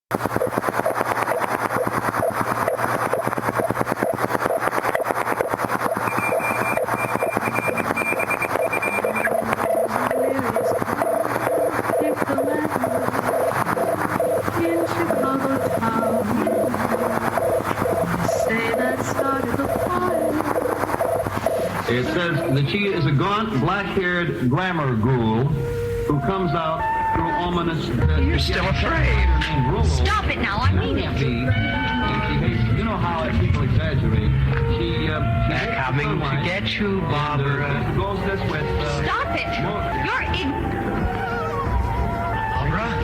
It says that she is a gaunt, black-haired glamour ghoul who comes out through ominous... You're still afraid. Stop it now, I mean it. You know how people exaggerate. They're coming to get you, Barbara. Goes this with... Stop it! You're Barbara?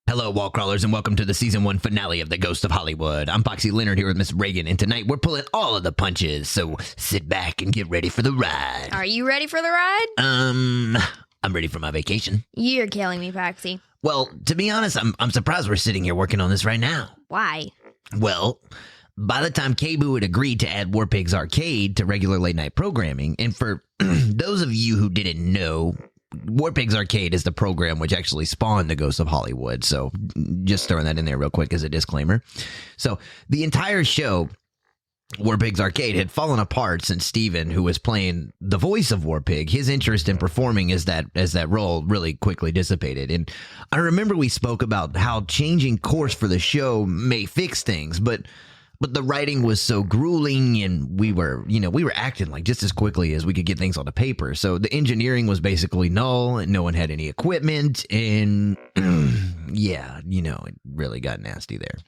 Hello, wall crawlers, and welcome to the season 1 finale of The Ghost of Hollywood. I'm Poxy Leonard here with Miss Ragan, and tonight we're pulling all of the punches, so sit back and get ready for the ride. Are you ready for the ride? I'm ready for my vacation. You're killing me, Poxy. Well, to be honest, I'm surprised we're sitting here working on this right now. Why? Well, by the time KBOO had agreed to add War Pigs Arcade to regular late night programming, and for those of you who didn't know, War Pigs Arcade is the program which actually spawned The Ghost of Hollywood, so just throwing that in there real quick as a disclaimer. So the entire show, War Pigs Arcade, had fallen apart since Steven, who was playing the voice of War Pig, his interest in performing as that role really quickly dissipated. And I remember we spoke about how changing course for the show may fix things, but the writing was so grueling, and we were acting like just as quickly as we could get things on the paper. So the engineering was basically null, and no one had any equipment, and yeah, it really got nasty there.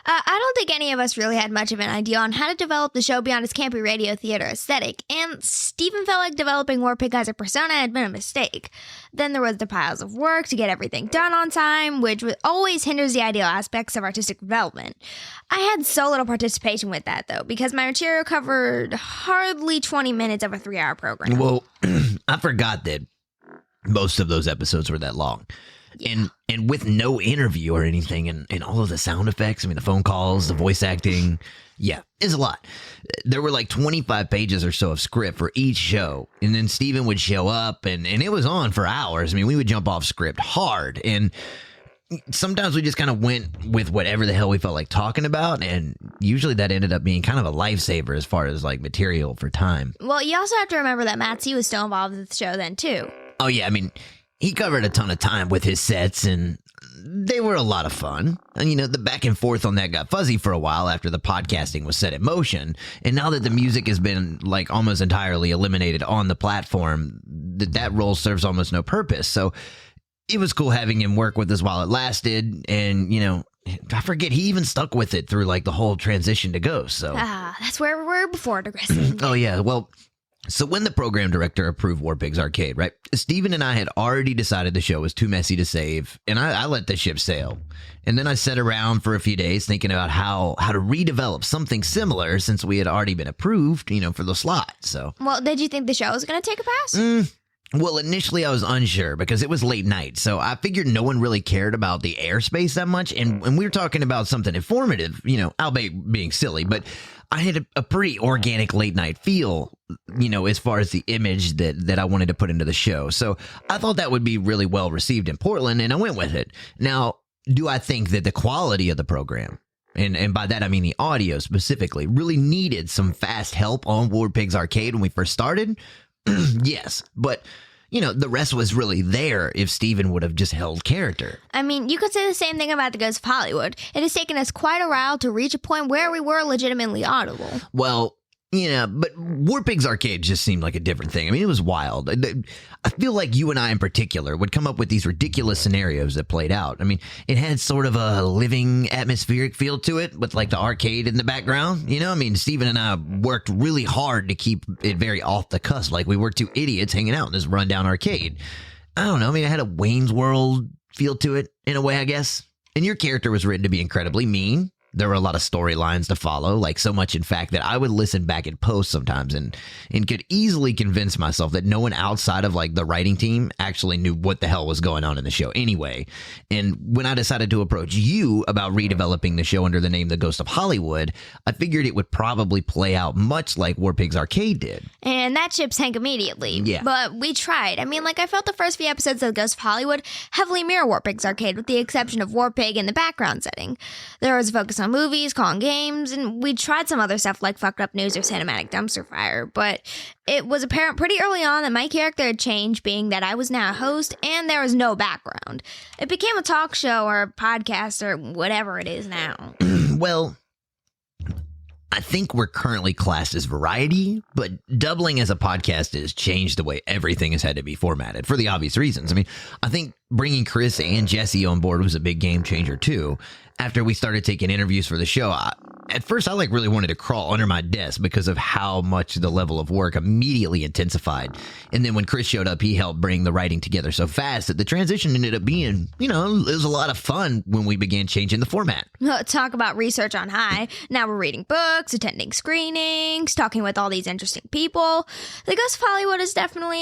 I don't think any of us really had much of an idea on how to develop the show beyond its campy radio theater aesthetic, and Steven felt like developing War Pig as a persona had been a mistake. Then there was the piles of work to get everything done on time, which always hinders the ideal aspects of artistic development. I had so little participation with that, though, because my material covered hardly 20 minutes of a 3-hour program. Well, I forgot that most of those episodes were that long. Yeah. And with no interview or anything, and all of the sound effects, the phone calls, the voice acting, yeah, it's a lot. There were like 25 pages or so of script for each show, and then Steven would show up, and it was on for hours. We would jump off script hard, and sometimes we just kind of went with whatever the hell we felt like talking about, and usually that ended up being kind of a lifesaver as far as like material for time. Well, you also have to remember that Matt C was still involved with the show then, too. Oh, yeah, he covered a ton of time with his sets, and they were a lot of fun. And, the back and forth on that got fuzzy for a while after the podcasting was set in motion. And now that the music has been, like, almost entirely eliminated on the platform, that role serves almost no purpose. So it was cool having him work with us while it lasted. And, I forget, he even stuck with it through, like, the whole transition to Ghost. So that's where we were before digressing. Oh, yeah, well... So when the program director approved War Pigs Arcade, right, Steven and I had already decided the show was too messy to save, and I let the ship sail. And then I sat around for a few days thinking about how to redevelop something similar since we had already been approved, for the slot. So, well, did you think the show was going to take a pass? Well, initially I was unsure because it was late night, so I figured no one really cared about the airspace that much, and we were talking about something informative, albeit being silly, but I had a pretty organic late night feel, as far as the image that I wanted to put into the show. So I thought that would be really well received in Portland, and I went with it. Now, do I think that the quality of the program, and by that I mean the audio specifically, really needed some fast help on War Pigs Arcade when we first started? Yes, but the rest was really there if Steven would have just held character. You could say the same thing about The Ghost of Hollywood. It has taken us quite a while to reach a point where we were legitimately audible. Well, Yeah, but War Pigs Arcade just seemed like a different thing. I mean, it was wild. I feel like you and I in particular would come up with these ridiculous scenarios that played out. I mean, it had sort of a living atmospheric feel to it with like the arcade in the background. You know, I mean, Steven and I worked really hard to keep it very off the cusp. Like we were two idiots hanging out in this rundown arcade. I don't know. I mean, it had a Wayne's World feel to it in a way, I guess. And your character was written to be incredibly mean. There were a lot of storylines to follow, like so much, in fact, that I would listen back and post sometimes and could easily convince myself that no one outside of like the writing team actually knew what the hell was going on in the show anyway. And when I decided to approach you about redeveloping the show under the name The Ghost of Hollywood, I figured it would probably play out much like War Pigs Arcade did. And that ship sank immediately. Yeah. But we tried. I mean, like, I felt the first few episodes of The Ghost of Hollywood heavily mirror War Pigs Arcade, with the exception of War Pig in the background setting. There was a focus on movies, calling games, and we tried some other stuff like fucked up news or cinematic dumpster fire, but it was apparent pretty early on that my character had changed, being that I was now a host and there was no background. It became a talk show or a podcast or whatever it is now. Well, I think we're currently classed as variety, but doubling as a podcast has changed the way everything has had to be formatted for the obvious reasons. I mean, I think bringing Chris and Jesse on board was a big game changer too. After we started taking interviews for the show, at first I really wanted to crawl under my desk because of how much the level of work immediately intensified. And then when Chris showed up, he helped bring the writing together so fast that the transition ended up being, it was a lot of fun when we began changing the format. Talk about research on high. Now we're reading books, attending screenings, talking with all these interesting people. The Ghost of Hollywood has definitely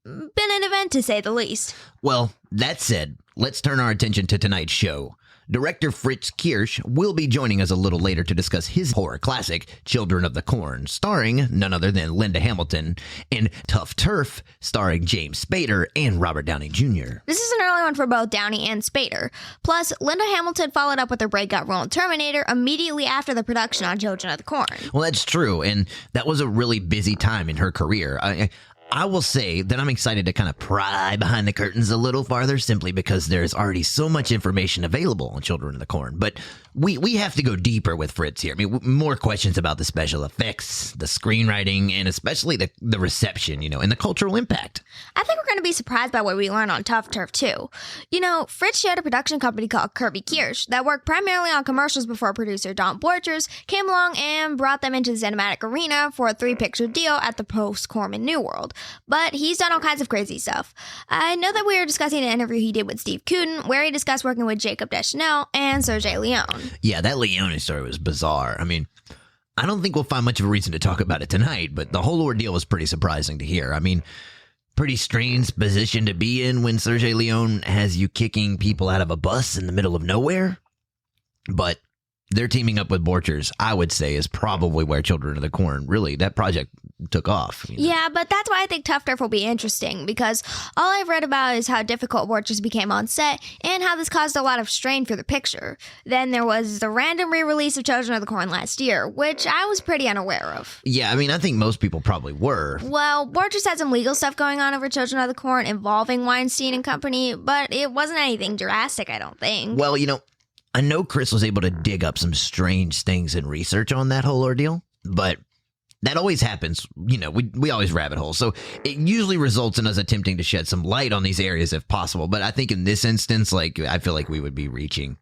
been an event, to say the least. Well, that said, let's turn our attention to tonight's show. Director Fritz Kiersch will be joining us a little later to discuss his horror classic, Children of the Corn, starring none other than Linda Hamilton, and TUFF TURF, starring James Spader and Robert Downey Jr. This is an early one for both Downey and Spader. Plus, Linda Hamilton followed up with her breakout role in Terminator immediately after the production on Children of the Corn. Well, that's true, and that was a really busy time in her career. I will say that I'm excited to kind of pry behind the curtains a little farther, simply because there's already so much information available on Children of the Corn. But we have to go deeper with Fritz here. I mean, more questions about the special effects, the screenwriting, and especially the reception, and the cultural impact. I think we're going to be surprised by what we learn on TUFF TURF too. Fritz shared a production company called Fritz Kiersch that worked primarily on commercials before producer Don Borchers came along and brought them into the cinematic arena for a 3-picture deal at the post-Corman New World. But he's done all kinds of crazy stuff. I know that we were discussing an interview he did with Steve Cooten, where he discussed working with Jacob Deschanel and Sergei Leone. Yeah, that Leone story was bizarre. I mean, I don't think we'll find much of a reason to talk about it tonight, but the whole ordeal was pretty surprising to hear. I mean, pretty strange position to be in when Sergei Leone has you kicking people out of a bus in the middle of nowhere. But they're teaming up with Borchers, I would say, is probably where Children of the Corn, really, that project took off. Yeah, but that's why I think TUFF TURF will be interesting, because all I've read about is how difficult Borchers became on set and how this caused a lot of strain for the picture. Then there was the random re-release of Children of the Corn last year, which I was pretty unaware of. Yeah, I mean, I think most people probably were. Well, Borchers had some legal stuff going on over Children of the Corn involving Weinstein and company, but it wasn't anything drastic, I don't think. Well, I know Chris was able to dig up some strange things in research on that whole ordeal, but that always happens. We always rabbit hole. So it usually results in us attempting to shed some light on these areas if possible. But I think in this instance, I feel like we would be reaching.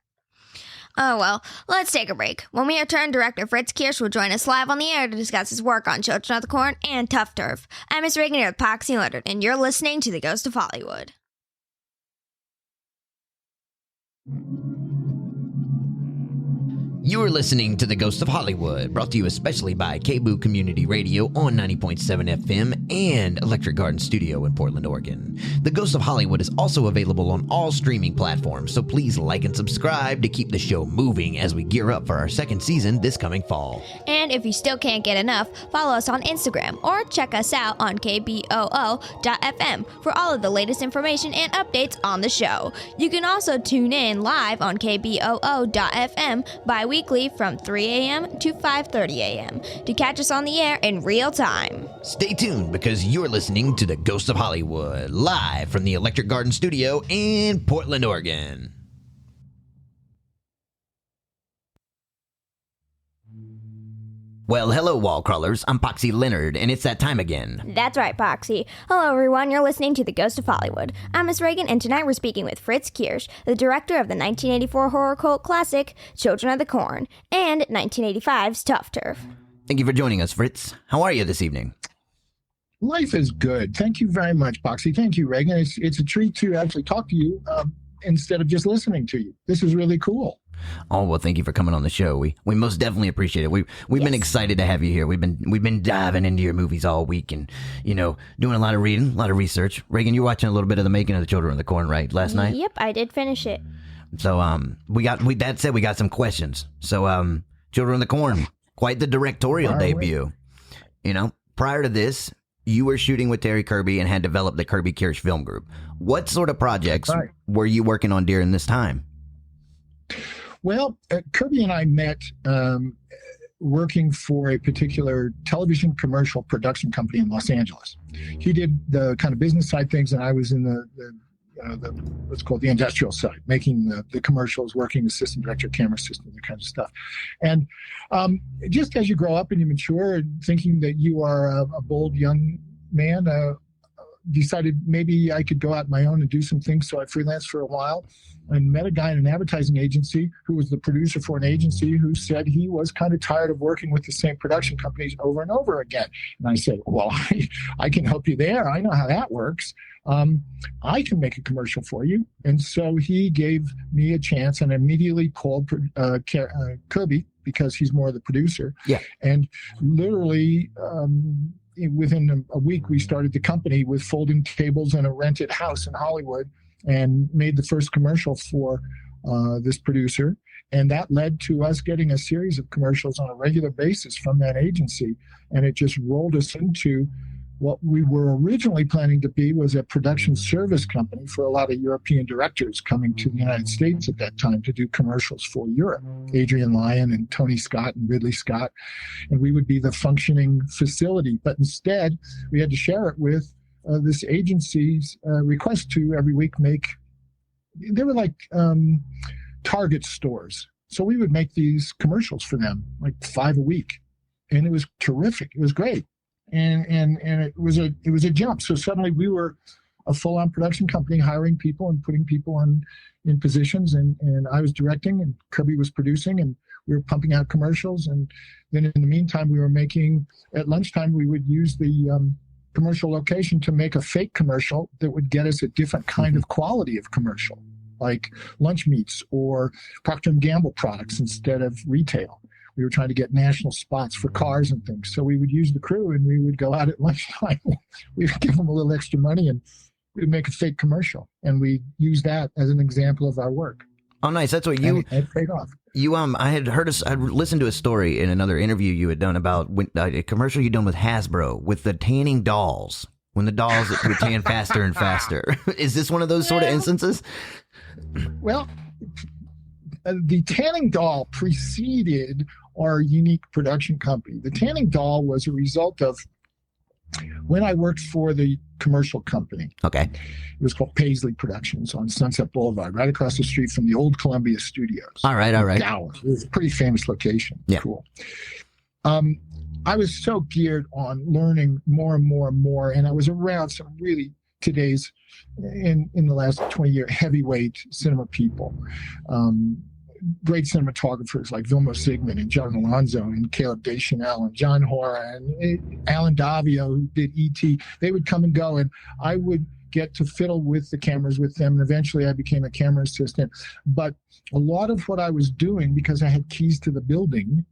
Oh, well, let's take a break. When we return, director Fritz Kiersch will join us live on the air to discuss his work on Children of the Corn and TUFF TURF. I'm Miss Ragan here with Poxy and Ragan, and you're listening to The Ghost of Hollywood. You are listening to The Ghost of Hollywood, brought to you especially by KBOO Community Radio on 90.7 FM and Electric Garden Studio in Portland, Oregon. The Ghost of Hollywood is also available on all streaming platforms, so please like and subscribe to keep the show moving as we gear up for our second season this coming fall. And if you still can't get enough, follow us on Instagram or check us out on KBOO.FM for all of the latest information and updates on the show. You can also tune in live on KBOO.FM bi-weekly from 3 a.m. to 5:30 a.m. to catch us on the air in real time. Stay tuned, because you're listening to The Ghost of Hollywood, live from the Electric Garden Studio in Portland, Oregon. Well, hello, wall crawlers. I'm Poxy Leonard, and it's that time again. That's right, Poxy. Hello, everyone. You're listening to The Ghost of Hollywood. I'm Miss Ragan, and tonight we're speaking with Fritz Kiersch, the director of the 1984 horror cult classic Children of the Corn and 1985's TUFF TURF. Thank you for joining us, Fritz. How are you this evening? Life is good. Thank you very much, Poxy. Thank you, Reagan. It's a treat to actually talk to you instead of just listening to you. This is really cool. Oh, well, thank you for coming on the show. We most definitely appreciate it. We've been excited to have you here. We've been diving into your movies all week and, doing a lot of reading, a lot of research. Reagan, you're watching a little bit of the making of the Children of the Corn, right? Last night? Yep, I did finish it. So, that said, we got some questions. So, Children of the Corn, quite the directorial debut. Prior to this, you were shooting with Terry Kirby and had developed the Kirby Kiersch Film Group. What sort of projects were you working on during this time? Well, Kirby and I met working for a particular television commercial production company in Los Angeles. He did the kind of business side things, and I was in the what's called the industrial side, making the commercials, working assistant director, camera assistant, that kind of stuff. And just as you grow up and you mature, and thinking that you are a bold young man, decided maybe I could go out on my own and do some things. So I freelanced for a while and met a guy in an advertising agency who was the producer for an agency who said he was kind of tired of working with the same production companies over and over again. And I said, well, I can help you there. I know how that works. I can make a commercial for you. And so he gave me a chance and immediately called Kirby because he's more the producer. Yeah. And literally, within a week, we started the company with folding tables and a rented house in Hollywood and made the first commercial for this producer. And that led to us getting a series of commercials on a regular basis from that agency. And it just rolled us into what we were originally planning to be was a production service company for a lot of European directors coming to the United States at that time to do commercials for Europe. Adrian Lyne and Tony Scott and Ridley Scott. And we would be the functioning facility. But instead, we had to share it with this agency's request to every week they were like Target stores. So we would make these commercials for them, like 5 a week. And it was terrific. It was great. And it was a jump. So suddenly we were a full-on production company hiring people and putting people in positions. And I was directing and Kirby was producing and we were pumping out commercials. And then in the meantime, we were making, at lunchtime, we would use the commercial location to make a fake commercial that would get us a different kind of quality of commercial, like lunch meats or Procter & Gamble products instead of retail. We were trying to get national spots for cars and things. So we would use the crew and we would go out at lunchtime. We would give them a little extra money and we'd make a fake commercial. And we use that as an example of our work. Oh, nice. That's what and it paid off. I'd listened to a story in another interview you had done about a commercial you'd done with Hasbro with the tanning dolls. When the dolls would tan faster and faster. Is this one of those sort of instances? Well, the tanning doll preceded our unique production company. The tanning doll was a result of when I worked for the commercial company. Okay. It was called Paisley Productions on Sunset Boulevard, right across the street from the old Columbia Studios. All right. Dallas. It was a pretty famous location. Yeah. Cool. I was so geared on learning more and more and more, and I was around some really today's, in the last 20 years, heavyweight cinema people. Great cinematographers like Vilmo Zsigmond and John Alonzo and Caleb Deschanel and John Hora and Alan Davio, who did E.T. They would come and go, and I would get to fiddle with the cameras with them, and eventually I became a camera assistant. But a lot of what I was doing, because I had keys to the building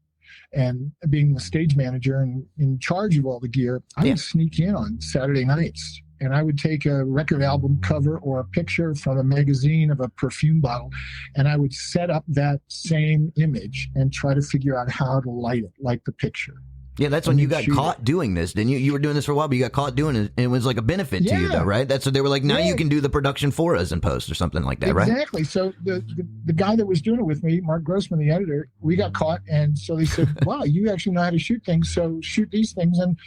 and being the stage manager and in charge of all the gear, I would sneak in on Saturday nights. And I would take a record album cover or a picture from a magazine of a perfume bottle, and I would set up that same image and try to figure out how to light it like the picture. Yeah, that's when you got caught doing this, didn't you? You were doing this for a while, but you got caught doing it, and it was like a benefit to you, though, right? That's what they were like, now you can do the production for us in post or something like that, right? Exactly. So the guy that was doing it with me, Mark Grossman, the editor, we got caught, and so they said, wow, you actually know how to shoot things, so shoot these things. And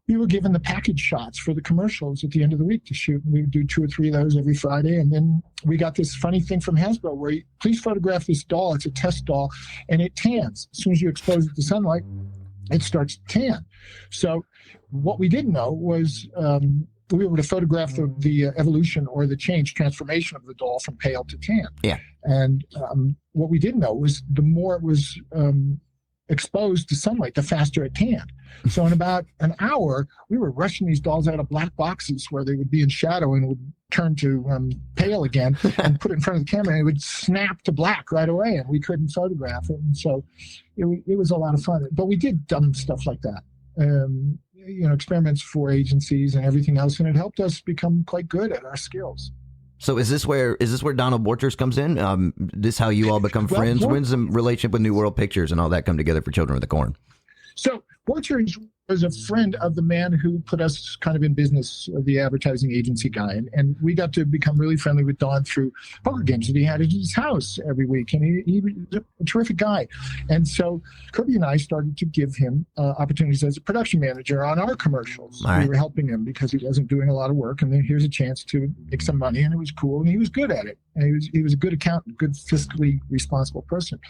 we were given the package shots for the commercials at the end of the week to shoot. We would do 2 or 3 of those every Friday. And then we got this funny thing from Hasbro where please photograph this doll. It's a test doll and it tans. As soon as you expose it to sunlight, it starts to tan. So what we didn't know was we were to photograph the evolution or the transformation of the doll from pale to tan. Yeah. And what we didn't know was the more it was exposed to sunlight, the faster it tanned. So in about an hour, we were rushing these dolls out of black boxes where they would be in shadow and would turn to pale again and put it in front of the camera, and it would snap to black right away, and we couldn't photograph it. And so it was a lot of fun. But we did dumb stuff like that. Experiments for agencies and everything else, and it helped us become quite good at our skills. So is this where Donald Borchers comes in? This how you all become friends? When's the relationship with New World Pictures and all that come together for Children of the Corn? So Borchers was a friend of the man who put us kind of in business, the advertising agency guy. And we got to become really friendly with Don through poker games that he had at his house every week. And he was a terrific guy. And so Kirby and I started to give him opportunities as a production manager on our commercials. All right. We were helping him because he wasn't doing a lot of work. And then here's a chance to make some money. And it was cool. And he was good at it. And he was a good accountant, good fiscally responsible person.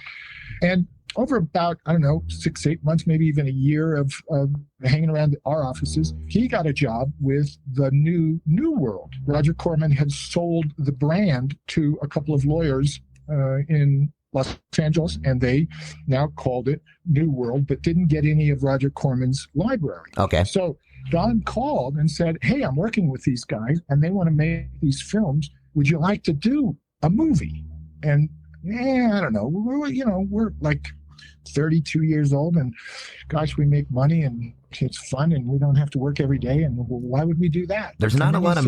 And over about, 6, 8 months, maybe even a year of hanging around our offices, he got a job with the New World. Roger Corman had sold the brand to a couple of lawyers in Los Angeles, and they now called it New World, but didn't get any of Roger Corman's library. Okay. So Don called and said, hey, I'm working with these guys, and they want to make these films. Would you like to do a movie? And I don't know. We're like 32 years old, and gosh, we make money and it's fun, and we don't have to work every day. And why would we do that? There's not a lot of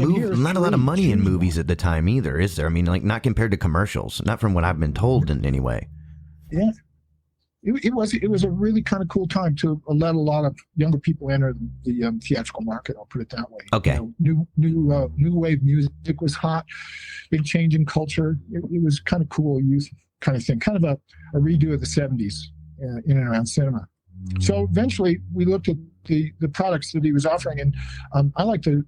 money in movies at the time either, is there? I mean, like, not compared to commercials, not from what I've been told in any way. Yeah, it was a really kind of cool time to let a lot of younger people enter the theatrical market. I'll put it that way. Okay. New wave music was hot, big change in culture. It was kind of cool youth kind of thing, kind of a redo of the 70s in and around cinema. So eventually we looked at the products that he was offering, and I liked the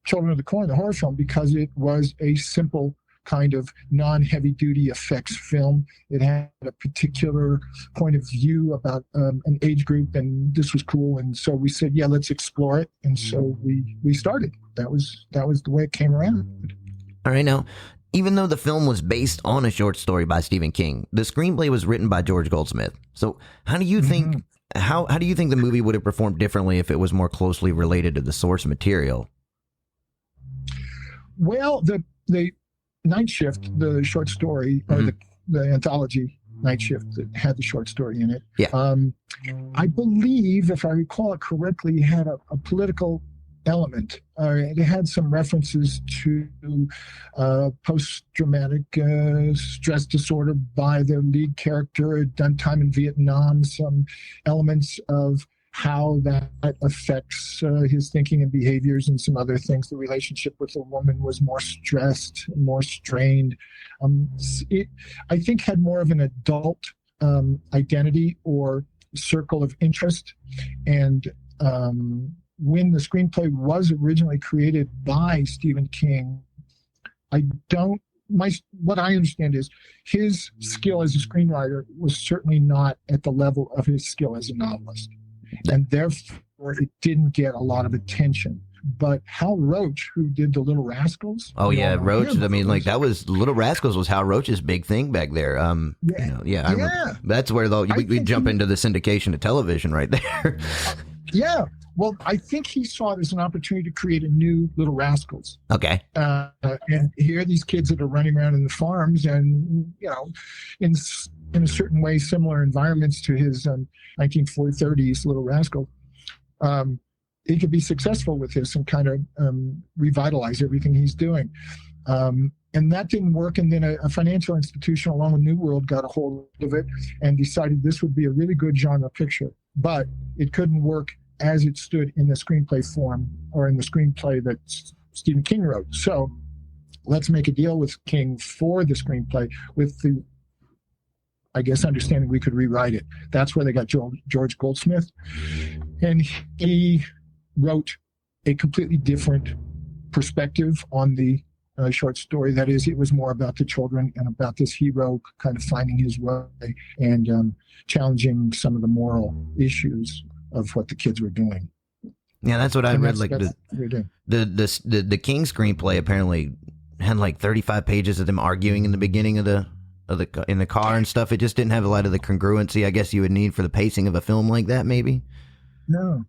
Children of the Corn, the horror film, because it was a simple kind of non-heavy duty effects film. It had a particular point of view about an age group, and this was cool. And so we said, yeah, let's explore it. And so we started. That was the way it came around. All right. Now, even though the film was based on a short story by Stephen King, the screenplay was written by George Goldsmith. So how do you think how do you think the movie would have performed differently if it was more closely related to the source material? Well, the Night Shift, the short story, or the anthology Night Shift that had the short story in it, I believe, if I recall it correctly, had a political element. It had some references to post-traumatic stress disorder by the lead character, had done time in Vietnam, some elements of how that affects his thinking and behaviors, and some other things. The relationship with a woman was more stressed, more strained. It, I think, had more of an adult identity or circle of interest. And when the screenplay was originally created by Stephen King, what I understand is his skill as a screenwriter was certainly not at the level of his skill as a novelist. And therefore, it didn't get a lot of attention. But Hal Roach, who did The Little Rascals. Oh, yeah, Roach. I mean, like, that was Little Rascals was Hal Roach's big thing back there. I remember. That's where we jump into the syndication of television right there. Yeah. Well, I think he saw it as an opportunity to create a new Little Rascals. Okay. And here are these kids that are running around in the farms and, in a certain way, similar environments to his 1930s Little Rascal. He could be successful with this and kind of revitalize everything he's doing. And that didn't work. And then a financial institution along with New World got a hold of it and decided this would be a really good genre picture. But it couldn't work as it stood in the screenplay form or in the screenplay that Stephen King wrote. So let's make a deal with King for the screenplay with the, I guess, understanding we could rewrite it. That's where they got George Goldsmith. And he wrote a completely different perspective on the short story. That is, it was more about the children and about this hero kind of finding his way and challenging some of the moral issues of what the kids were doing. Yeah, that's what I read. Like that's what they're doing. the King screenplay apparently had like 35 pages of them arguing in the beginning of in the car and stuff. It just didn't have a lot of the congruency, I guess, you would need for the pacing of a film like that, maybe. No.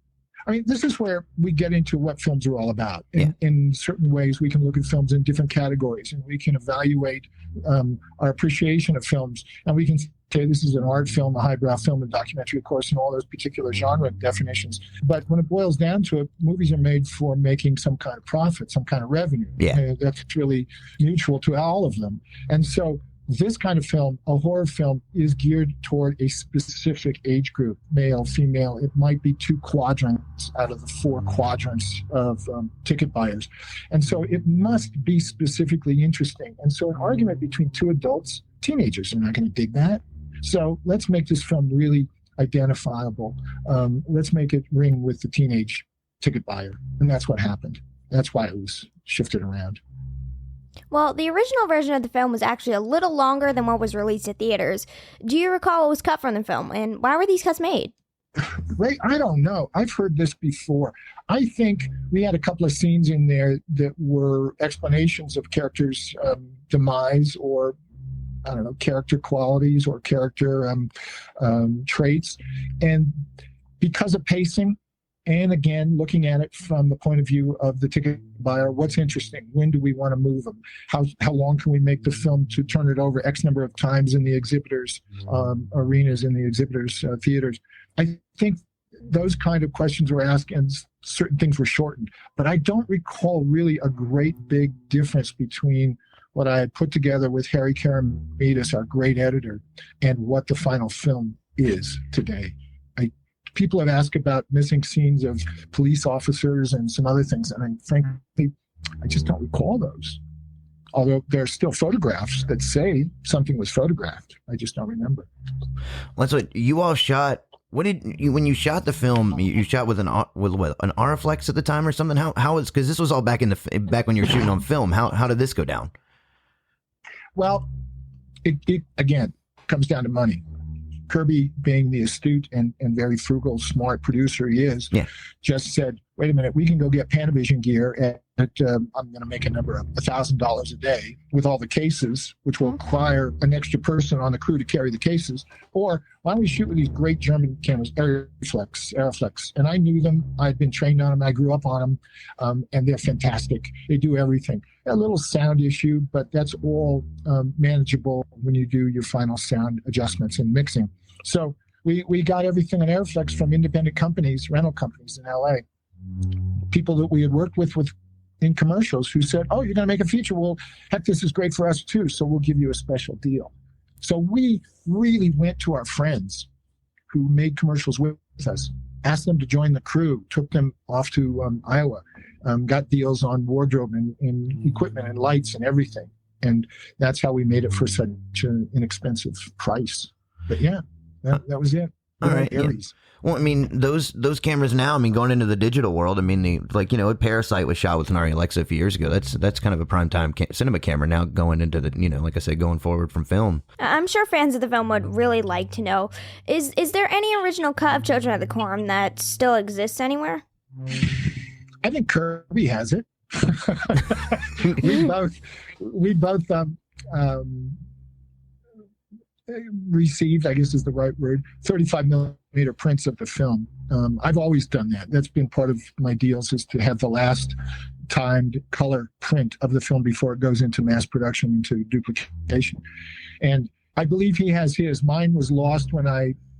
I mean, this is where we get into what films are all about. In certain ways, we can look at films in different categories, and we can evaluate our appreciation of films. And we can say this is an art film, a highbrow film, a documentary, of course, and all those particular genre definitions. But when it boils down to it, movies are made for making some kind of profit, some kind of revenue. Yeah. That's really mutual to all of them. And so this kind of film, a horror film, is geared toward a specific age group, male, female. It might be 2 quadrants out of the 4 quadrants of ticket buyers. And so it must be specifically interesting. And so an argument between 2 adults, teenagers are not going to dig that. So let's make this film really identifiable. Let's make it ring with the teenage ticket buyer. And that's what happened. That's why it was shifted around. Well, the original version of the film was actually a little longer than what was released at theaters. Do you recall what was cut from the film, and why were these cuts made? Ray, I don't know. I've heard this before. I think we had a couple of scenes in there that were explanations of characters' demise, or I don't know, character qualities or character traits. And because of pacing, and again, looking at it from the point of view of the ticket buyer, what's interesting? When do we want to move them? How long can we make the film to turn it over X number of times in the exhibitors' arenas, in the exhibitors' theaters? I think those kind of questions were asked, and certain things were shortened. But I don't recall really a great big difference between what I had put together with Harry Karamidas, our great editor, and what the final film is today. People have asked about missing scenes of police officers and some other things, and frankly, I just don't recall those. Although there are still photographs that say something was photographed. I just don't remember. Well, that's what you all shot. When you shot the film, you shot with an Ariflex at the time or something? How was, because this was all back when you were shooting on film. How did this go down? Well, it again comes down to money. Kirby, being the astute and very frugal, smart producer he is, just said, wait a minute, we can go get Panavision gear at I'm going to make a number of $1,000 a day with all the cases, which will require an extra person on the crew to carry the cases. Or why don't we shoot with these great German cameras, Aeroflex. And I knew them. I'd been trained on them. I grew up on them. And they're fantastic. They do everything. A little sound issue, but that's all manageable when you do your final sound adjustments and mixing. So we got everything on Aeroflex from independent companies, rental companies in LA. People that we had worked with in commercials who said, oh, you're going to make a feature. Well, heck, this is great for us too. So we'll give you a special deal. So we really went to our friends who made commercials with us, asked them to join the crew, took them off to Iowa, got deals on wardrobe and equipment and lights and everything. And that's how we made it for such an inexpensive price. But yeah, that was it. All right. Yeah. Well, I mean, those cameras now, I mean, going into the digital world, I mean, Parasite was shot with an Arri Alexa a few years ago. That's kind of a primetime cinema camera now going into the, like I said, going forward from film. I'm sure fans of the film would really like to know, is there any original cut of Children of the Corn that still exists anywhere? I think Kirby has it. we both received, I guess is the right word, 35 millimeter prints of the film. I've always done that. That's been part of my deals, is to have the last timed color print of the film before it goes into mass production, into duplication. And I believe he has his. Mine was lost when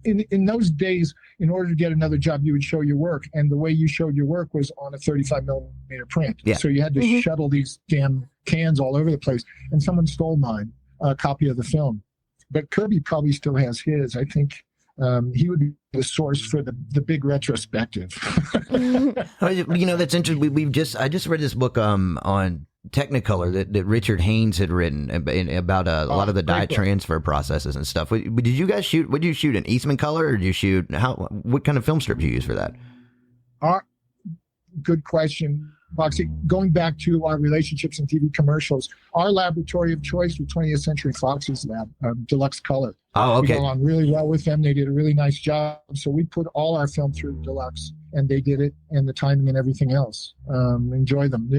in those days, in order to get another job, you would show your work. And the way you showed your work was on a 35 millimeter print. Yeah. So you had to shuttle these damn cans all over the place. And someone stole mine, a copy of the film. But Kirby probably still has his. I think he would be the source for the big retrospective. That's interesting. I just read this book on Technicolor that Richard Haynes had written about a lot of the dye transfer processes and stuff. Did you guys shoot? Would you shoot an Eastman color, or did you shoot what kind of film strip did you use for that? Good question. Poxy, going back to our relationships in TV commercials, our laboratory of choice was 20th Century Fox's lab, Deluxe Color. Oh, okay. We got along really well with them. They did a really nice job. So we put all our film through Deluxe, and they did it, and the timing and everything else. Enjoy them.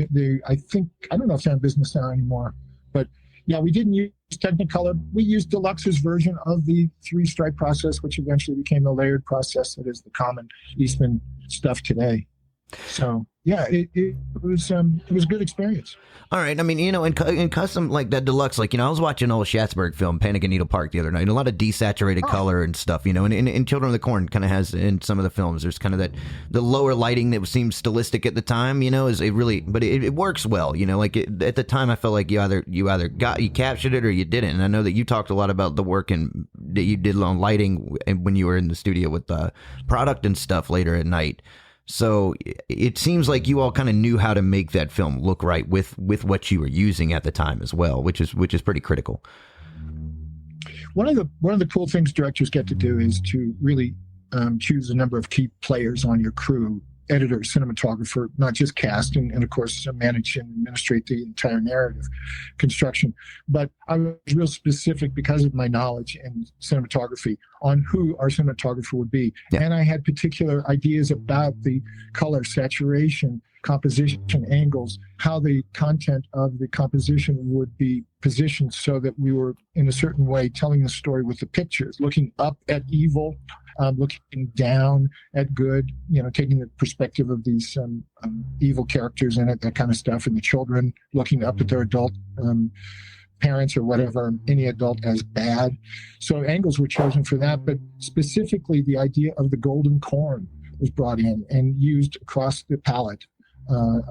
I don't know if they're in business now anymore, but yeah, we didn't use Technicolor. We used Deluxe's version of the 3-stripe process, which eventually became the layered process that is the common Eastman stuff today. So yeah, it was a good experience. All right. I mean, in custom like that Deluxe, like, I was watching old Schatzberg film, Panic in Needle Park, the other night, and a lot of desaturated color and stuff, and Children of the Corn kind of has in some of the films, there's kind of that, the lower lighting that seemed stylistic at the time, is it really, but it works well, at the time I felt like you either captured it or you didn't. And I know that you talked a lot about the work that you did on lighting when you were in the studio with the product and stuff later at night. So it seems like you all kind of knew how to make that film look right with what you were using at the time as well, which is pretty critical. One of the cool things directors get to do is to really choose a number of key players on your crew: editor, cinematographer, not just cast, and of course manage and administrate the entire narrative construction. But I was real specific because of my knowledge in cinematography on who our cinematographer would be. Yeah. And I had particular ideas about the color, saturation, composition, angles, how the content of the composition would be positioned so that we were in a certain way telling the story with the pictures, looking up at evil, looking down at good, taking the perspective of these evil characters in it, that kind of stuff, and the children looking up at their adult parents or whatever, any adult as bad. So angles were chosen for that, but specifically the idea of the golden corn was brought in and used across the palette,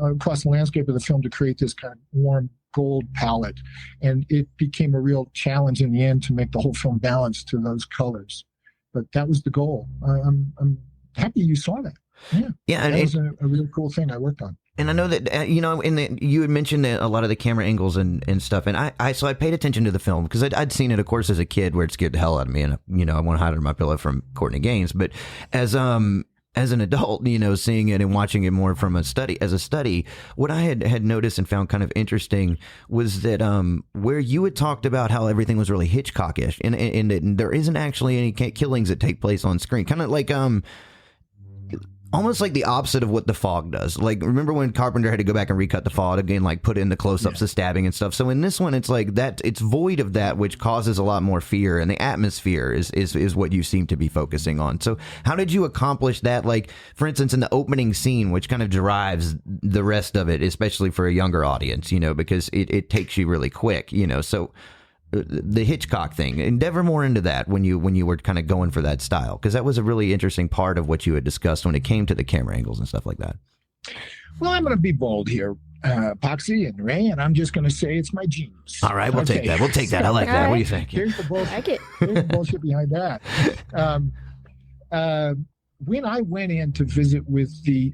across the landscape of the film to create this kind of warm gold palette. And it became a real challenge in the end to make the whole film balanced to those colors. But that was the goal. I'm happy you saw that. Yeah, that was a really cool thing I worked on. And I know that you had mentioned that a lot of the camera angles and stuff, and I paid attention to the film because I'd seen it, of course, as a kid, where it scared the hell out of me, and I want to hide under my pillow from Courtney Gaines. But as an adult, seeing it and watching it more from a study, what I had noticed and found kind of interesting was that where you had talked about how everything was really Hitchcockish, and there isn't actually any killings that take place on screen, kind of like almost like the opposite of what The Fog does. Like, remember when Carpenter had to go back and recut The Fog again, like put in the close-ups of stabbing and stuff. So in this one, it's like that, it's void of that, which causes a lot more fear, and the atmosphere is what you seem to be focusing on. So how did you accomplish that? Like, for instance, in the opening scene, which kind of drives the rest of it, especially for a younger audience, because it takes you really quick, so the Hitchcock thing, endeavor more into that when you were kind of going for that style, because that was a really interesting part of what you had discussed when it came to the camera angles and stuff like that. Well, I'm going to be bold here, Poxy and Ray, and I'm just going to say it's my genes. All right, we'll take that. I like that. Right. What do you think? Here's the bullshit. Here's the bullshit behind that. When I went in to visit with the,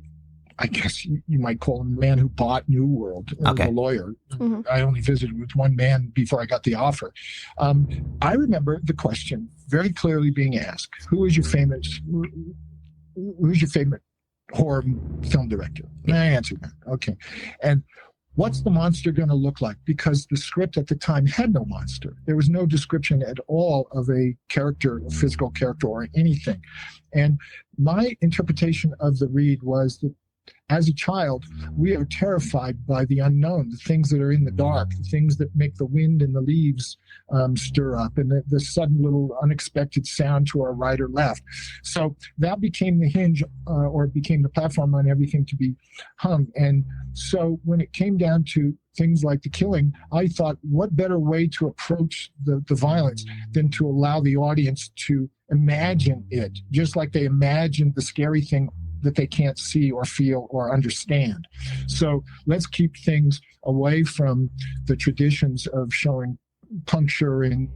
I guess you might call him the man who bought New World, the lawyer. Mm-hmm. I only visited with one man before I got the offer. I remember the question very clearly being asked: who's your favorite horror film director? And I answered that. Okay. And what's the monster going to look like? Because the script at the time had no monster. There was no description at all of a character, a physical character or anything. And my interpretation of the read was that as a child, we are terrified by the unknown, the things that are in the dark, the things that make the wind and the leaves stir up, and the sudden little unexpected sound to our right or left. So that became the hinge or became the platform on everything to be hung. And so when it came down to things like the killing, I thought, what better way to approach the violence than to allow the audience to imagine it, just like they imagined the scary thing that they can't see or feel or understand. So let's keep things away from the traditions of showing puncture and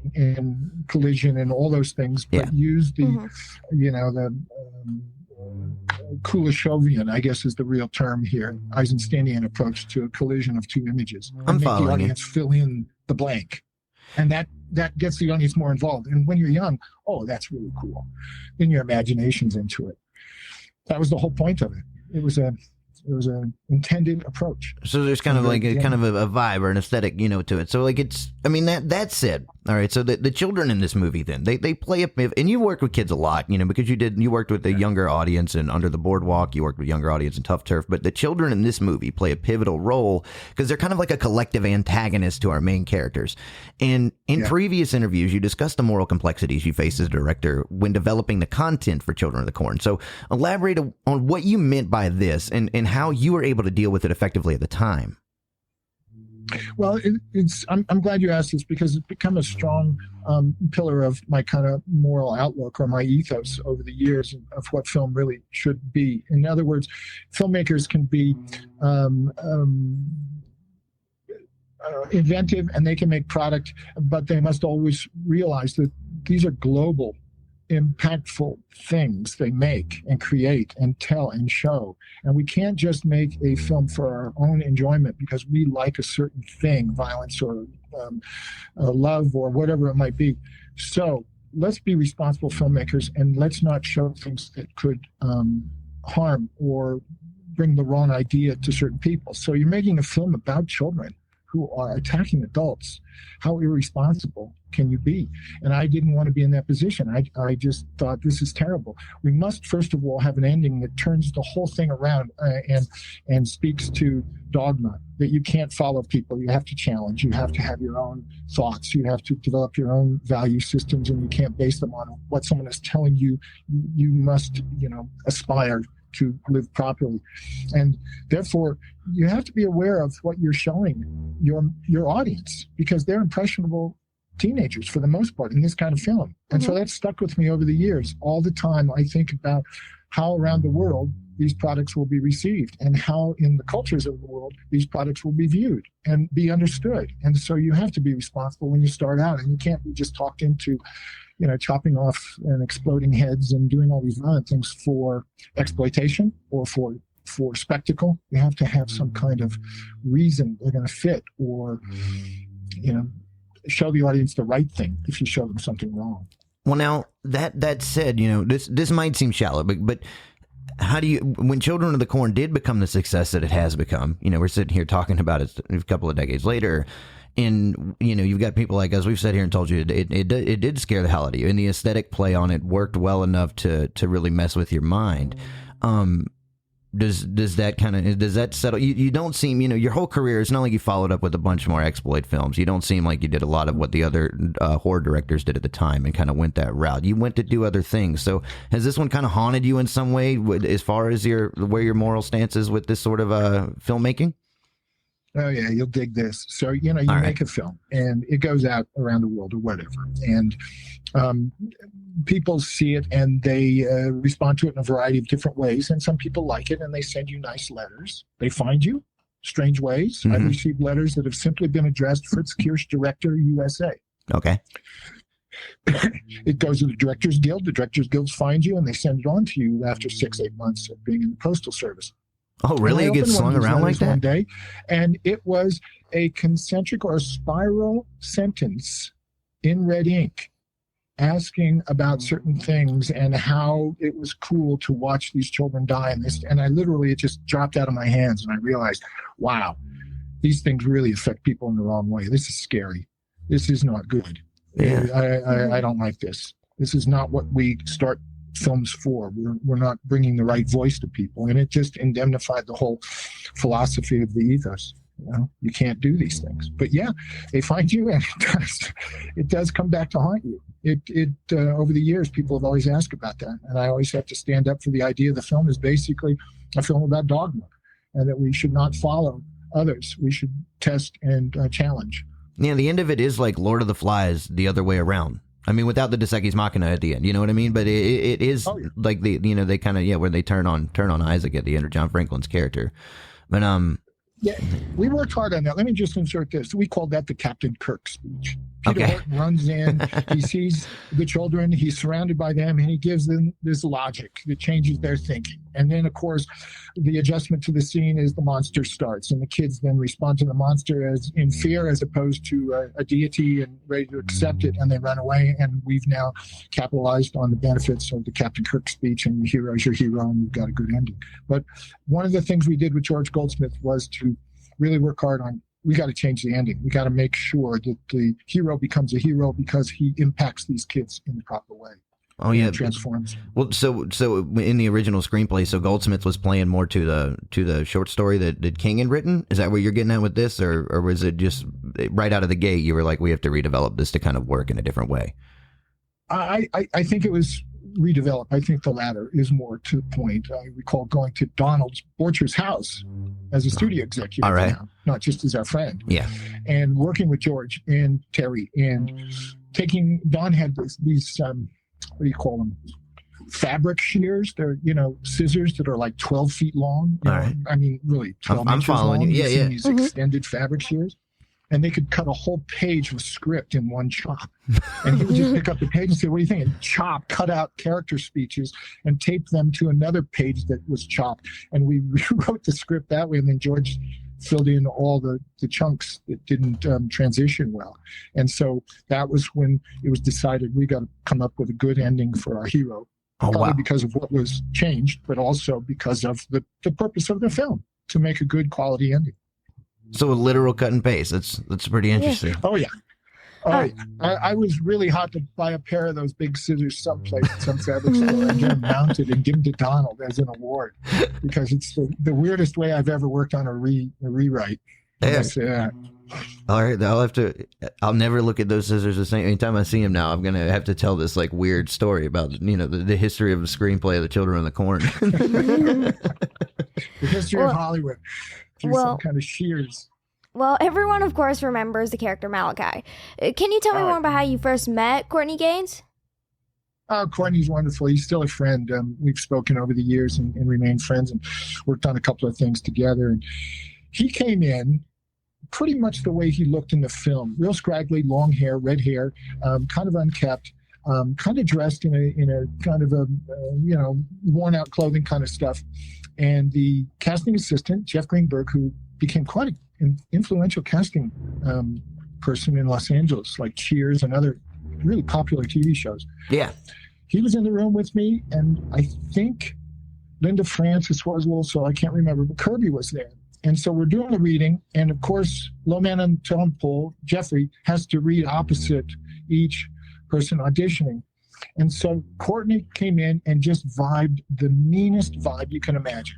collision and all those things, but use the, the Kuleshov, I guess is the real term here, Eisensteinian approach to a collision of two images. I'm make the following audience fill in the blank. And that gets the audience more involved. And when you're young, that's really cool. Then your imagination's into it. That was the whole point of it. It was a It was an intended approach. So there's kind of like a kind of a vibe or an aesthetic, to it. So like that said, all right. So the children in this movie, then they play and you work with kids a lot, because you worked with the younger audience in Under the Boardwalk, you worked with younger audience in TUFF TURF, but the children in this movie play a pivotal role because they're kind of like a collective antagonist to our main characters. And in previous interviews, you discussed the moral complexities you face as a director when developing the content for Children of the Corn. So elaborate on what you meant by this and how you were able to deal with it effectively at the time. Well, I'm glad you asked this because it's become a strong pillar of my kind of moral outlook or my ethos over the years of what film really should be. In other words, filmmakers can be inventive and they can make product, but they must always realize that these are global, impactful things they make and create and tell and show. And we can't just make a film for our own enjoyment because we like a certain thing, violence or love or whatever it might be. So let's be responsible filmmakers and let's not show things that could harm or bring the wrong idea to certain people. So you're making a film about children who are attacking adults. How irresponsible can you be? And I didn't want to be in that position. I just thought this is terrible. We must, first of all, have an ending that turns the whole thing around and speaks to dogma, that you can't follow people. You have to challenge. You have to have your own thoughts. You have to develop your own value systems, and you can't base them on what someone is telling you. You must, aspire to live properly. And therefore, you have to be aware of what you're showing your audience, because they're impressionable teenagers for the most part in this kind of film. And so that's stuck with me over the years. All the time I think about how around the world these products will be received and how in the cultures of the world these products will be viewed and be understood. And so you have to be responsible when you start out, and you can't be just talked into chopping off and exploding heads and doing all these violent things for exploitation or for spectacle. You have to have some kind of reason they're going to fit, or show the audience the right thing if you show them something wrong. Well, now that said, this might seem shallow, but how do you, when Children of the Corn did become the success that it has become, we're sitting here talking about it a couple of decades later, and you've got people like us, we've sat here and told you it did scare the hell out of you, and the aesthetic play on it worked well enough to really mess with your mind. Does that settle? You don't seem, your whole career, it's not like you followed up with a bunch more exploit films. You don't seem like you did a lot of what the other horror directors did at the time and kind of went that route. You went to do other things. So has this one kind of haunted you in some way as far as where your moral stance is with this sort of filmmaking? Oh yeah, you'll dig this. So, you make a film and it goes out around the world or whatever. And people see it and they respond to it in a variety of different ways. And some people like it and they send you nice letters. They find you strange ways. I've received letters that have simply been addressed Fritz Kiersch, Director, USA. Okay. It goes to the Directors Guild. The Directors Guild finds you and they send it on to you after 6-8 months of being in the Postal Service. Oh, really? It gets slung around like that? One day, and it was a concentric or a spiral sentence in red ink asking about certain things and how it was cool to watch these children die. And I literally, it just dropped out of my hands and I realized, wow, these things really affect people in the wrong way. This is scary. This is not good. Yeah. I don't like this. This is not what we start films for. We're not bringing the right voice to people, and it just indemnified the whole philosophy of the ethos. You can't do these things, but yeah, they find you, and it does come back to haunt you. It over the years, people have always asked about that, and I always have to stand up for the idea the film is basically a film about dogma, and that we should not follow others. We should test and challenge. Yeah, the end of it is like Lord of the Flies the other way around. I mean, without the Deus Ex Machina at the end, you know what I mean? But it is like they kind of, where they turn on Isaac at the end of John Franklin's character. But Yeah, we worked hard on that. Let me just insert this. We called that the Captain Kirk speech. Peter Horton runs in, he sees the children, he's surrounded by them, and he gives them this logic that changes their thinking. And then, of course, the adjustment to the scene is the monster starts, and the kids then respond to the monster as in fear as opposed to a deity and ready to accept it, and they run away. And we've now capitalized on the benefits of the Captain Kirk speech, and your hero's your hero, and you've got a good ending. But one of the things we did with George Goldsmith was to really work hard on, we got to change the ending. We got to make sure that the hero becomes a hero because he impacts these kids in the proper way. Oh yeah, transforms. Well, so in the original screenplay, so Goldsmith was playing more to the short story that King had written. Is that what you're getting at with this, or was it just right out of the gate you were like, we have to redevelop this to kind of work in a different way? I think it was redeveloped. I think the latter is more to the point. I recall going to Donald Borcher's house as a studio executive, all right, now, not just as our friend. Yeah, and working with George and Terry and taking. Don had these what do you call them? Fabric shears. They're scissors that are like 12 feet long. All right. I mean, really 12 I'm inches following long. you. Yeah. These extended fabric shears. And they could cut a whole page of script in one chop. And he would just pick up the page and say, what do you think? And chop, cut out character speeches and tape them to another page that was chopped. And we rewrote the script that way. And then George filled in all the chunks that didn't transition well. And so that was when it was decided we got to come up with a good ending for our hero. Probably because of what was changed, but also because of the purpose of the film, to make a good quality ending. So a literal cut and paste. That's pretty interesting. Yeah. Oh yeah. I was really hot to buy a pair of those big scissors someplace at some fabric store and get them mounted and give them to Donald as an award, because it's the weirdest way I've ever worked on a rewrite. Yeah. All right, I'll never look at those scissors the same. Anytime I see him now, I'm gonna have to tell this like weird story about the history of the screenplay of The Children of the Corn. The history of Hollywood. Through some kind of shears. Well, everyone, of course, remembers the character Malachi. Can you tell me more about how you first met Courtney Gaines? Courtney's wonderful. He's still a friend. We've spoken over the years and remained friends and worked on a couple of things together. And he came in pretty much the way he looked in the film. Real scraggly, long hair, red hair, kind of unkept, kind of dressed in a kind of a worn out clothing kind of stuff. And the casting assistant, Jeff Greenberg, who became quite an influential casting person in Los Angeles, like Cheers and other really popular TV shows. Yeah. He was in the room with me, and I think Linda Francis was also, I can't remember, but Kirby was there. And so we're doing the reading, and of course, low man on the tone pole, Jeffrey, has to read opposite each person auditioning. And so Courtney came in and just vibed the meanest vibe you can imagine.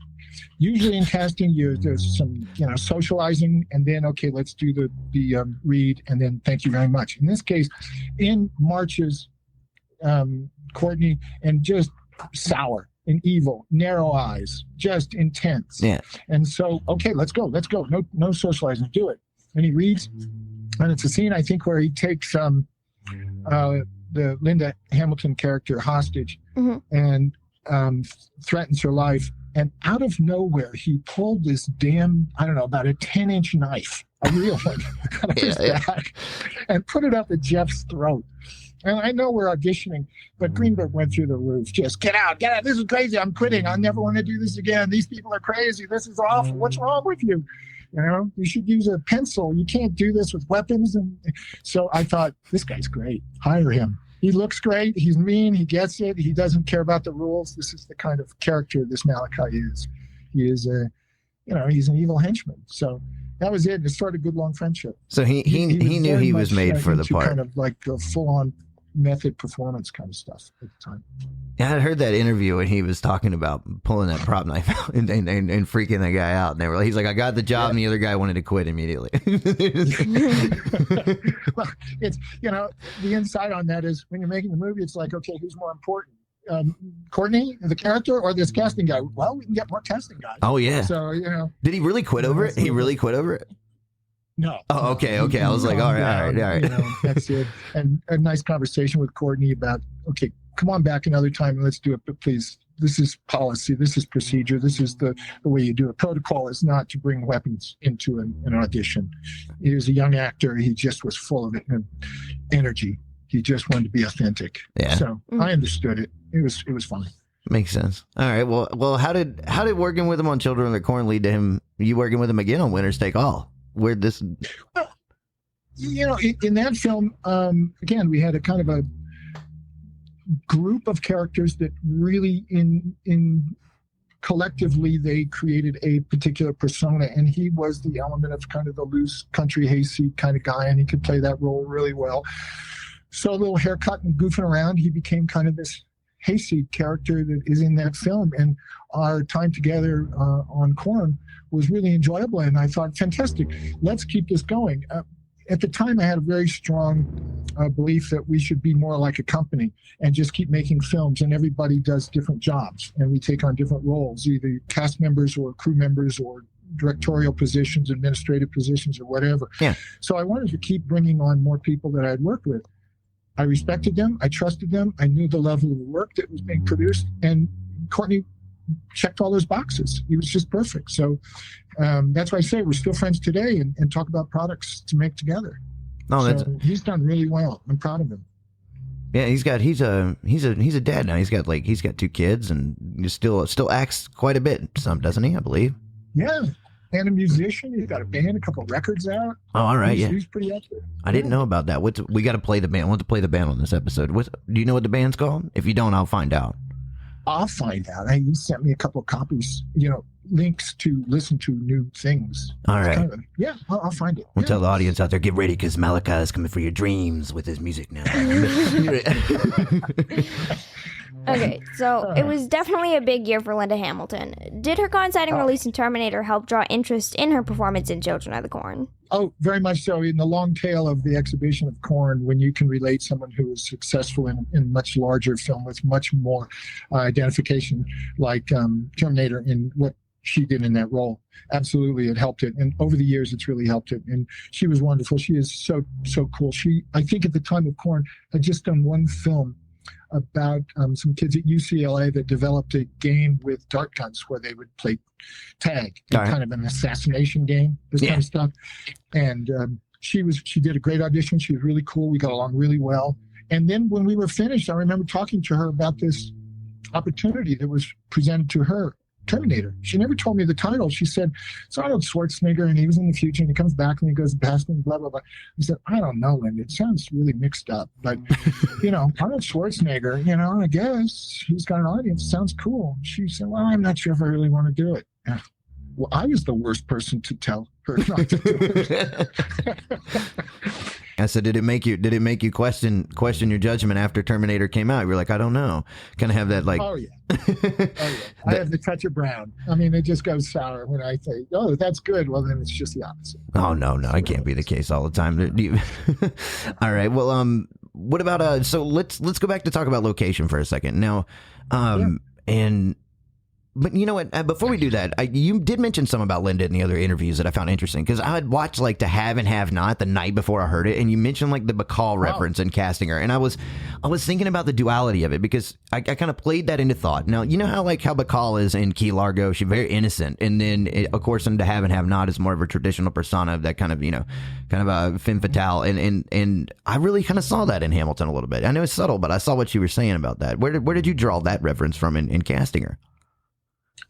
Usually in casting, there's some socializing, and then let's do the read, and then thank you very much. In this case, in marches Courtney, and just sour and evil, narrow eyes, just intense. Yeah. And so let's go. No socializing, do it. And he reads, and it's a scene I think where he takes the Linda Hamilton character hostage and threatens her life. And out of nowhere, he pulled this about a 10-inch knife, a real one, out of his back, and put it up at Jeff's throat. And I know we're auditioning, but Greenberg went through the roof. Just get out. This is crazy. I'm quitting. I never want to do this again. These people are crazy. This is awful. What's wrong with you? You should use a pencil. You can't do this with weapons. And so I thought, this guy's great. Hire him. He looks great. He's mean. He gets it. He doesn't care about the rules. This is the kind of character this Malachi is. He is he's an evil henchman. So that was it. It started a good long friendship. So he knew he was made for the part. Kind of like a full-on method performance kind of stuff at the time. Yeah, I heard that interview when he was talking about pulling that prop knife out and freaking the guy out. And he's like, I got the job, and the other guy wanted to quit immediately. Well, it's, the insight on that is when you're making the movie, it's like, okay, who's more important? Courtney, the character, or this casting guy? Well, we can get more casting guys. Oh, yeah. So, Did he really quit over it? He really quit over it? No. Oh, okay. I was like, all right. That's it. And a nice conversation with Courtney about, okay, come on back another time and let's do it, but please this is policy, this is procedure, this is the way you do it. Protocol is not to bring weapons into an audition. He was a young actor. He just was full of energy. He just wanted to be authentic. Yeah. So I understood it. It was fun. Makes sense. All right. Well, how did working with him on Children of the Corn lead to you working with him again on Winners Take All? Where'd this? Well, in that film, again, we had a kind of a group of characters that really in collectively they created a particular persona, and he was the element of kind of the loose country hayseed kind of guy, and he could play that role really well. So a little haircut and goofing around, he became kind of this hayseed character that is in that film, and our time together on Corn was really enjoyable, and I thought, fantastic, let's keep this going. At the time, I had a very strong belief that we should be more like a company and just keep making films, and everybody does different jobs, and we take on different roles, either cast members or crew members or directorial positions, administrative positions, or whatever. Yeah. So I wanted to keep bringing on more people that I had worked with. I respected them. I trusted them. I knew the level of work that was being produced, and Courtney checked all those boxes. He was just perfect. So that's why I say we're still friends today and talk about products to make together. No, so he's done really well. I'm proud of him. Yeah, he's a dad now. He's got 2 kids, and he still acts quite a bit. Some, doesn't he? I believe. Yeah. And a musician. He's got a band, a couple of records out. Oh, all right. He's pretty active. I didn't know about that. We got to play the band. I want to play the band on this episode. Do you know what the band's called? If you don't, I'll find out. I'll find out. He sent me a couple of copies, links to listen to new things. All right. I'll find it. We'll tell the audience out there, get ready, because Malachi is coming for your dreams with his music now. Okay, so it was definitely a big year for Linda Hamilton. Did her coinciding release in Terminator help draw interest in her performance in Children of the Corn? Oh, very much so. In the long tail of the exhibition of Corn, when you can relate someone who is successful in much larger film with much more identification, like Terminator, in what she did in that role, absolutely, it helped it. And over the years, it's really helped it. And she was wonderful. She is so cool. I think at the time of Corn, had just done one film about some kids at UCLA that developed a game with dart guns where they would play tag, kind of an assassination game, this kind of stuff. And she did a great audition. She was really cool. We got along really well. And then when we were finished, I remember talking to her about this opportunity that was presented to her, Terminator. She never told me the title. She said, it's Arnold Schwarzenegger, and he was in the future, and he comes back, and he goes past and blah, blah, blah. I said, I don't know, Linda. It sounds really mixed up. But, Arnold Schwarzenegger, I guess he's got an audience. Sounds cool. She said, well, I'm not sure if I really want to do it. Well, I was the worst person to tell her not to do it. I said, did it make you question your judgment after Terminator came out? You were like, I don't know. Kind of have that like. Oh yeah. I have the touch of brown. I mean, it just goes sour when I say, oh, that's good. Well, then it's just the opposite. Oh no, it can't be the case all the time. All right. Well, what about so let's go back to talk about location for a second now, and. But you know what? Before we do that, you did mention some about Linda in the other interviews that I found interesting, because I had watched like The Have and Have Not the night before I heard it, and you mentioned like the Bacall reference in casting her, and I was thinking about the duality of it, because I kind of played that into thought. Now you know how Bacall is in Key Largo, she's very innocent, and then of course in The Have and Have Not is more of a traditional persona of that kind of a femme fatale, and I really kind of saw that in Hamilton a little bit. I know it's subtle, but I saw what you were saying about that. Where did you draw that reference from in casting her?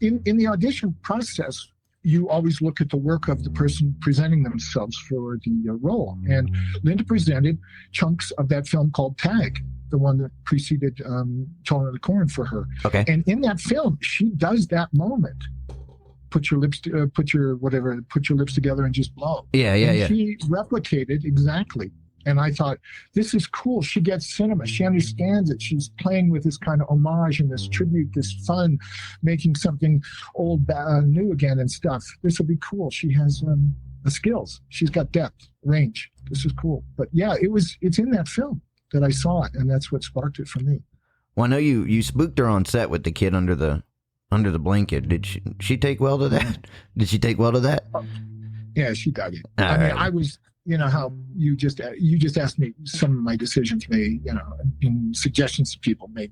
In the audition process, you always look at the work of the person presenting themselves for the role. And Linda presented chunks of that film called Tag, the one that preceded Children of the Corn for her. Okay. And in that film, she does that moment. Put your lips together and just blow. Yeah. She replicated exactly. And I thought, this is cool. She gets cinema. She understands it. She's playing with this kind of homage and this tribute, this fun, making something old new again and stuff. This will be cool. She has the skills. She's got depth, range. This is cool. But yeah, it's in that film that I saw it, and that's what sparked it for me. Well, I know you spooked her on set with the kid under the blanket. Did she take well to that? Did she take well to that? Yeah, she dug it. All right. I was. You know how you just asked me some of my decisions may, and suggestions to people may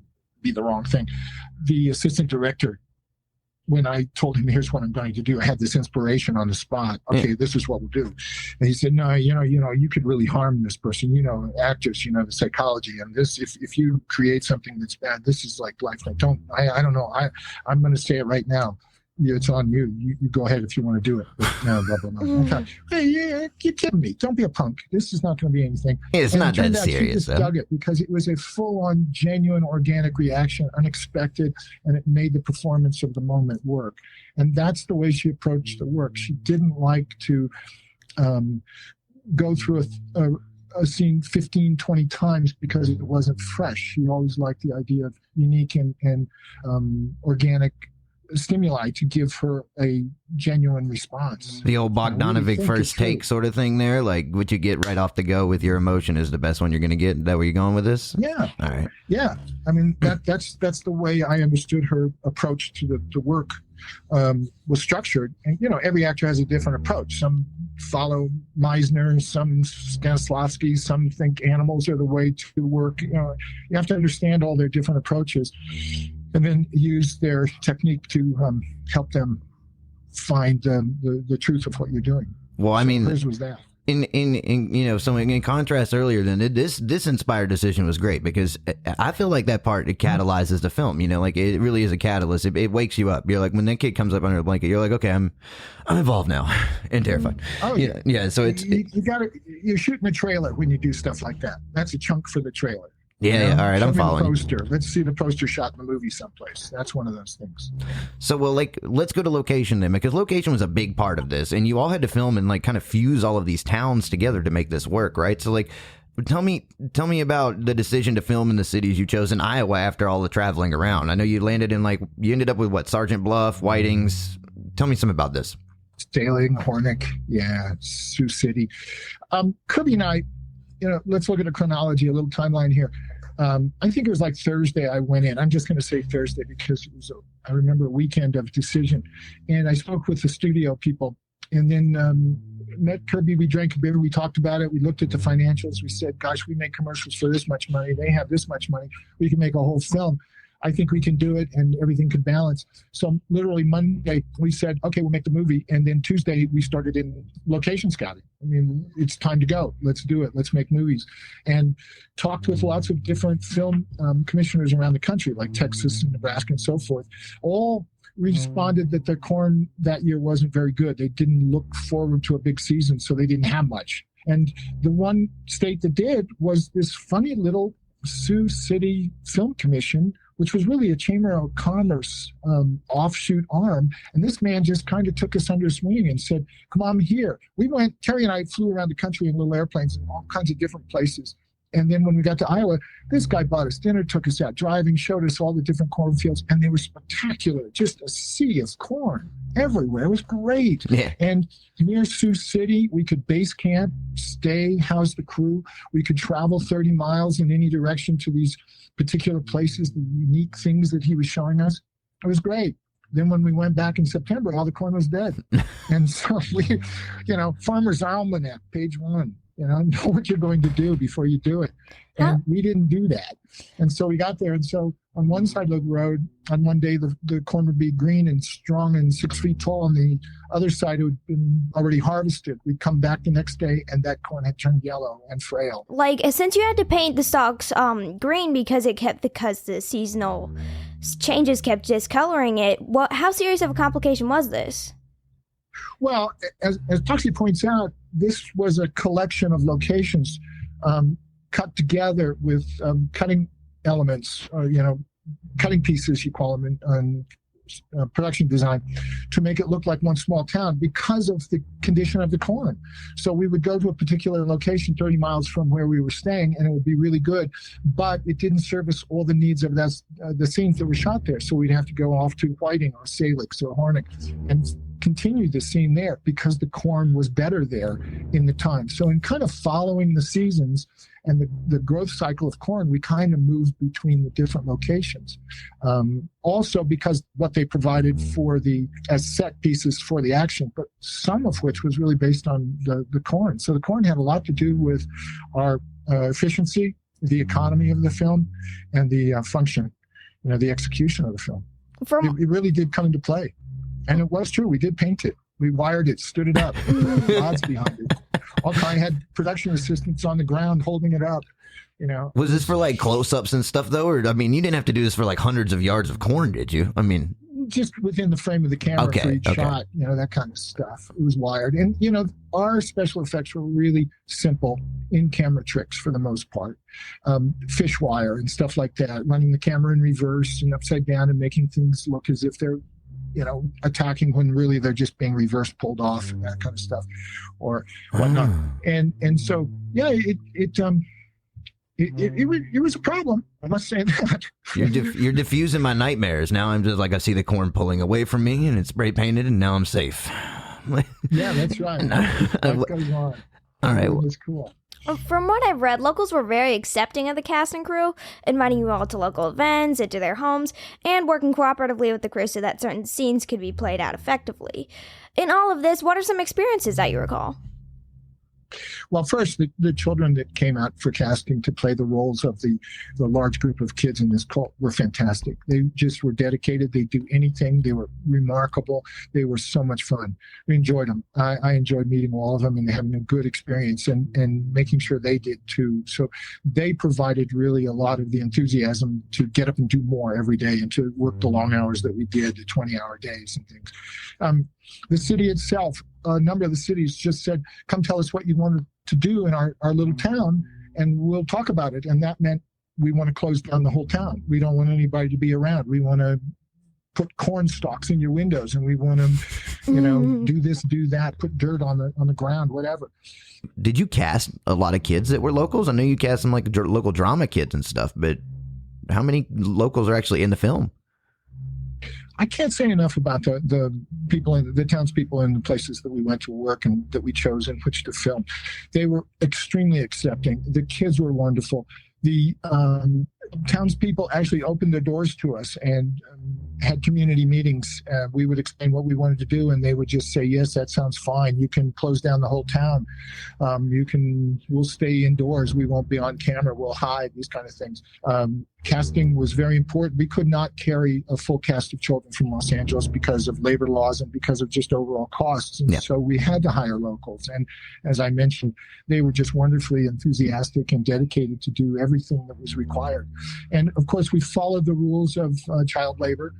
be the wrong thing. The assistant director, when I told him, here's what I'm going to do, I had this inspiration on the spot. Okay, this is what we'll do. And he said, no, you could really harm this person. Actors, the psychology. And this, if you create something that's bad, this is like life. I don't know. I'm going to say it right now. It's on you. You go ahead if you want to do it. But no, blah, blah, blah. Okay. Hey, you're kidding me. Don't be a punk. This is not going to be anything. It's not that serious. He just dug it because it was a full-on, genuine, organic reaction, unexpected, and it made the performance of the moment work. And that's the way she approached the work. She didn't like to go through a scene 15, 20 times because it wasn't fresh. She always liked the idea of unique and organic stimuli to give her a genuine response. The old Bogdanovic first take sort of thing there, like what you get right off the go with your emotion is the best one you're going to get. Is that where you're going with this? Yeah. All right. Yeah. I mean, that's the way I understood her approach to the work was structured. And, every actor has a different approach. Some follow Meisner, some Stanislavski, some think animals are the way to work. You have to understand all their different approaches, and then use their technique to help them find the truth of what you're doing. Well, I mean, hers was that. So in contrast earlier, then this inspired decision was great because I feel like that part, it catalyzes the film. Like it really is a catalyst. It wakes you up. You're like, when that kid comes up under a blanket, you're like, okay, I'm involved now and terrified. Oh yeah, yeah. So it's you're shooting a trailer when you do stuff like that. That's a chunk for the trailer. Yeah, all right, I'm following. Poster. Let's see the poster shot in the movie someplace. That's one of those things. So, let's go to location then, because location was a big part of this, and you all had to film and kind of fuse all of these towns together to make this work, right? So, tell me about the decision to film in the cities you chose in Iowa after all the traveling around. I know you landed in you ended up with what, Sergeant Bluff, Whitings. Tell me some about this. Sailing, Hornick, yeah, Sioux City. Kirby and I, let's look at a chronology, a little timeline here. I think it was Thursday I went in. I'm just going to say Thursday because it was, I remember, a weekend of decision. And I spoke with the studio people and then met Kirby. We drank a beer. We talked about it. We looked at the financials. We said, gosh, we make commercials for this much money. They have this much money. We can make a whole film. I think we can do it and everything could balance. So literally Monday, we said, okay, we'll make the movie. And then Tuesday, we started in location scouting. I mean, it's time to go. Let's do it. Let's make movies. And talked with lots of different film commissioners around the country, like Texas and Nebraska and so forth. All responded that their corn that year wasn't very good. They didn't look forward to a big season, so they didn't have much. And the one state that did was this funny little Sioux City Film Commission, which was really a Chamber of Commerce offshoot arm. And this man just kind of took us under his wing and said, come on here. Terry and I flew around the country in little airplanes in all kinds of different places. And then when we got to Iowa, this guy bought us dinner, took us out driving, showed us all the different cornfields, and they were spectacular. Just a sea of corn everywhere. It was great. Yeah. And near Sioux City, we could base camp, stay, house the crew. We could travel 30 miles in any direction to these particular places, the unique things that he was showing us. It was great. Then when we went back in September, all the corn was dead. And so we, Farmer's Almanac, page 1. Know what you're going to do before you do it. And we didn't do that. And so we got there. And so on one side of the road, on one day, the corn would be green and strong and 6 feet tall. On the other side, it would have been already harvested. We'd come back the next day, and that corn had turned yellow and frail. Since you had to paint the stalks green because the seasonal changes kept discoloring it, how serious of a complication was this? Well, as Poxy points out, this was a collection of locations cut together with cutting elements, cutting pieces, you call them, in production design, to make it look like one small town because of the condition of the corn. So we would go to a particular location 30 miles from where we were staying, and it would be really good, but it didn't service all the needs of the scenes that were shot there. So we'd have to go off to Whiting or Salix or Hornick and continue the scene there because the corn was better there in the time. So in kind of following the seasons and the growth cycle of corn, we kind of moved between the different locations. Also because what they provided as set pieces for the action, but some of which was really based on the corn. So the corn had a lot to do with our efficiency, the economy of the film, and the function. the execution of the film. From It really did come into play. And it was true. We did paint it. We wired it, stood it up, odds behind it. I had production assistants on the ground holding it up. Was this for like close-ups and stuff though? Or, I mean, you didn't have to do this for like hundreds of yards of corn, did you? I mean, just within the frame of the camera for each shot, that kind of stuff. It was wired. And, our special effects were really simple in-camera tricks for the most part. Fish wire and stuff like that, running the camera in reverse and upside down and making things look as if they're, attacking when really they're just being reverse pulled off and that kind of stuff or whatnot. And so, yeah, it was a problem. I must say that. You're diffusing my nightmares. Now I'm just like, I see the corn pulling away from me and it's spray painted and now I'm safe. Yeah, that's right. Life goes on. All right. It was cool. From what I've read, locals were very accepting of the cast and crew, inviting you all to local events, into their homes, and working cooperatively with the crew so that certain scenes could be played out effectively. In all of this, what are some experiences that you recall? Well, first, the children that came out for casting to play the roles of the large group of kids in this cult were fantastic. They just were dedicated. They'd do anything. They were remarkable. They were so much fun. We enjoyed them. I enjoyed meeting all of them and having a good experience and making sure they did too. So they provided really a lot of the enthusiasm to get up and do more every day and to work the long hours that we did, the 20-hour days and things. The city itself, a number of the cities just said, come tell us what you wanted to do in our little town and we'll talk about it. And that meant we want to close down the whole town. We don't want anybody to be around. We want to put corn stalks in your windows and we want to, do this, do that, put dirt on the ground, whatever. Did you cast a lot of kids that were locals? I know you cast some like local drama kids and stuff, but how many locals are actually in the film? I can't say enough about the people, the townspeople and the places that we went to work and that we chose in which to film. They were extremely accepting. The kids were wonderful. The townspeople actually opened their doors to us and had community meetings. We would explain what we wanted to do, and they would just say, yes, that sounds fine. You can close down the whole town. We'll stay indoors. We won't be on camera. We'll hide, these kind of things. Casting was very important. We could not carry a full cast of children from Los Angeles because of labor laws and because of just overall costs. And so we had to hire locals. And as I mentioned, they were just wonderfully enthusiastic and dedicated to do everything that was required. And of course, we followed the rules of child labor.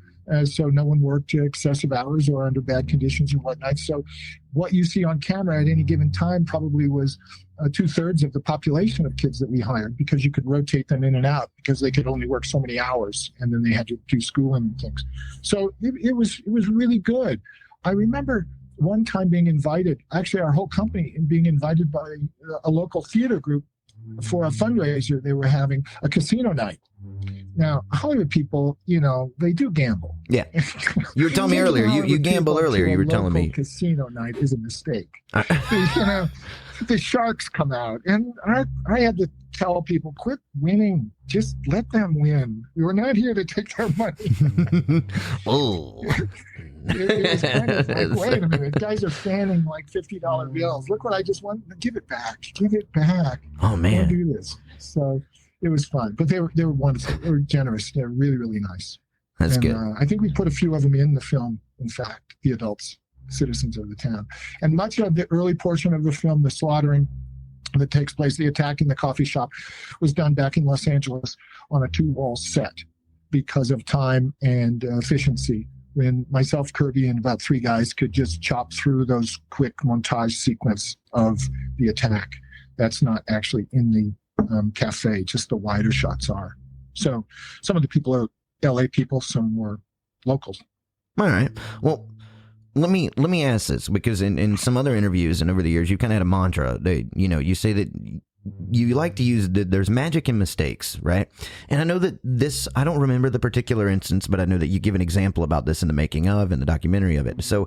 So no one worked excessive hours or under bad conditions and whatnot. So what you see on camera at any given time probably was 2/3 of the population of kids that we hired, because you could rotate them in and out because they could only work so many hours and then they had to do schooling and things. So it was really good. I remember one time being invited, actually our whole company being invited by a local theater group for a fundraiser. They were having a casino night. Now, Hollywood people, they do gamble. Yeah. You were telling me earlier, you gamble earlier, you were telling me. Casino night is a mistake. The sharks come out. And I had to tell people, quit winning. Just let them win. We're not here to take their money. Oh. It was kind of like, wait a minute, guys are fanning like $50 bills. Look what I just won. Give it back. Give it back. Oh, man. Don't do this. So it was fun. But they were wonderful. They were generous. They were really, really nice. That's good. I think we put a few of them in the film, in fact, the adults, citizens of the town. And much of the early portion of the film, the slaughtering that takes place, the attack in the coffee shop, was done back in Los Angeles on a 2-wall set because of time and efficiency. When myself, Kirby, and about 3 guys could just chop through those quick montage sequence of the attack. That's not actually in the cafe, just the wider shots are. So some of the people are LA people, some were locals. All right. Well, let me ask this, because in some other interviews and over the years, you kind of had a mantra. You say that you like to use there's magic in mistakes, right? And I know that I don't remember the particular instance, but I know that you give an example about this in the making of and the documentary of it. So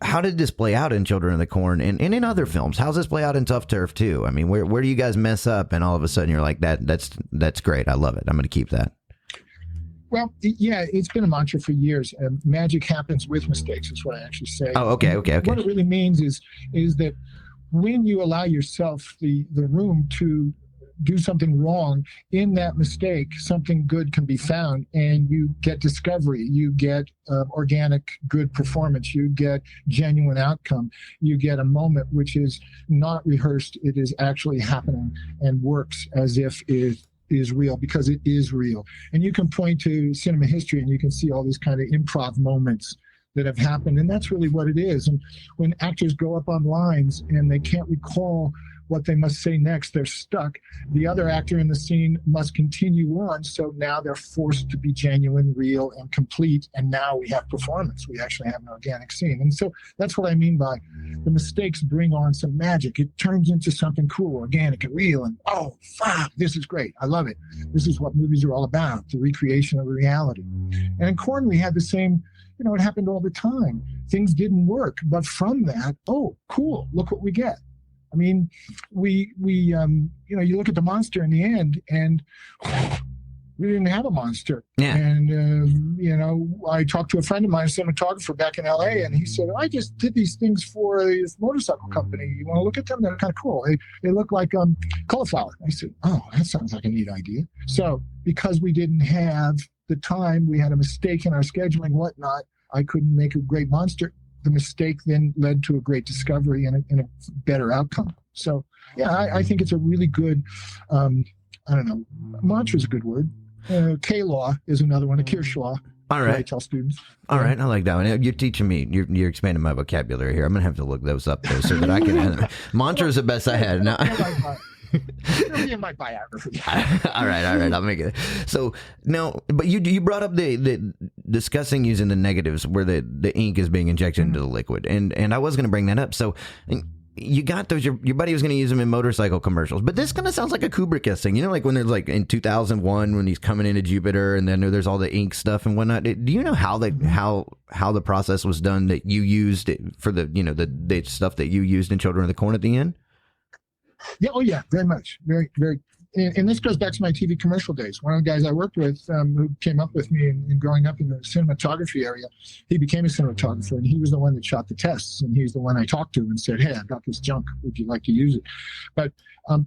how did this play out in Children of the Corn and in other films? How's this play out in TUFF TURF too? I mean, where do you guys mess up and all of a sudden you're like, that's great. I love it. I'm going to keep that. Well, yeah, it's been a mantra for years. Magic happens with mistakes is what I actually say. Oh, okay. What it really means is that when you allow yourself the room to do something wrong, in that mistake, something good can be found, and you get discovery, you get organic good performance, you get genuine outcome, you get a moment which is not rehearsed, it is actually happening and works as if it is real, because it is real. And you can point to cinema history and you can see all these kind of improv moments that have happened, and that's really what it is. And when actors go up on lines and they can't recall what they must say next, they're stuck. The other actor in the scene must continue on, so now they're forced to be genuine, real, and complete, and now we have performance. We actually have an organic scene. And so that's what I mean by the mistakes bring on some magic. It turns into something cool, organic, and real, and oh, fuck, this is great. I love it. This is what movies are all about, the recreation of reality. And in Corn, we had the same, it happened all the time. Things didn't work, but from that, oh, cool, look what we get. I mean, we you look at the monster in the end, and we didn't have a monster. Yeah. And, I talked to a friend of mine, a cinematographer back in LA, and he said, I just did these things for this motorcycle company. You want to look at them? They're kind of cool. They look like cauliflower. I said, oh, that sounds like a neat idea. So because we didn't have the time, we had a mistake in our scheduling, whatnot, I couldn't make a great monster. The mistake then led to a great discovery and a better outcome. So, yeah, I think it's a really good, mantra is a good word. K-law is another one, a Kiersch law. All right. I tell students. All right, I like that one. You're teaching me. You're expanding my vocabulary here. I'm gonna have to look those up though, so that I can. Mantra is the best I had. Now, it'll be in my biography. all right, I'll make it. So now, but you brought up the discussing using the negatives where the ink is being injected into the liquid, and I was going to bring that up. So you got those. Your buddy was going to use them in motorcycle commercials, but this kind of sounds like a Kubrick thing. Like when there's like in 2001 when he's coming into Jupiter, and then there's all the ink stuff and whatnot. Do you know how the process was done that you used for the stuff that you used in Children of the Corn at the end? Yeah, oh yeah, very much. Very, very. And this goes back to my TV commercial days. One of the guys I worked with who came up with me in growing up in the cinematography area, he became a cinematographer, and he was the one that shot the tests, and he's the one I talked to and said, hey, I've got this junk. Would you like to use it? But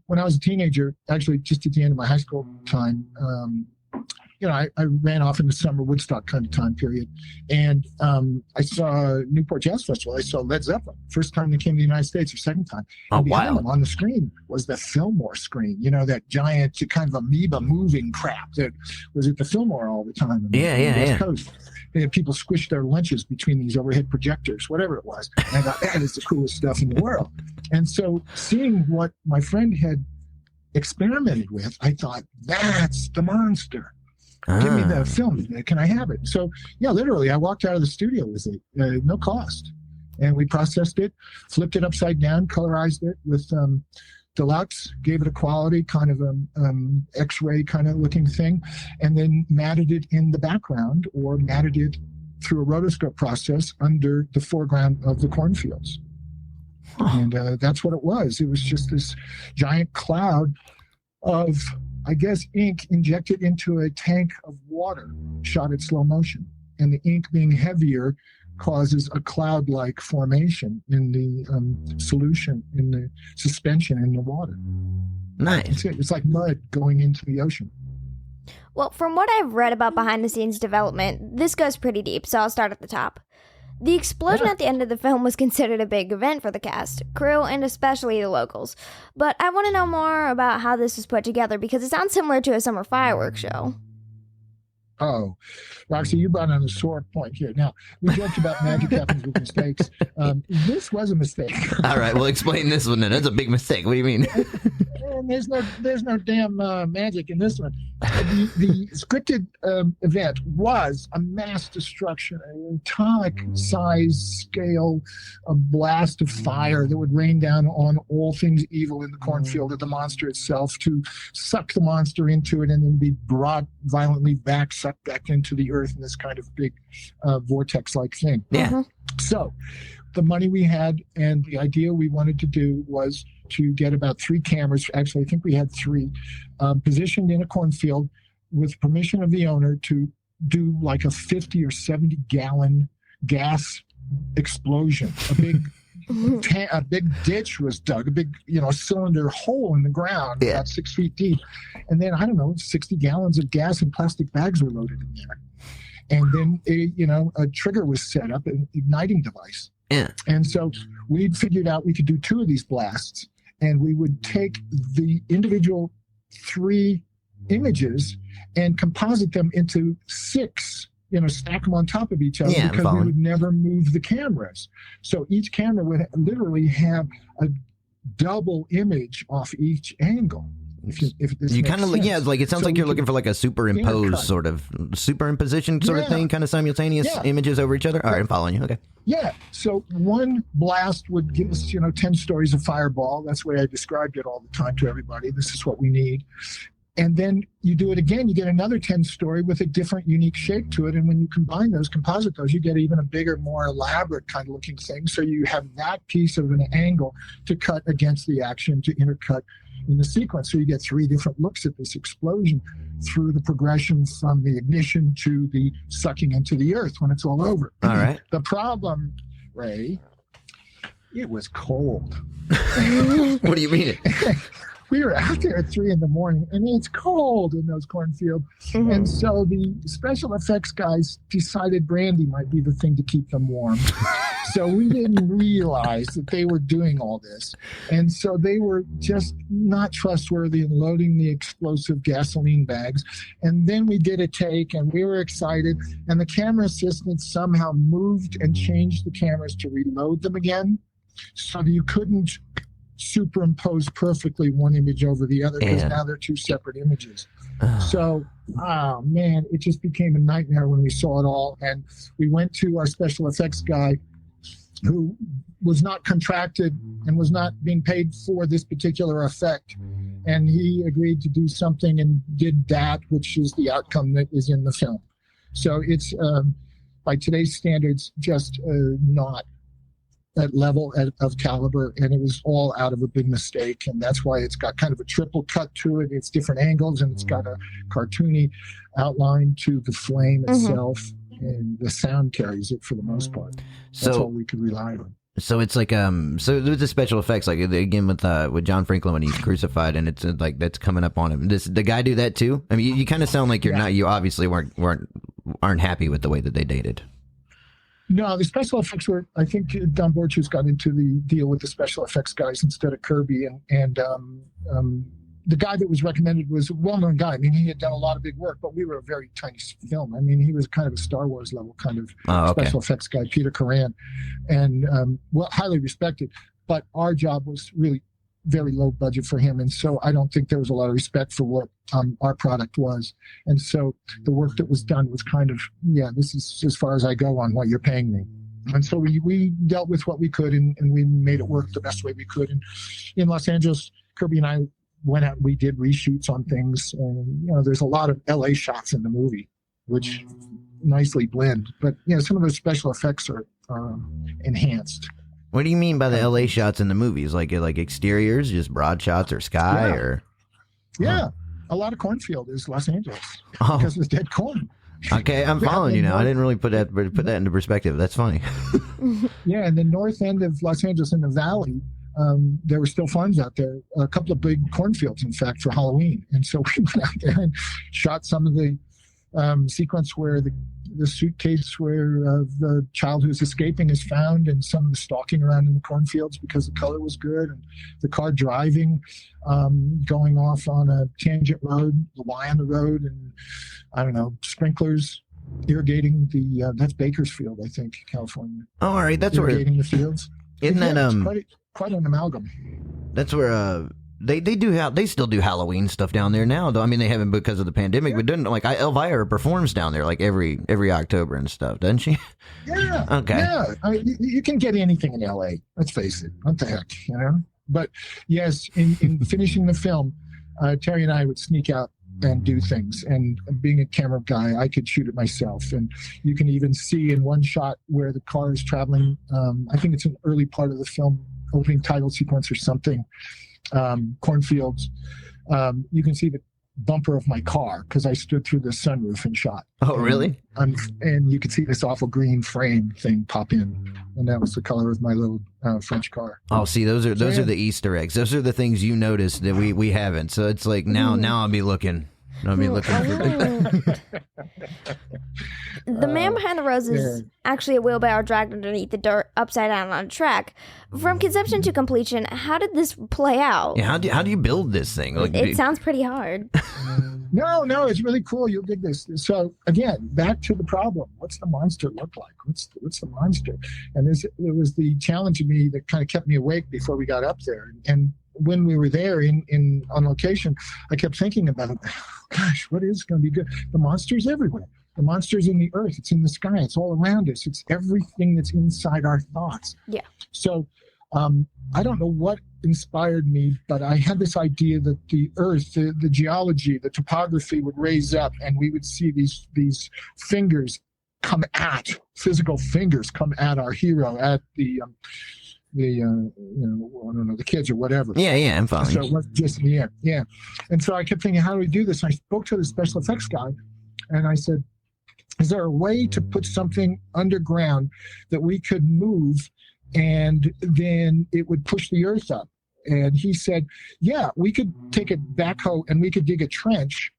when I was a teenager, actually just at the end of my high school time, I ran off in the summer Woodstock kind of time period, and I saw Newport Jazz Festival. I saw Led Zeppelin, first time they came to the United States, or second time. Oh, and behind wow. them on the screen was the Fillmore screen, that giant kind of amoeba moving crap that was at the Fillmore all the time. On the West Coast. They had people squish their lunches between these overhead projectors, whatever it was. And I thought, that is the coolest stuff in the world. And so seeing what my friend had experimented with, I thought, that's the monster. Give me the film. Can I have it? So, yeah, literally, I walked out of the studio with it, no cost. And we processed it, flipped it upside down, colorized it with deluxe, gave it a quality kind of X-ray kind of looking thing, and then matted it in the background, or matted it through a rotoscope process under the foreground of the cornfields. And that's what it was. It was just this giant cloud of, I guess, ink injected into a tank of water, shot at slow motion. And the ink being heavier causes a cloud-like formation in the solution, in the suspension in the water. Nice. It's like mud going into the ocean. Well, from what I've read about behind-the-scenes development, this goes pretty deep, so I'll start at the top. The explosion at the end of the film was considered a big event for the cast, crew, and especially the locals. But I want to know more about how this was put together, because it sounds similar to a summer fireworks show. Oh, Roxy, you brought on a sore point here. Now, we joked about magic happens with mistakes. This was a mistake. All right, well, explain this one then. That's a big mistake. What do you mean? And there's no damn magic in this one. The scripted event was a mass destruction, an atomic size scale, a blast of fire that would rain down on all things evil in the cornfield of the monster itself, to suck the monster into it and then be brought violently back, sucked back into the earth in this kind of big vortex-like thing. Yeah. So the money we had and the idea we wanted to do was to get about 3 cameras. Actually, I think we had 3 positioned in a cornfield with permission of the owner to do like a 50 or 70 gallon gas explosion, a big a big ditch was dug, a big, cylinder hole in the ground, about 6 feet deep. And then, I don't know, 60 gallons of gas and plastic bags were loaded in there. And then, a trigger was set up, an igniting device. Yeah. And so we'd figured out we could do 2 of these blasts, and we would take the individual 3 images and composite them into 6, stack them on top of each other, because we would never move the cameras. So each camera would literally have a double image off each angle. If this you kind of it sounds like you're looking for like a superimposed sort of superimposition sort of thing, kind of simultaneous images over each other. All right, I'm following you. Okay. Yeah. So one blast would give us, 10 stories of fireball. That's the way I described it all the time to everybody. This is what we need. And then you do it again, you get another 10-story with a different, unique shape to it. And when you combine those, composite those, you get even a bigger, more elaborate kind of looking thing. So you have that piece of an angle to cut against the action, to intercut in the sequence. So you get 3 different looks at this explosion through the progression from the ignition to the sucking into the earth when it's all over. All right. The problem, Ray, it was cold. What do you mean? We were out there at 3 a.m. and it's cold in those cornfields. Mm-hmm. And so the special effects guys decided brandy might be the thing to keep them warm. So we didn't realize that they were doing all this. And so they were just not trustworthy in loading the explosive gasoline bags. And then we did a take and we were excited. And the camera assistant somehow moved and changed the cameras to reload them again, so that you couldn't superimpose perfectly one image over the other, because now they're 2 separate images. So, man, it just became a nightmare when we saw it all. And we went to our special effects guy, who was not contracted and was not being paid for this particular effect. And he agreed to do something and did that, which is the outcome that is in the film. So it's, by today's standards, just not that level of caliber, and it was all out of a big mistake. And that's why it's got kind of a triple cut to it. It's different angles, and it's got a cartoony outline to the flame itself, and the sound carries it for the most part. That's all we could rely on. So it's like so with the special effects, like again with John Franklin when he's crucified, and it's like that's coming up on him. Does the guy do that too? I mean, you kind of sound like you obviously aren't happy with the way that they dated. No, the special effects were, I think Don Borchers got into the deal with the special effects guys instead of Kirby. And the guy that was recommended was a well-known guy. I mean, he had done a lot of big work, but we were a very tiny film. I mean, he was kind of a Star Wars level kind of special effects guy, Peter Coran, and highly respected. But our job was really very low budget for him. And so I don't think there was a lot of respect for what our product was. And so the work that was done was kind of, this is as far as I go on what you're paying me. And so we dealt with what we could, and we made it work the best way we could. And in Los Angeles, Kirby and I went out, we did reshoots on things. And, there's a lot of LA shots in the movie, which nicely blend. But, some of those special effects are enhanced. What do you mean by the LA shots in the movies? Like exteriors, just broad shots or sky or? Yeah. A lot of cornfield is Los Angeles because of dead corn. Okay, I'm following you now. I didn't really put that into perspective. That's funny. Yeah, and the north end of Los Angeles in the valley, there were still farms out there, a couple of big cornfields, in fact, for Halloween. And so we went out there and shot some of the sequence where the suitcase where the child who's escaping is found, and some of the stalking around in the cornfields because the color was good, and the car driving, going off on a tangent road, the Y on the road, and I don't know, sprinklers irrigating that's Bakersfield, I think, California. Oh, all right, that's irrigating the fields. Isn't that quite an amalgam? That's where they still do Halloween stuff down there now, though. I mean, they haven't because of the pandemic, but didn't Elvira performs down there like every October and stuff, doesn't she? Yeah. Okay. Yeah. I mean, you can get anything in LA. Let's face it. What the heck, But yes, in finishing the film, Terry and I would sneak out and do things. And being a camera guy, I could shoot it myself. And you can even see in one shot where the car is traveling. I think it's an early part of the film, opening title sequence or something. Cornfields. You can see the bumper of my car because I stood through the sunroof and shot. Oh, really? And you could see this awful green frame thing pop in, and that was the color of my little French car. Oh, see, those are the Easter eggs. Those are the things you noticed that we haven't. So it's like now I'll be looking. I'll be looking for. The man behind the rose is actually a wheelbarrow dragged underneath the dirt upside down on a track. From conception to completion, how did this play out? Yeah, how do you build this thing? Like, It sounds pretty hard. No, it's really cool. You'll dig this. So again, back to the problem. What's the monster look like? What's the monster? And it was the challenge of me that kind of kept me awake before we got up there. And when we were there on location, I kept thinking about it. Gosh, what is going to be good? The monster's everywhere. The monster's in the earth. It's in the sky. It's all around us. It's everything that's inside our thoughts. Yeah. So I don't know what inspired me, but I had this idea that the earth, the geology, the topography would raise up, and we would see these fingers physical fingers come at our hero, at the I don't know, the kids or whatever. Yeah, I'm following. So it wasn't just in the air. Yeah. And so I kept thinking, how do we do this? I spoke to the special effects guy, and I said, is there a way to put something underground that we could move and then it would push the earth up? And he said, yeah, we could take a backhoe and we could dig a trench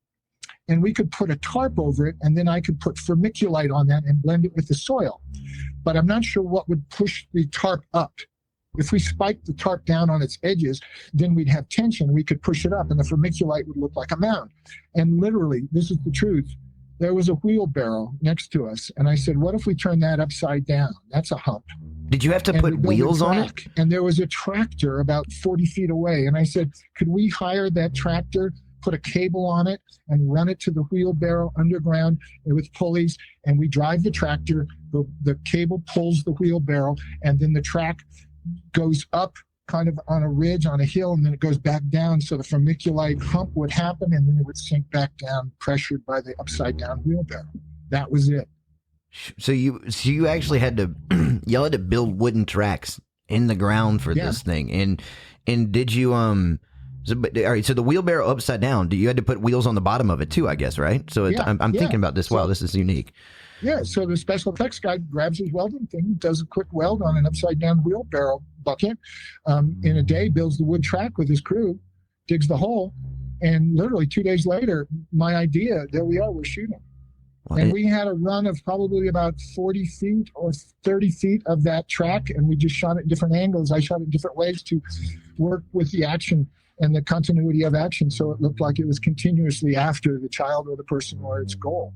and we could put a tarp over it, and then I could put vermiculite on that and blend it with the soil. But I'm not sure what would push the tarp up. If we spiked the tarp down on its edges, then we'd have tension. We could push it up and the vermiculite would look like a mound. And literally, this is the truth, there was a wheelbarrow next to us. And I said, what if we turn that upside down? That's a hump. Did you have to put wheels on it? And there was a tractor about 40 feet away. And I said, could we hire that tractor, put a cable on it, and run it to the wheelbarrow underground with pulleys? And we drive the tractor, the cable pulls the wheelbarrow, and then the track goes up kind of on a ridge, on a hill, and then it goes back down. So the vermiculite hump would happen, and then it would sink back down, pressured by the upside down wheelbarrow. That was it. So you actually had to y'all had to build wooden tracks in the ground for this thing, and did you all right? So the wheelbarrow upside down, you had to put wheels on the bottom of it too, I guess, right? So I'm thinking about this. Wow, this is unique. Yeah, so the special effects guy grabs his welding thing, does a quick weld on an upside down wheelbarrow bucket, in a day, builds the wood track with his crew, digs the hole, and literally 2 days later, my idea, there we are, we're shooting. And we had a run of probably about 40 feet or 30 feet of that track, and we just shot at different angles. I shot it different ways to work with the action and the continuity of action, so it looked like it was continuously after the child or the person or its goal.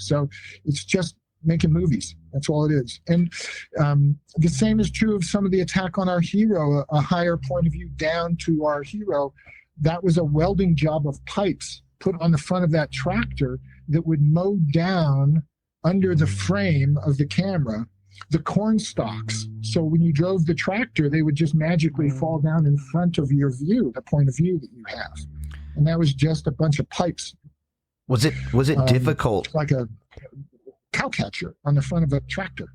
So it's just making movies. That's all it is. And the same is true of some of the attack on our hero, a higher point of view down to our hero. That was a welding job of pipes put on the front of that tractor that would mow down under the frame of the camera the corn stalks. So when you drove the tractor, they would just magically fall down in front of your view, the point of view that you have. And that was just a bunch of pipes. Was it difficult? Like a cow catcher on the front of a tractor.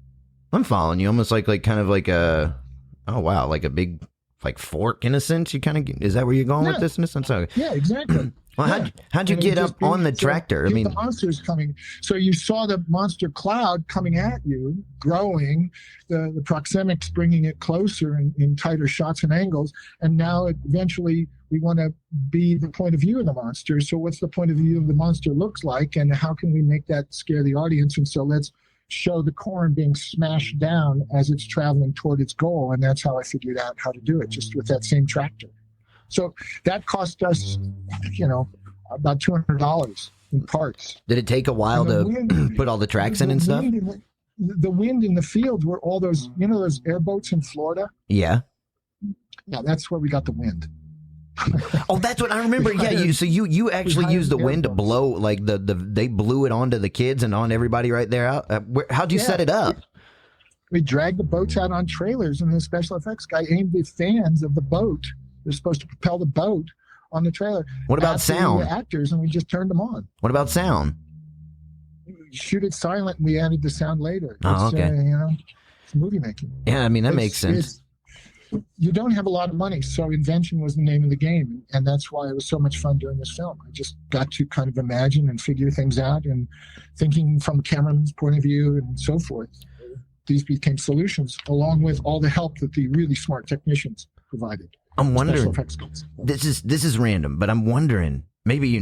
I'm following you. Almost like kind of like a, oh wow, like a big like fork in a sense. You kind of, is that where you're going with this in a sense? Okay. Yeah, exactly. Well, how'd you get up on the tractor? I mean, the monster's coming. So you saw the monster cloud coming at you, growing, the proxemics bringing it closer in tighter shots and angles. And now eventually we want to be the point of view of the monster. So what's the point of view of the monster looks like, and how can we make that scare the audience? And so let's show the corn being smashed down as it's traveling toward its goal. And that's how I figured out how to do it, just with that same tractor. So that cost us, about $200 in parts. Did it take a while to put all the tracks in and stuff? The wind in the field were all those, those airboats in Florida? Yeah. Yeah, that's where we got the wind. Oh, that's what I remember. Yeah, so you actually used the wind to blow, like they blew it onto the kids and on everybody right there out. How'd you set it up? We dragged the boats out on trailers, and the special effects guy aimed the fans of the boat. They're supposed to propel the boat on the trailer. What about sound? The actors, and we just turned them on. What about sound? Shoot it silent, and we added the sound later. Oh, okay. It's movie making. Yeah, I mean that makes sense. you don't have a lot of money, so invention was the name of the game, and that's why it was so much fun doing this film. I just got to kind of imagine and figure things out, and thinking from a cameraman's point of view and so forth. These became solutions, along with all the help that the really smart technicians provided. I'm wondering. This is random, but I'm wondering. Maybe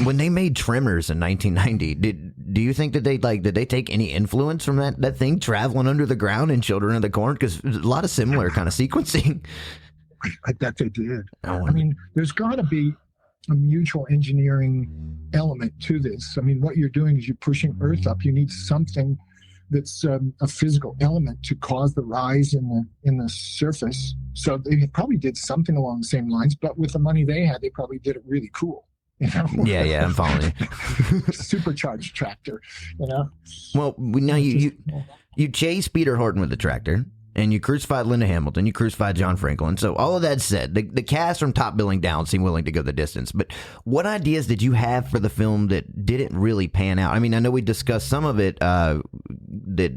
when they made Tremors in 1990, do you think that did they take any influence from that thing traveling under the ground in Children of the Corn? Because there's a lot of similar kind of sequencing. I bet they did. I mean, there's got to be a mutual engineering element to this. I mean, what you're doing is you're pushing Earth up. You need something that's a physical element to cause the rise in the surface. So they probably did something along the same lines, but with the money they had, they probably did it really cool. You know? Yeah, I'm following you. Supercharged tractor, you know. Well, now you chase Peter Horton with the tractor, and you crucified Linda Hamilton, you crucified John Franklin. So all of that said, the cast from top billing down seemed willing to go the distance. But what ideas did you have for the film that didn't really pan out? I mean, I know we discussed some of it, that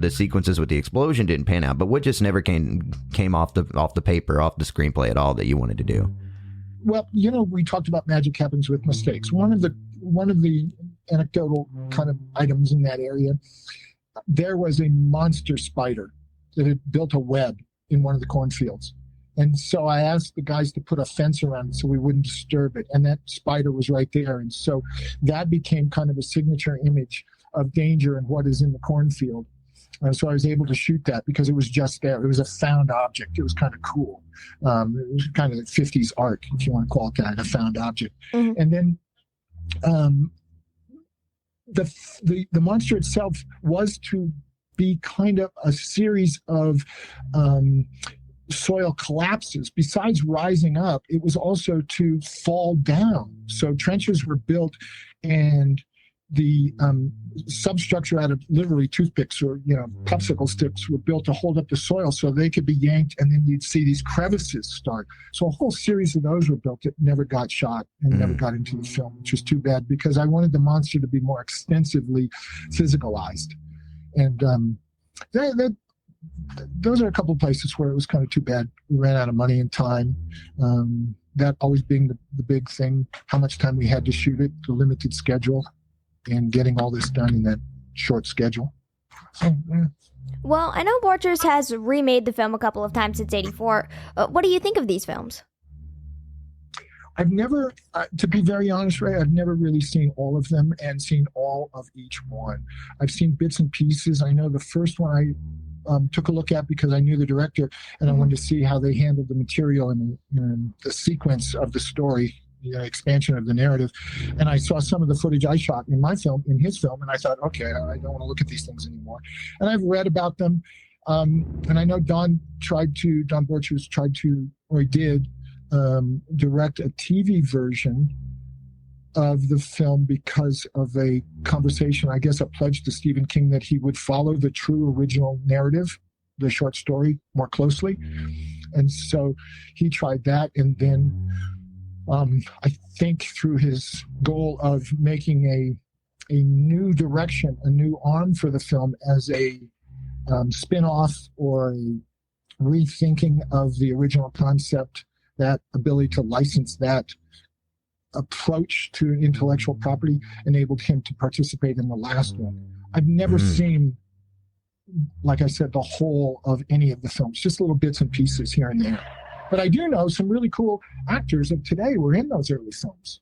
the sequences with the explosion didn't pan out, but what just never came off the paper, off the screenplay at all that you wanted to do? Well, we talked about magic happens with mistakes. One of the anecdotal kind of items in that area, there was a monster spider that had built a web in one of the cornfields. And so I asked the guys to put a fence around it so we wouldn't disturb it. And that spider was right there. And so that became kind of a signature image of danger and what is in the cornfield. So I was able to shoot that because it was just there. It was a found object. It was kind of cool. It was kind of 50s art, if you want to call it that, a found object. Mm-hmm. And then the monster itself was to be kind of a series of soil collapses. Besides rising up, it was also to fall down. So trenches were built, and the substructure out of literally toothpicks or popsicle sticks were built to hold up the soil so they could be yanked, and then you'd see these crevices start. So a whole series of those were built that never got shot and never got into the film, which was too bad because I wanted the monster to be more extensively physicalized. And those are a couple of places where it was kind of too bad. We ran out of money and time. That always being the big thing, how much time we had to shoot it, the limited schedule, and getting all this done in that short schedule. So, yeah. Well, I know Borchers has remade the film a couple of times since '84. What do you think of these films? I've never, to be very honest, Ray, I've never really seen all of them and seen all of each one. I've seen bits and pieces. I know the first one I took a look at because I knew the director, and I wanted to see how they handled the material and the sequence of the story, expansion of the narrative. And I saw some of the footage I shot in my film, in his film, and I thought, okay, I don't want to look at these things anymore. And I've read about them, and I know Don Borchers tried to, or he did, direct a TV version of the film because of a conversation, I guess a pledge to Stephen King that he would follow the true original narrative, the short story, more closely. And so he tried that. And then I think through his goal of making a new direction, a new arm for the film as a spin-off or a rethinking of the original concept, that ability to license that approach to intellectual property enabled him to participate in the last one. I've never seen, like I said, the whole of any of the films, just little bits and pieces here and there. But I do know some really cool actors of today were in those early films.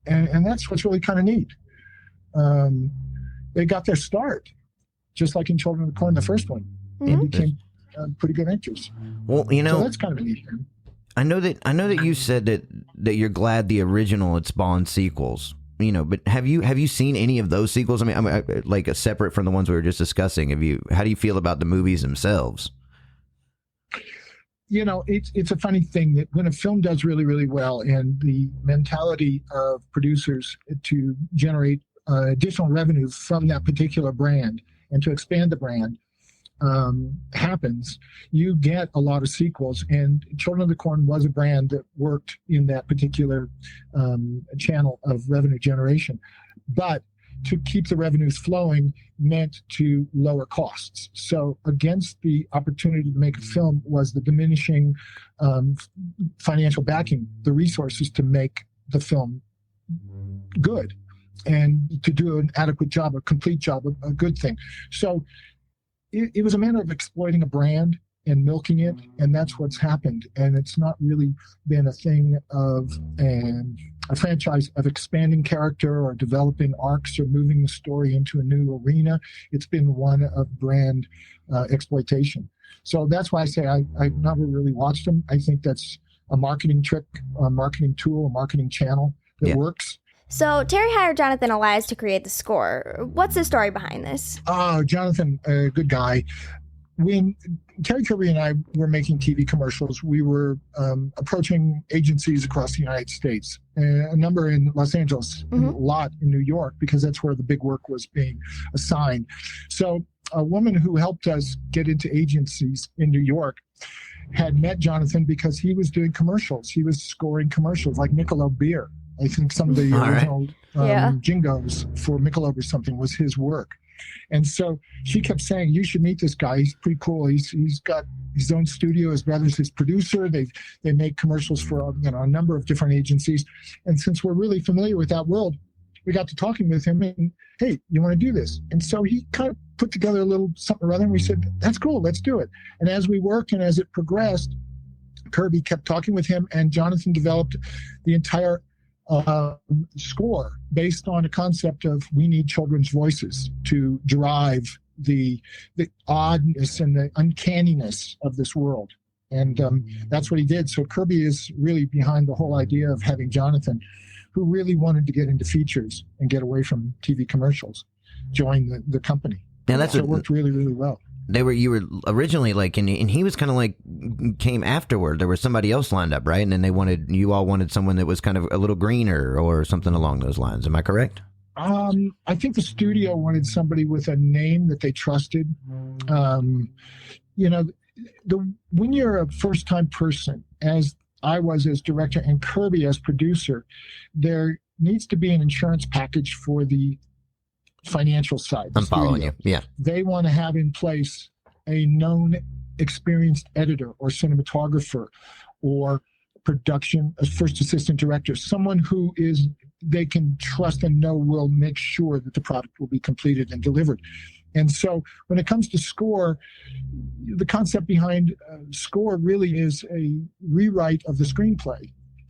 And that's what's really kind of neat. They got their start, just like in Children of the Corn, the first one, and became pretty good actors. Well, so that's kind of neat. I know that you said that you're glad the original had spawned sequels, but have you seen any of those sequels? I mean, like separate from the ones we were just discussing. How do you feel about the movies themselves? It's a funny thing that when a film does really, really well, and the mentality of producers to generate additional revenue from that particular brand and to expand the brand happens, you get a lot of sequels. And Children of the Corn was a brand that worked in that particular channel of revenue generation. But to keep the revenues flowing meant to lower costs. So against the opportunity to make a film was the diminishing financial backing, the resources to make the film good and to do an adequate job, a complete job, a good thing. So it was a matter of exploiting a brand and milking it, and that's what's happened. And it's not really been a thing of a franchise of expanding character or developing arcs or moving the story into a new arena. It's been one of brand exploitation. So that's why I say I've never really watched them. I think that's a marketing trick, a marketing tool, a marketing channel that works. So Terry hired Jonathan Elias to create the score. What's the story behind this? Oh, Jonathan, a good guy. When Terry Kirby and I were making TV commercials, we were approaching agencies across the United States, a number in Los Angeles, a lot in New York, because that's where the big work was being assigned. So a woman who helped us get into agencies in New York had met Jonathan because he was doing commercials. He was scoring commercials like Michelob beer. I think some of the original jingles for Michelob or something was his work. And so she kept saying, you should meet this guy. He's pretty cool. He's got his own studio. His brother's his producer. They make commercials for a number of different agencies. And since we're really familiar with that world, we got to talking with him and, hey, you want to do this? And so he kind of put together a little something or other, and we said, that's cool, let's do it. And as we worked and as it progressed, Kirby kept talking with him, and Jonathan developed the entire score based on a concept of we need children's voices to drive the oddness and the uncanniness of this world. And that's what he did. So Kirby is really behind the whole idea of having Jonathan, who really wanted to get into features and get away from TV commercials, join the company. Now it worked really, really well. You were originally like, and he was kind of like came afterward. There was somebody else lined up, right? And then you all wanted someone that was kind of a little greener or something along those lines. Am I correct? I think the studio wanted somebody with a name that they trusted. When you're a first-time person, as I was as director and Kirby as producer, there needs to be an insurance package for the financial side. I'm following you. Yeah. They want to have in place a known experienced editor or cinematographer or production, a first assistant director, someone who they can trust and know will make sure that the product will be completed and delivered. And so when it comes to score, the concept behind score really is a rewrite of the screenplay,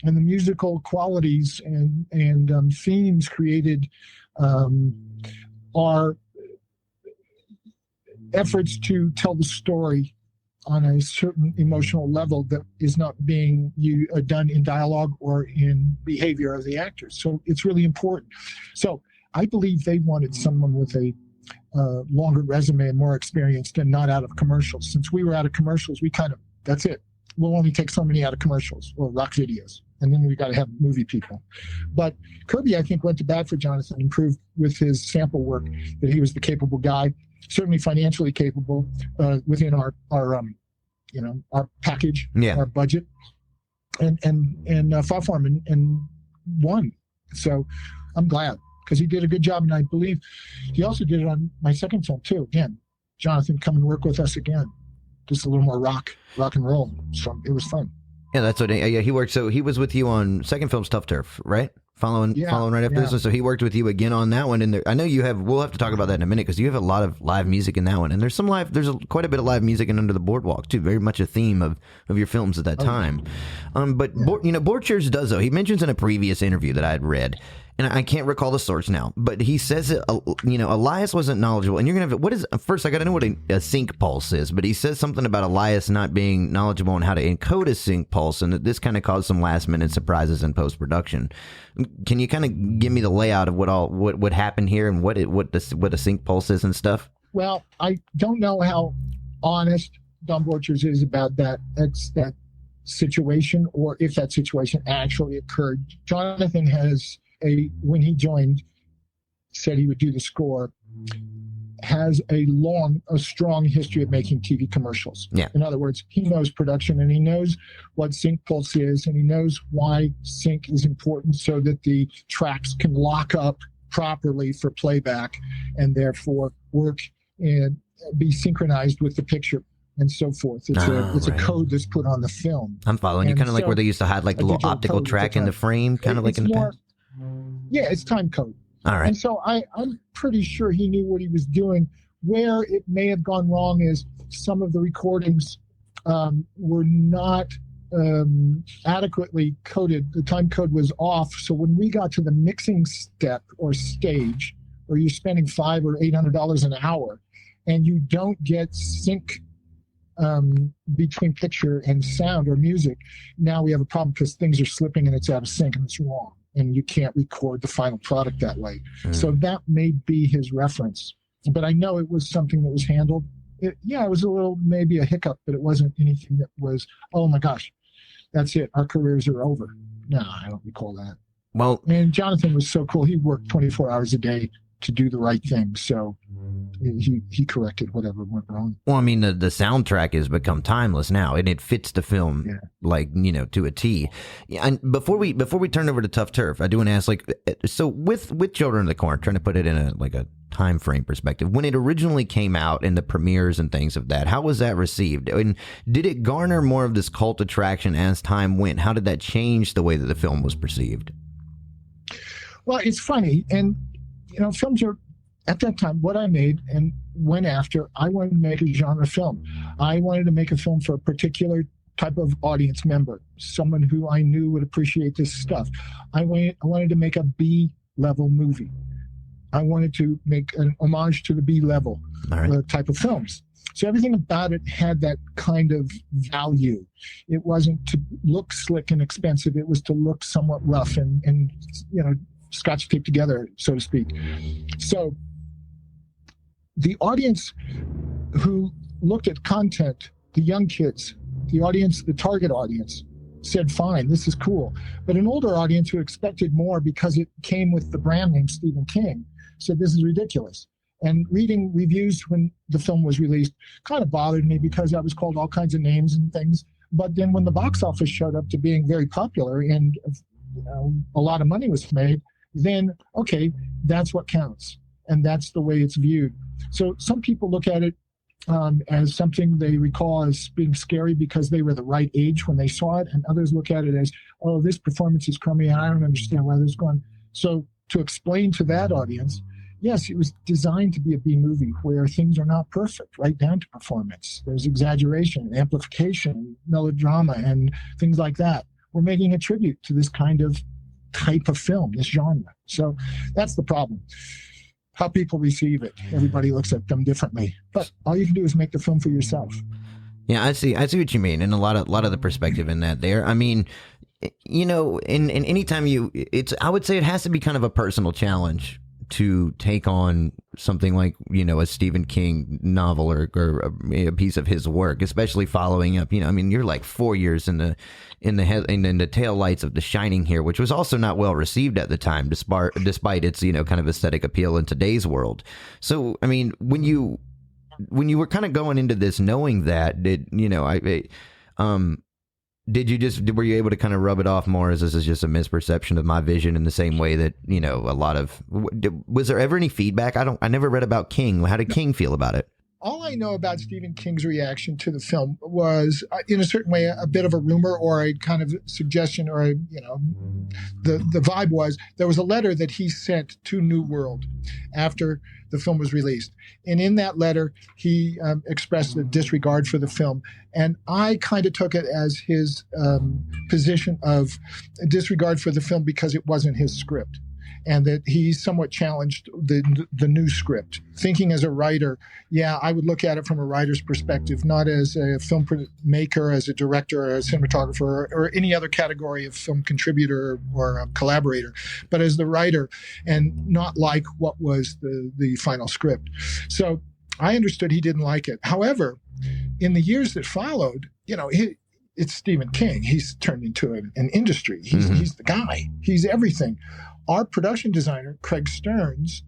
and the musical qualities and themes created are efforts to tell the story on a certain emotional level that is not being done in dialogue or in behavior of the actors. So it's really important. So I believe they wanted someone with a longer resume and more experienced and not out of commercials. Since we were out of commercials, that's it. We'll only take so many out of commercials or rock videos. And then we got to have movie people. But Kirby, I think, went to bat for Jonathan and proved with his sample work that he was the capable guy, certainly financially capable within our package, our budget, and fought for him and won. So I'm glad, because he did a good job, and I believe he also did it on my second film too. Again, Jonathan, come and work with us again. Just a little more rock and roll. So it was fun. Yeah, that's what. Yeah, he worked. So he was with you on second film, TUFF TURF, right? Following right after this one. So he worked with you again on that one. And I know you have. We'll have to talk about that in a minute, because you have a lot of live music in that one. And there's quite a bit of live music in Under the Boardwalk too. Very much a theme of your films at that time. But Borchers does though. He mentions in a previous interview that I had read, and I can't recall the source now, but he says that Elias wasn't knowledgeable. And you're gonna have first I got to know what a sync pulse is. But he says something about Elias not being knowledgeable on how to encode a sync pulse, and that this kind of caused some last minute surprises in post production. Can you kind of give me the layout of what happened here and what a sync pulse is and stuff? Well, I don't know how honest Don Borchers is about that situation, or if that situation actually occurred. Jonathan when he joined, said he would do the score, has a strong history of making TV commercials. Yeah. In other words, he knows production, and he knows what sync pulse is, and he knows why sync is important, so that the tracks can lock up properly for playback, and therefore work and be synchronized with the picture and so forth. It's a code that's put on the film. I'm following you, kind of like where they used to hide like the little optical track in the frame, kind of like in the past. Yeah, it's time code. All right. And so I'm pretty sure he knew what he was doing. Where it may have gone wrong is some of the recordings were not adequately coded. The time code was off. So when we got to the mixing step or stage, where you're spending $500 or $800 an hour, and you don't get sync between picture and sound or music, now we have a problem because things are slipping and it's out of sync and it's wrong, and you can't record the final product that way. So that may be his reference. But I know it was something that was handled. It was a little, maybe a hiccup, but it wasn't anything that was, oh my gosh, that's it, our careers are over. No, I don't recall that. Well, and Jonathan was so cool. He worked 24 hours a day to do the right thing. So he corrected whatever went wrong. Well, I mean, the soundtrack has become timeless now, and it fits the film like, to a T. And before we turn over to Tough Turf, I do want to ask, like, so with Children of the Corn, trying to put it in a time frame perspective, when it originally came out and the premieres and things of that, how was that received? And did it garner more of this cult attraction as time went? How did that change the way that the film was perceived? Well, it's funny, and films are, at that time, what I made and went after, I wanted to make a genre film. I wanted to make a film for a particular type of audience member, someone who I knew would appreciate this stuff. I wanted to make a B-level movie. I wanted to make an homage to the B-level type of films. So everything about it had that kind of value. It wasn't to look slick and expensive. It was to look somewhat rough and scotch taped together, so to speak. So the audience who looked at content, the young kids, the audience, the target audience, said, fine, this is cool. But an older audience who expected more because it came with the brand name Stephen King said, this is ridiculous. And reading reviews when the film was released kind of bothered me because I was called all kinds of names and things. But then when the box office showed up to being very popular and a lot of money was made, then, okay, that's what counts. And that's the way it's viewed. So some people look at it as something they recall as being scary because they were the right age when they saw it. And others look at it as, oh, this performance is crummy and I don't understand why this is going. So to explain to that audience, yes, it was designed to be a B movie where things are not perfect, right down to performance. There's exaggeration, amplification, melodrama, and things like that. We're making a tribute to this kind of type of film, this genre. So that's the problem. How people receive it. Everybody looks at them differently. But all you can do is make the film for yourself. Yeah, I see what you mean, and a lot of the perspective in that there. I mean, in anytime I would say it has to be kind of a personal challenge to take on something like, a Stephen King novel or a piece of his work, especially following up, you're like 4 years in the tail lights of The Shining here, which was also not well received at the time, despite its, kind of aesthetic appeal in today's world. So, I mean, when you were kind of going into this knowing that, were you able to kind of rub it off more as this is just a misperception of my vision in the same way that, was there ever any feedback? I never read about King. How did King feel about it? All I know about Stephen King's reaction to the film was, in a certain way, a bit of a rumor or a kind of suggestion or, the vibe was there was a letter that he sent to New World after the film was released. And in that letter, he expressed a disregard for the film. And I kind of took it as his position of disregard for the film because it wasn't his script. And that he somewhat challenged the new script. Thinking as a writer, I would look at it from a writer's perspective, not as a film maker, as a director, or a cinematographer, or any other category of film contributor or collaborator, but as the writer, and not like what was the final script. So I understood he didn't like it. However, in the years that followed, it's Stephen King. He's turned into an industry. He's the guy. He's everything. Our production designer, Craig Stearns,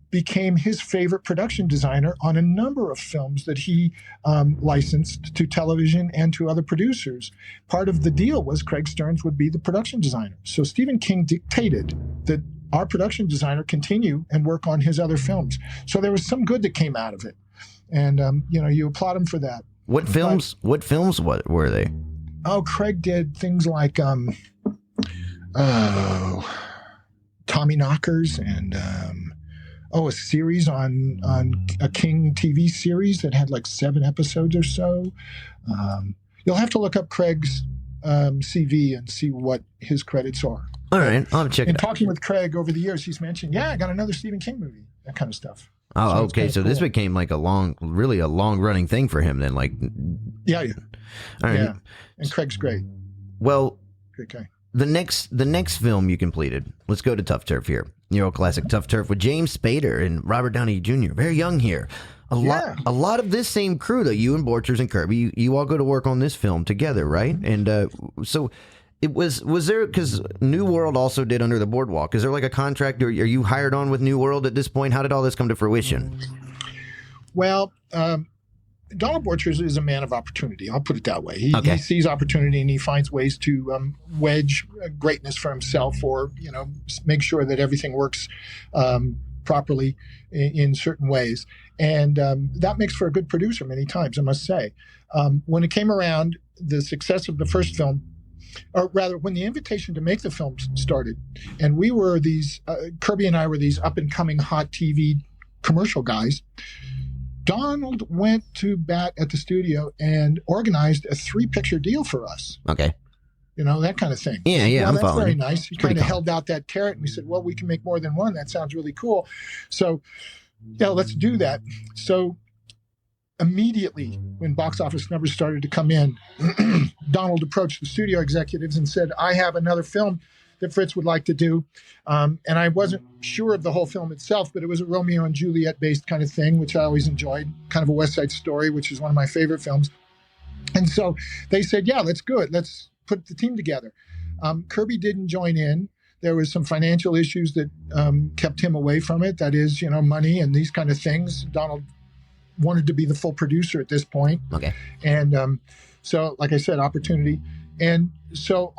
became his favorite production designer on a number of films that he licensed to television and to other producers. Part of the deal was Craig Stearns would be the production designer. So Stephen King dictated that our production designer continue and work on his other films. So there was some good that came out of it. And, you applaud him for that. What films were they? Oh, Craig did things like Tommy Knockers and a series on a King TV series that had like 7 episodes or so. You'll have to look up Craig's CV and see what his credits are. All right, I'll check it out. In talking with Craig over the years, he's mentioned, I got another Stephen King movie, that kind of stuff. Oh, okay. So this became like a long running thing for him then. Like, yeah. All right. Yeah. And Craig's great. Well, Great guy. the next film you completed. Let's go to TUFF TURF here. Your old classic TUFF TURF with James Spader and Robert Downey Jr. Very young here. A lot of this same crew though. You and Borchers and Kirby. You all go to work on this film together, right? And so. It was there, because New World also did Under the Boardwalk. Is there like a contract, or are you hired on with New World at this point? How did all this come to fruition? Well, Donald Borchers is a man of opportunity. I'll put it that way. He sees opportunity and he finds ways to wedge greatness for himself, or make sure that everything works properly in certain ways. And that makes for a good producer many times, I must say. When it came around, the success of the first film, or rather, when the invitation to make the film started, and we were these, Kirby and I were these up-and-coming hot TV commercial guys, Donald went to bat at the studio and organized a 3-picture deal for us. Okay. That kind of thing. Yeah, well, I'm that's following. Very nice. He kind of held out that carrot, and we said, well, we can make more than one. That sounds really cool. So, let's do that. So, immediately, when box office numbers started to come in, Donald approached the studio executives and said, I have another film that Fritz would like to do. And I wasn't sure of the whole film itself, but it was a Romeo and Juliet based kind of thing, which I always enjoyed, kind of a West Side Story, which is one of my favorite films. And so they said, let's do it. Let's put the team together. Kirby didn't join in. There was some financial issues that kept him away from it. That is, money and these kind of things. Donald wanted to be the full producer at this point. Okay. And so, like I said, opportunity. And so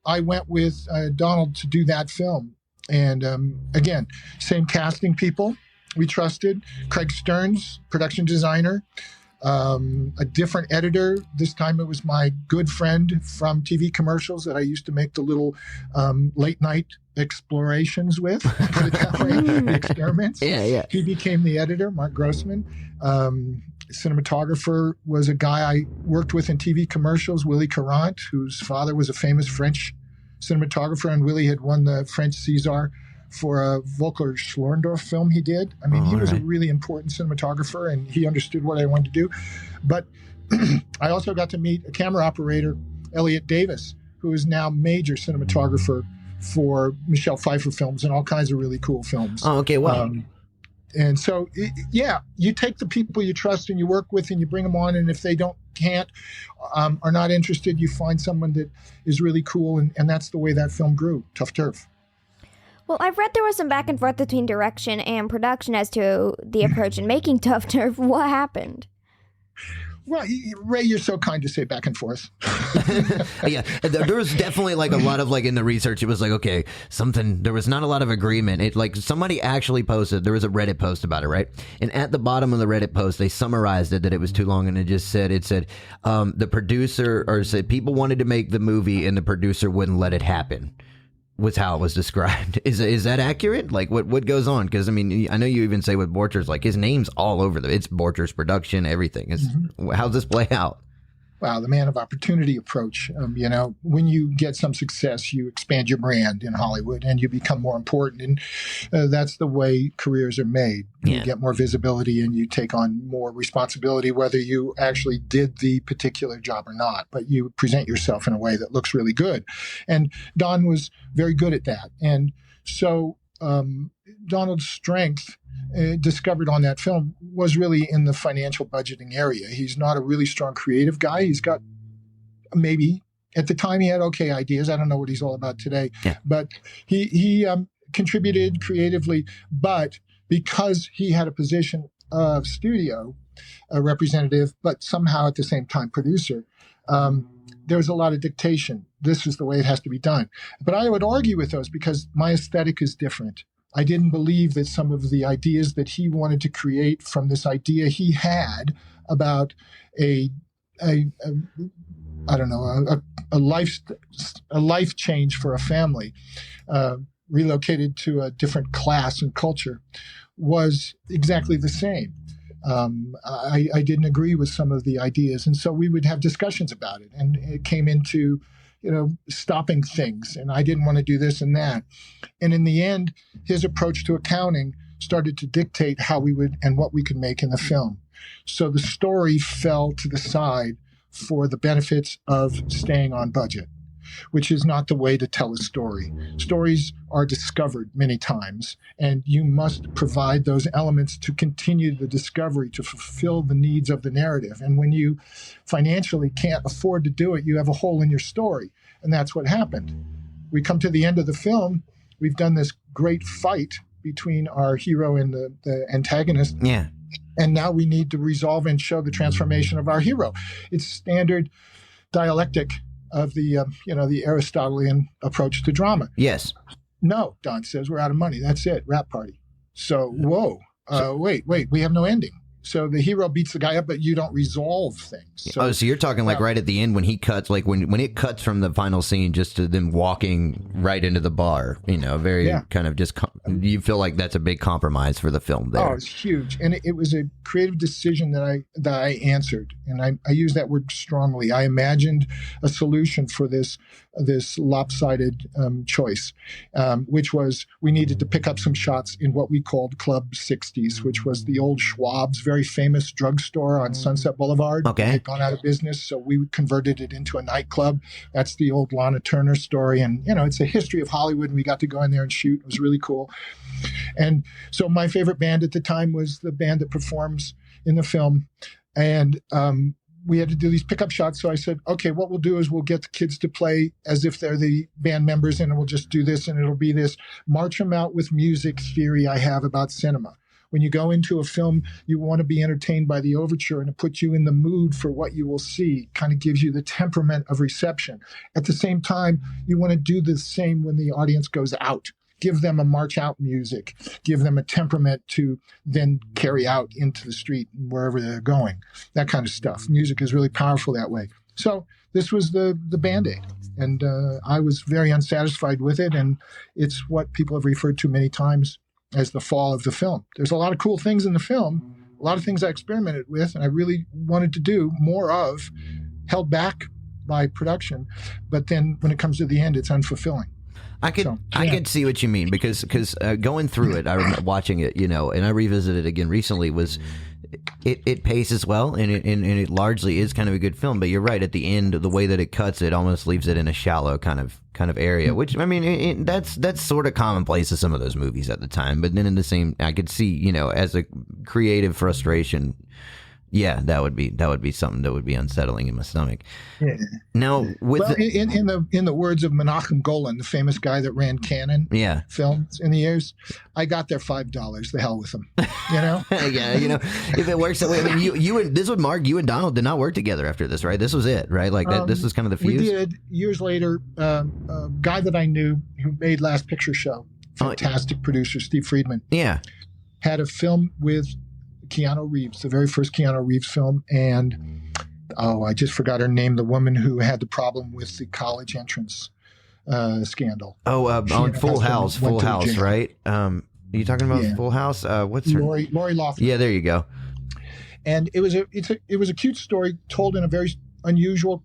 I went with Donald to do that film. And again, same casting people we trusted. Craig Stearns, production designer. A different editor. This time it was my good friend from TV commercials that I used to make the little late night explorations with, put it that way, experiments. Yeah. He became the editor, Mark Grossman. Cinematographer was a guy I worked with in TV commercials, Willy Carant, whose father was a famous French cinematographer, and Willy had won the French César for a Volker Schlorendorf film he did. I mean, he was a really important cinematographer, and he understood what I wanted to do. But I also got to meet a camera operator, Elliot Davis, who is now major cinematographer for Michelle Pfeiffer films and all kinds of really cool films. Oh, okay, wow. And so, you take the people you trust and you work with and you bring them on, and if they can't, are not interested, you find someone that is really cool, and that's the way that film grew, TUFF TURF. Well, I've read there was some back and forth between direction and production as to the approach in making TUFF TURF. What happened? Well, Ray, you're so kind to say back and forth. Yeah, there was definitely like a lot of like in the research. It was like, okay, there was not a lot of agreement. It like somebody actually posted, there was a Reddit post about it, right? And at the bottom of the Reddit post, they summarized it that it was too long, and it said the producer, or said people wanted to make the movie and the producer wouldn't let it happen. Was how it was described. Is that accurate? Like what goes on? Because I mean, I know you even say with Borchers, like his name's all over it's Borchers production, everything. How's this play out? Wow, the man of opportunity approach. When you get some success, you expand your brand in Hollywood and you become more important. And that's the way careers are made. You get more visibility and you take on more responsibility, whether you actually did the particular job or not. But you present yourself in a way that looks really good. And Don was very good at that. And so Donald's strength discovered on that film was really in the financial budgeting area. He's not a really strong creative guy. He's got maybe at the time he had okay ideas. I don't know what he's all about today, but he contributed creatively. But because he had a position of studio, representative, but somehow at the same time producer. There was a lot of dictation. This is the way it has to be done. But I would argue with those because my aesthetic is different. I didn't believe that some of the ideas that he wanted to create from this idea he had about a life change for a family, relocated to a different class and culture, was exactly the same. I didn't agree with some of the ideas, and so we would have discussions about it, and it came into stopping things, and I didn't want to do this and that. And in the end, his approach to accounting started to dictate how we would and what we could make in the film. So the story fell to the side for the benefits of staying on budget, which is not the way to tell a story. Stories are discovered many times, and you must provide those elements to continue the discovery, to fulfill the needs of the narrative. And when you financially can't afford to do it, you have a hole in your story. And that's what happened. We come to the end of the film. We've done this great fight between our hero and the antagonist. Yeah. And now we need to resolve and show the transformation of our hero. It's standard dialectic of the Aristotelian approach to drama. Yes. No, Don says, we're out of money. That's it. Wrap party. So, whoa. Wait. We have no ending. So the hero beats the guy up, but you don't resolve things. So, so you're talking like right at the end when he cuts, like when it cuts from the final scene just to them walking right into the bar, very kind of just, you feel like that's a big compromise for the film there. Oh, it's huge. And it was a creative decision that I answered. And I use that word strongly. I imagined a solution for this lopsided choice, which was we needed to pick up some shots in what we called Club 60s, which was the old Schwab's very famous drugstore on Sunset Boulevard. Okay. It had gone out of business, so we converted it into a nightclub. That's the old Lana Turner story. And, it's a history of Hollywood, and we got to go in there and shoot. It was really cool. And so my favorite band at the time was the band that performs in the film. And we had to do these pickup shots. So I said, okay, what we'll do is we'll get the kids to play as if they're the band members, and we'll just do this, and it'll be this. March them out with music theory I have about cinema. When you go into a film, you want to be entertained by the overture, and it puts you in the mood for what you will see. Kind of gives you the temperament of reception. At the same time, you want to do the same when the audience goes out. Give them a march out music. Give them a temperament to then carry out into the street wherever they're going. That kind of stuff. Music is really powerful that way. So this was the Band-Aid. And I was very unsatisfied with it. And it's what people have referred to many times as the fall of the film. There's a lot of cool things in the film, a lot of things I experimented with, and I really wanted to do more of, held back by production. But then when it comes to the end, it's unfulfilling. I could see what you mean because going through it, I remember watching it, and I revisited it again recently. Was it paces well and it largely is kind of a good film. But you're right, at the end, the way that it cuts, it almost leaves it in a shallow kind of area. Which I mean, that's sort of commonplace to some of those movies at the time. But then in the same, I could see as a creative frustration. Yeah, that would be something that would be unsettling in my stomach. Yeah. Now, in the words of Menachem Golan, the famous guy that ran Canon films in the years, I got their $5. The hell with them. Yeah, if it works that way. I mean, you and Donald did not work together after this, right? This was it, right? Like that. This was kind of the fuse. We did years later. A guy that I knew who made Last Picture Show, fantastic producer, Steve Friedman. Yeah, had a film with Keanu Reeves, the very first Keanu Reeves film, and I just forgot her name, the woman who had the problem with the college entrance scandal. On Full House, right? Are you talking about Full House? What's her name? Lori Loughlin. Yeah, there you go. And it was a cute story told in a very unusual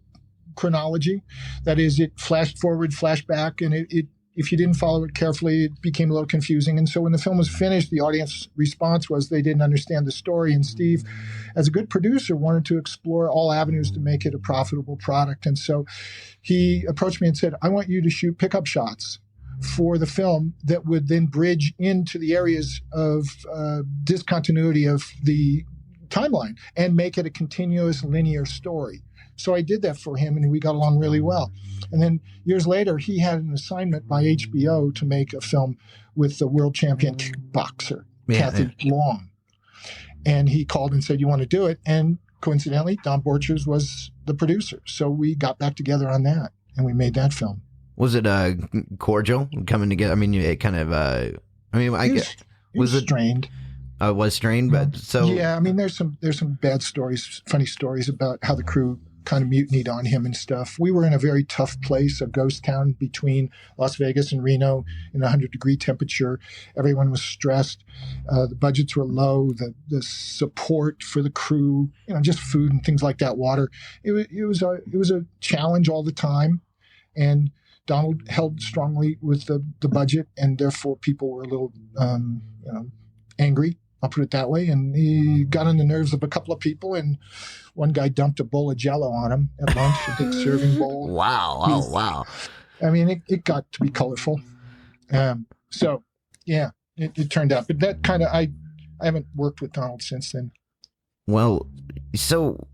chronology. That is, it flashed forward, flashed back, and it if you didn't follow it carefully, it became a little confusing. And so when the film was finished, the audience response was they didn't understand the story. And Steve, as a good producer, wanted to explore all avenues to make it a profitable product. And so he approached me and said, I want you to shoot pickup shots for the film that would then bridge into the areas of discontinuity of the timeline and make it a continuous linear story. So I did that for him, and we got along really well. And then years later, he had an assignment by HBO to make a film with the world champion kickboxer, Kathy Long. And he called and said, "You want to do it?" And coincidentally, Don Borchers was the producer. So we got back together on that, and we made that film. Was it cordial coming together? I mean, it kind of. It was strained. It was strained, but so yeah. I mean, there's some bad stories, funny stories about how the crew kind of mutinied on him and stuff. We were in a very tough place, a ghost town between Las Vegas and Reno in 100-degree temperature. Everyone was stressed. The budgets were low. The support for the crew, just food and things like that, water. It was a challenge all the time, and Donald held strongly with the budget, and therefore people were a little angry. I'll put it that way. And he got on the nerves of a couple of people, and one guy dumped a bowl of Jell-O on him at lunch, a big serving bowl. Wow. I mean, it got to be colorful. So, yeah, it turned out. But that kind of, I haven't worked with Donald since then. Well, so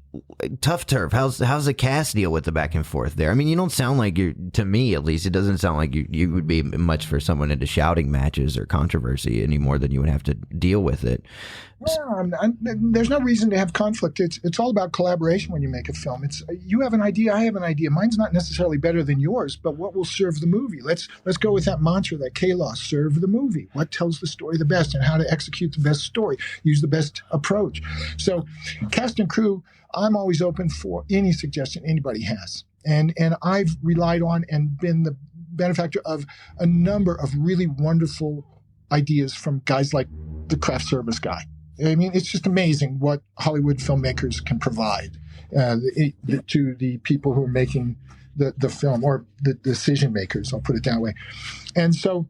TUFF TURF, how's the cast deal with the back and forth there? I mean, you don't sound like to me at least, it doesn't sound like you would be much for someone into shouting matches or controversy any more than you would have to deal with it. Well, there's no reason to have conflict. It's all about collaboration when you make a film. It's you have an idea, I have an idea. Mine's not necessarily better than yours, but what will serve the movie? Let's go with that mantra, that K-Loss, serve the movie. What tells the story the best, and how to execute the best story, use the best approach. So cast and crew, I'm always open for any suggestion anybody has. And I've relied on and been the benefactor of a number of really wonderful ideas from guys like the craft service guy. I mean, it's just amazing what Hollywood filmmakers can provide to the people who are making the film, or the decision makers, I'll put it that way. And so,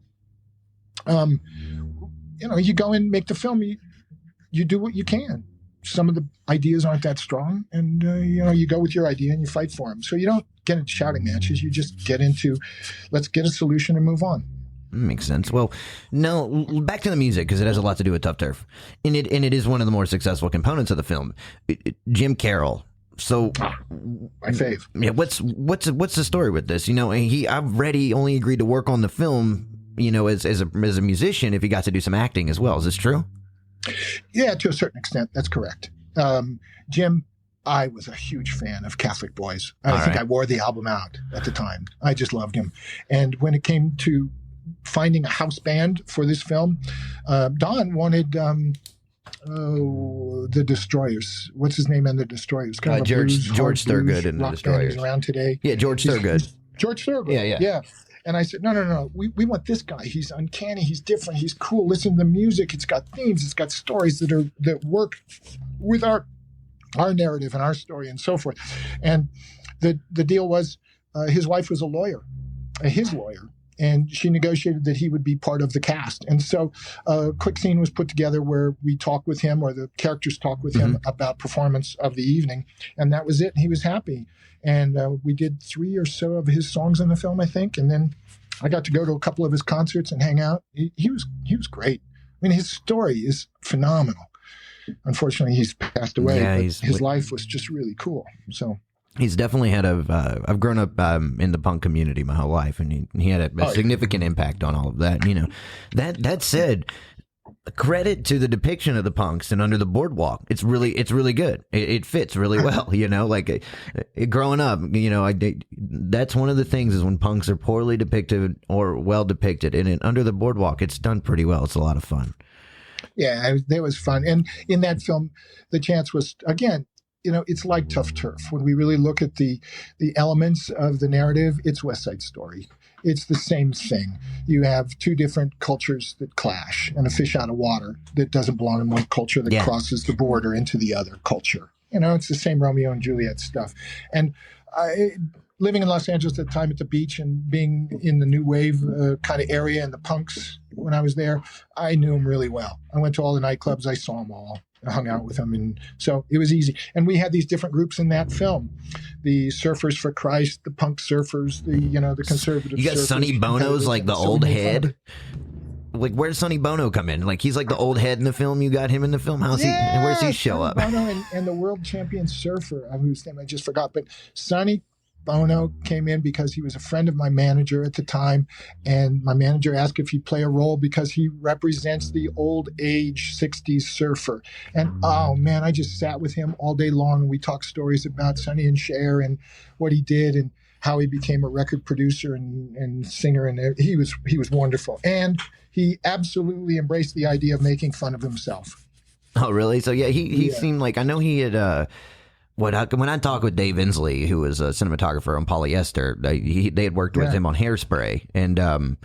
you go and make the film, you do what you can. Some of the ideas aren't that strong, and you go with your idea and you fight for them. So you don't get into shouting matches. You just get into, let's get a solution and move on. Makes sense. Well, no, back to the music, because it has a lot to do with TUFF TURF, and it is one of the more successful components of the film. Jim Carroll. So, my fave. Yeah. What's the story with this? I've read he only agreed to work on the film, as a musician, if he got to do some acting as well. Is this true? Yeah, to a certain extent, that's correct. Jim, I was a huge fan of Catholic Boys. I think I wore the album out at the time. I just loved him. And when it came to finding a house band for this film, Don wanted the Destroyers. What's his name in the Destroyers? Kind of George Thorogood in the Destroyers. Around today. Yeah, George Thorogood. George Thorogood. Yeah. And I said, no. We want this guy. He's uncanny. He's different. He's cool. Listen to the music. It's got themes. It's got stories that work with our narrative and our story and so forth. And the deal was, his wife was a lawyer, his lawyer, and she negotiated that he would be part of the cast. And so a quick scene was put together where we talk with him, or the characters talk with him about performance of the evening. And that was it. And he was happy. And we did 3 or so of his songs in the film, I think. And then I got to go to a couple of his concerts and hang out. He was great. I mean, his story is phenomenal. Unfortunately, he's passed away. Yeah, but his life was just really cool. So he's definitely had I've grown up in the punk community my whole life, and he had a significant impact on all of that. That said, credit to the depiction of the punks and Under the Boardwalk. It's really good. It fits really well. Growing up, that's one of the things is when punks are poorly depicted or well depicted. And in Under the Boardwalk, it's done pretty well. It's a lot of fun. Yeah, that was fun. And in that film, the chance was, again, it's like TUFF TURF. When we really look at the elements of the narrative, it's West Side Story. It's the same thing. You have two different cultures that clash, and a fish out of water that doesn't belong in one culture that crosses the border into the other culture. It's the same Romeo and Juliet stuff. And living in Los Angeles at the time at the beach and being in the new wave kind of area and the punks when I was there, I knew them really well. I went to all the nightclubs. I saw them all. I hung out with them. And so it was easy. And we had these different groups in that film. The Surfers for Christ, the punk surfers, the conservative surfers. You got Sonny Bono's like the old head. Like, where does Sonny Bono come in? Like, he's like the old head in the film. You got him in the film. Where's he show up? Bono and the world champion surfer, whose name I just forgot. But Sonny Bono came in because he was a friend of my manager at the time, and my manager asked if he'd play a role because he represents the old age 60s surfer. And oh man, I just sat with him all day long, and we talked stories about Sonny and Cher and what he did and how he became a record producer and singer, and he was wonderful. And he absolutely embraced the idea of making fun of himself. Oh, really? So he seemed like, I know he had when I talked with Dave Inslee, who was a cinematographer on Polyester, they had worked with him on Hairspray, and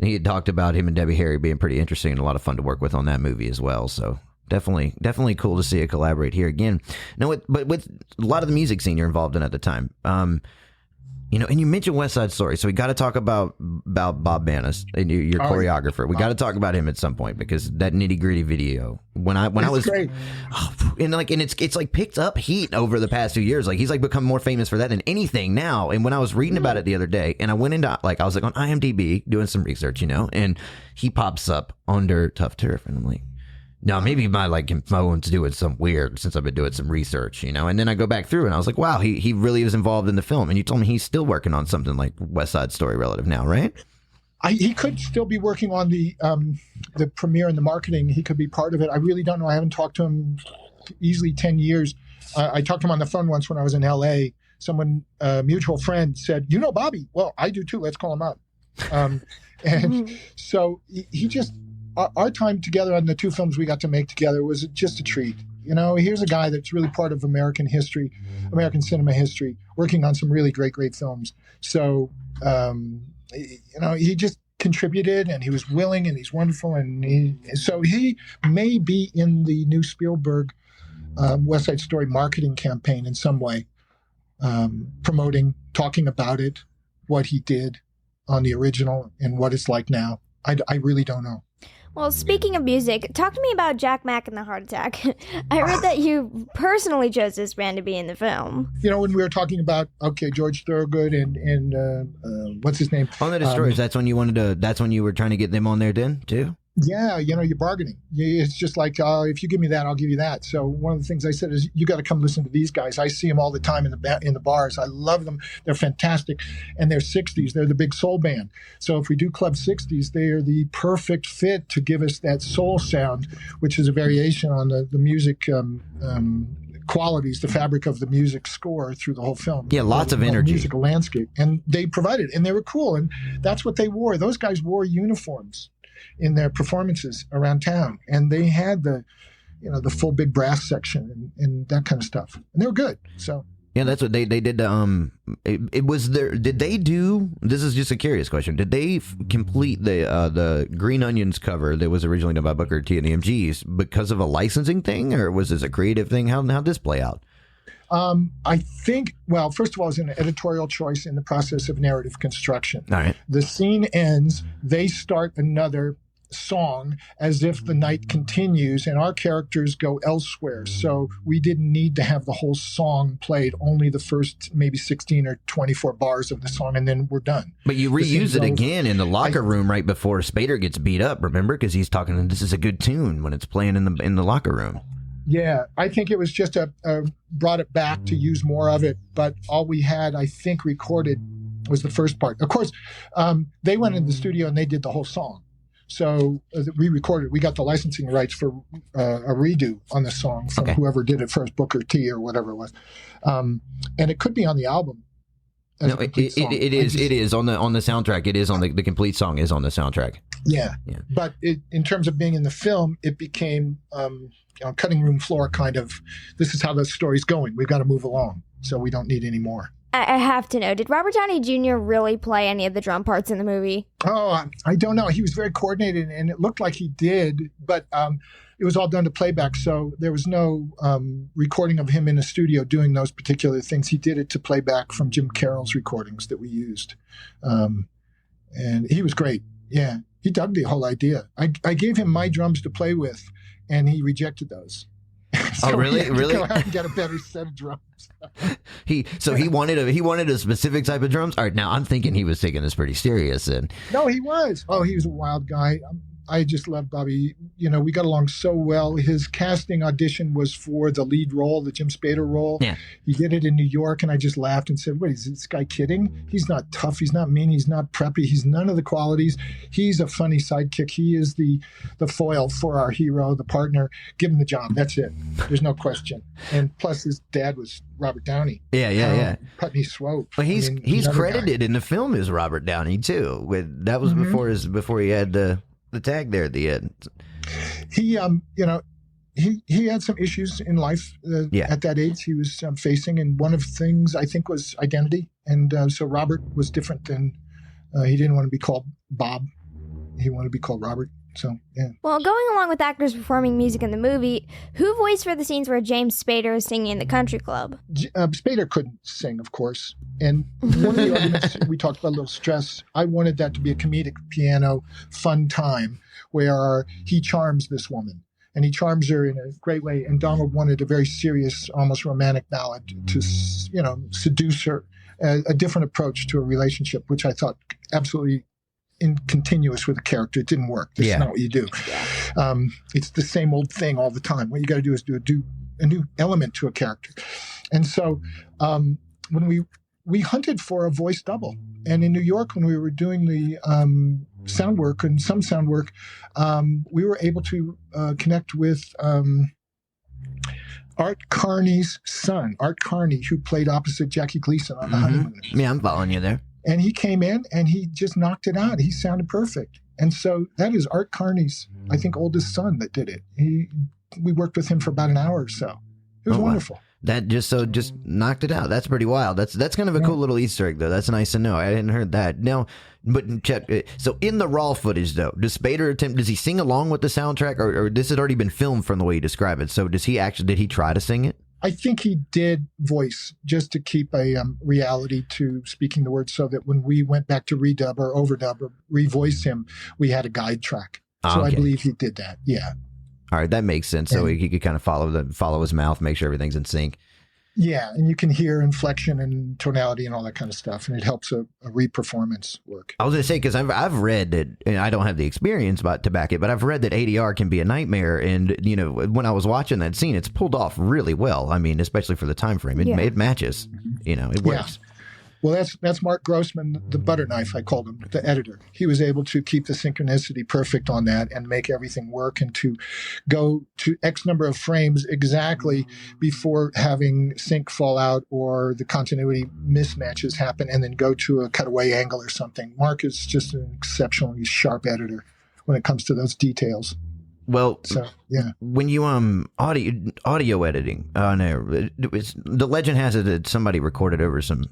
he had talked about him and Debbie Harry being pretty interesting and a lot of fun to work with on that movie as well. So definitely cool to see it collaborate here again. Now, but with a lot of the music scene you're involved in at the time, and you mentioned West Side Story, so we got to talk about Bob Banas, your choreographer. We got to talk about him at some point, because that nitty gritty video. When I was great. And it's like picked up heat over the past 2 years. Like, he's like become more famous for that than anything now. And when I was reading about it the other day, and I went into I was like on IMDb doing some research, and he pops up under TUFF TURF, and I'm like, no, maybe my phone's doing some weird since I've been doing some research, And then I go back through and I was like, wow, he really was involved in the film. And you told me he's still working on something like West Side Story relative now, right? He could still be working on the premiere and the marketing. He could be part of it. I really don't know. I haven't talked to him easily 10 years. I talked to him on the phone once when I was in L.A. Someone, a mutual friend, said, "You know Bobby?" "Well, I do too. Let's call him up." And so he just... Our time together on the two films we got to make together was just a treat. Here's a guy that's really part of American history, American cinema history, working on some really great films. So, he just contributed, and he was willing, and he's wonderful. And so he may be in the new Spielberg West Side Story marketing campaign in some way, promoting, talking about it, what he did on the original and what it's like now. I really don't know. Well, speaking of music, talk to me about Jack Mack and the Heart Attack. I read that you personally chose this band to be in the film. When we were talking about, George Thorogood and what's his name? On the Destroyers, that's when you were trying to get them on there then, too? Yeah, you're bargaining. It's just like, if you give me that, I'll give you that. So one of the things I said is, you got to come listen to these guys. I see them all the time in the bars. I love them. They're fantastic. And they're 60s. They're the big soul band. So if we do Club 60s, they are the perfect fit to give us that soul sound, which is a variation on the music qualities, the fabric of the music score through the whole film. Yeah, lots of energy. Musical landscape. And they provided, and they were cool. And that's what they wore. Those guys wore uniforms in their performances around town, and they had the full big brass section and that kind of stuff, and they were good. So yeah, that's what they did. It was there. Did they do? This is just a curious question. Did they complete the Green Onions cover that was originally done by Booker T and the MGs because of a licensing thing, or was this a creative thing? How'd this play out? I think, well, first of all, it's an editorial choice in the process of narrative construction. All right. The scene ends, they start another song as if the night continues, and our characters go elsewhere. So we didn't need to have the whole song played, only the first maybe 16 or 24 bars of the song, and then we're done. But you reuse it again in the locker room right before Spader gets beat up, remember? Because he's talking, this is a good tune when it's playing in the locker room. Yeah, I think it was just brought it back to use more of it, but all we had, I think, recorded was the first part. Of course, they went in the studio and they did the whole song. So we recorded, we got the licensing rights for a redo on the song from whoever did it first, Booker T or whatever it was. And it could be on the album. No, it is on the soundtrack. It is on the complete song is on the soundtrack. Yeah. But in terms of being in the film, it became cutting room floor kind of, this is how the story's going. We've got to move along, so we don't need any more. I have to know, did Robert Downey Jr. really play any of the drum parts in the movie? Oh, I don't know. He was very coordinated, and it looked like he did, but it was all done to playback, so there was no recording of him in a studio doing those particular things. He did it to playback from Jim Carroll's recordings that we used. And he was great. Yeah, he dug the whole idea. I gave him my drums to play with, and he rejected those. So really? Really? Go out and get a better set of drums. He wanted a specific type of drums. All right, now I'm thinking he was taking this pretty serious. And no, he was. Oh, he was a wild guy. I just love Bobby. You know, we got along so well. His casting audition was for the lead role, the Jim Spader role. Yeah. He did it in New York, and I just laughed and said, "What is this guy kidding? He's not tough. He's not mean. He's not preppy. He's none of the qualities. He's a funny sidekick. He is the foil for our hero, the partner. Give him the job. That's it. There's no question." And plus, his dad was Robert Downey. Yeah. Putney Swope. Well, he's another credited guy. in the film as Robert Downey too. That was before he had the tag there at the end. He he had some issues in life at that age he was facing, and one of the things I think was identity. And so Robert was different than he didn't want to be called Bob. He wanted to be called Robert. So, yeah. Well, going along with actors performing music in the movie, who voiced for the scenes where James Spader is singing in the country club? Spader couldn't sing, of course. And one of the arguments we talked about, a little stress, I wanted that to be a comedic piano fun time where he charms this woman. And he charms her in a great way. And Donald wanted a very serious, almost romantic ballad to, seduce her, a different approach to a relationship, which I thought absolutely continuous with a character. It didn't work. That's not what you do. It's the same old thing all the time. What you got to do is do a new element to a character. And so when we hunted for a voice double, and in New York when we were doing the sound work and some sound work, we were able to connect with Art Carney's son, Art Carney, who played opposite Jackie Gleason on The Honeymooners. Yeah, I'm following you there. And he came in and he just knocked it out. He sounded perfect. And so that is Art Carney's, I think, oldest son that did it. We worked with him for about an hour or so. It was wonderful. That just knocked it out. That's pretty wild. That's kind of a cool little Easter egg, though. That's nice to know. I hadn't heard that. Now, but check. So in the raw footage, though, does Spader does he sing along with the soundtrack, or this had already been filmed from the way you describe it? So did he try to sing it? I think he did voice just to keep a reality to speaking the words, so that when we went back to redub or overdub or revoice him, we had a guide track. So I believe he did that. Yeah. All right, that makes sense. So he could kind of follow his mouth, make sure everything's in sync. Yeah, and you can hear inflection and tonality and all that kind of stuff, and it helps a re-performance work. I was going to say, because I've read that, and I don't have the experience to back it, but I've read that ADR can be a nightmare, and when I was watching that scene, it's pulled off really well. I mean, especially for the time frame, it matches. It works. Yeah. Well, that's Mark Grossman, the butter knife, I called him, the editor. He was able to keep the synchronicity perfect on that and make everything work, and to go to X number of frames exactly before having sync fall out or the continuity mismatches happen, and then go to a cutaway angle or something. Mark is just an exceptionally sharp editor when it comes to those details. Well, so yeah. When you audio editing, the legend has it that somebody recorded over some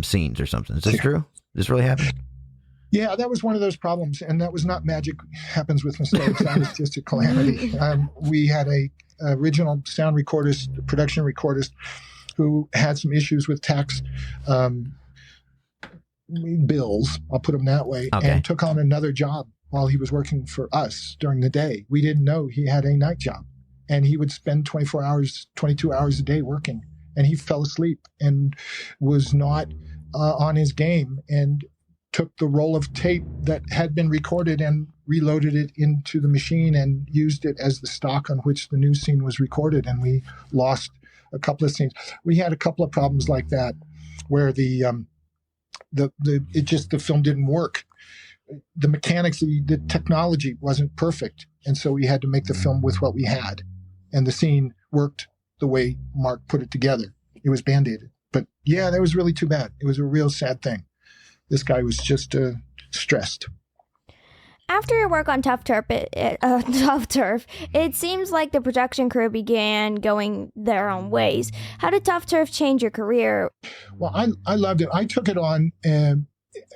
scenes or something. Is this true? This really happened? Yeah, that was one of those problems, and that was not magic happens with mistakes. That was just a calamity. We had a original sound recordist, production recordist, who had some issues with tax bills. I'll put them that way, and took on another job while he was working for us during the day. We didn't know he had a night job, and he would spend 24 hours, 22 hours a day working, and he fell asleep and was not on his game, and took the roll of tape that had been recorded and reloaded it into the machine and used it as the stock on which the new scene was recorded, and we lost a couple of scenes. We had a couple of problems like that where the film didn't work. The mechanics, the technology wasn't perfect, and so we had to make the film with what we had, and the scene worked the way Mark put it together. It was band-aided, but yeah, that was really too bad. It was a real sad thing. This guy was just stressed. After your work on TUFF TURF, it seems like the production crew began going their own ways. How did TUFF TURF change your career? Well, I loved it. I took it on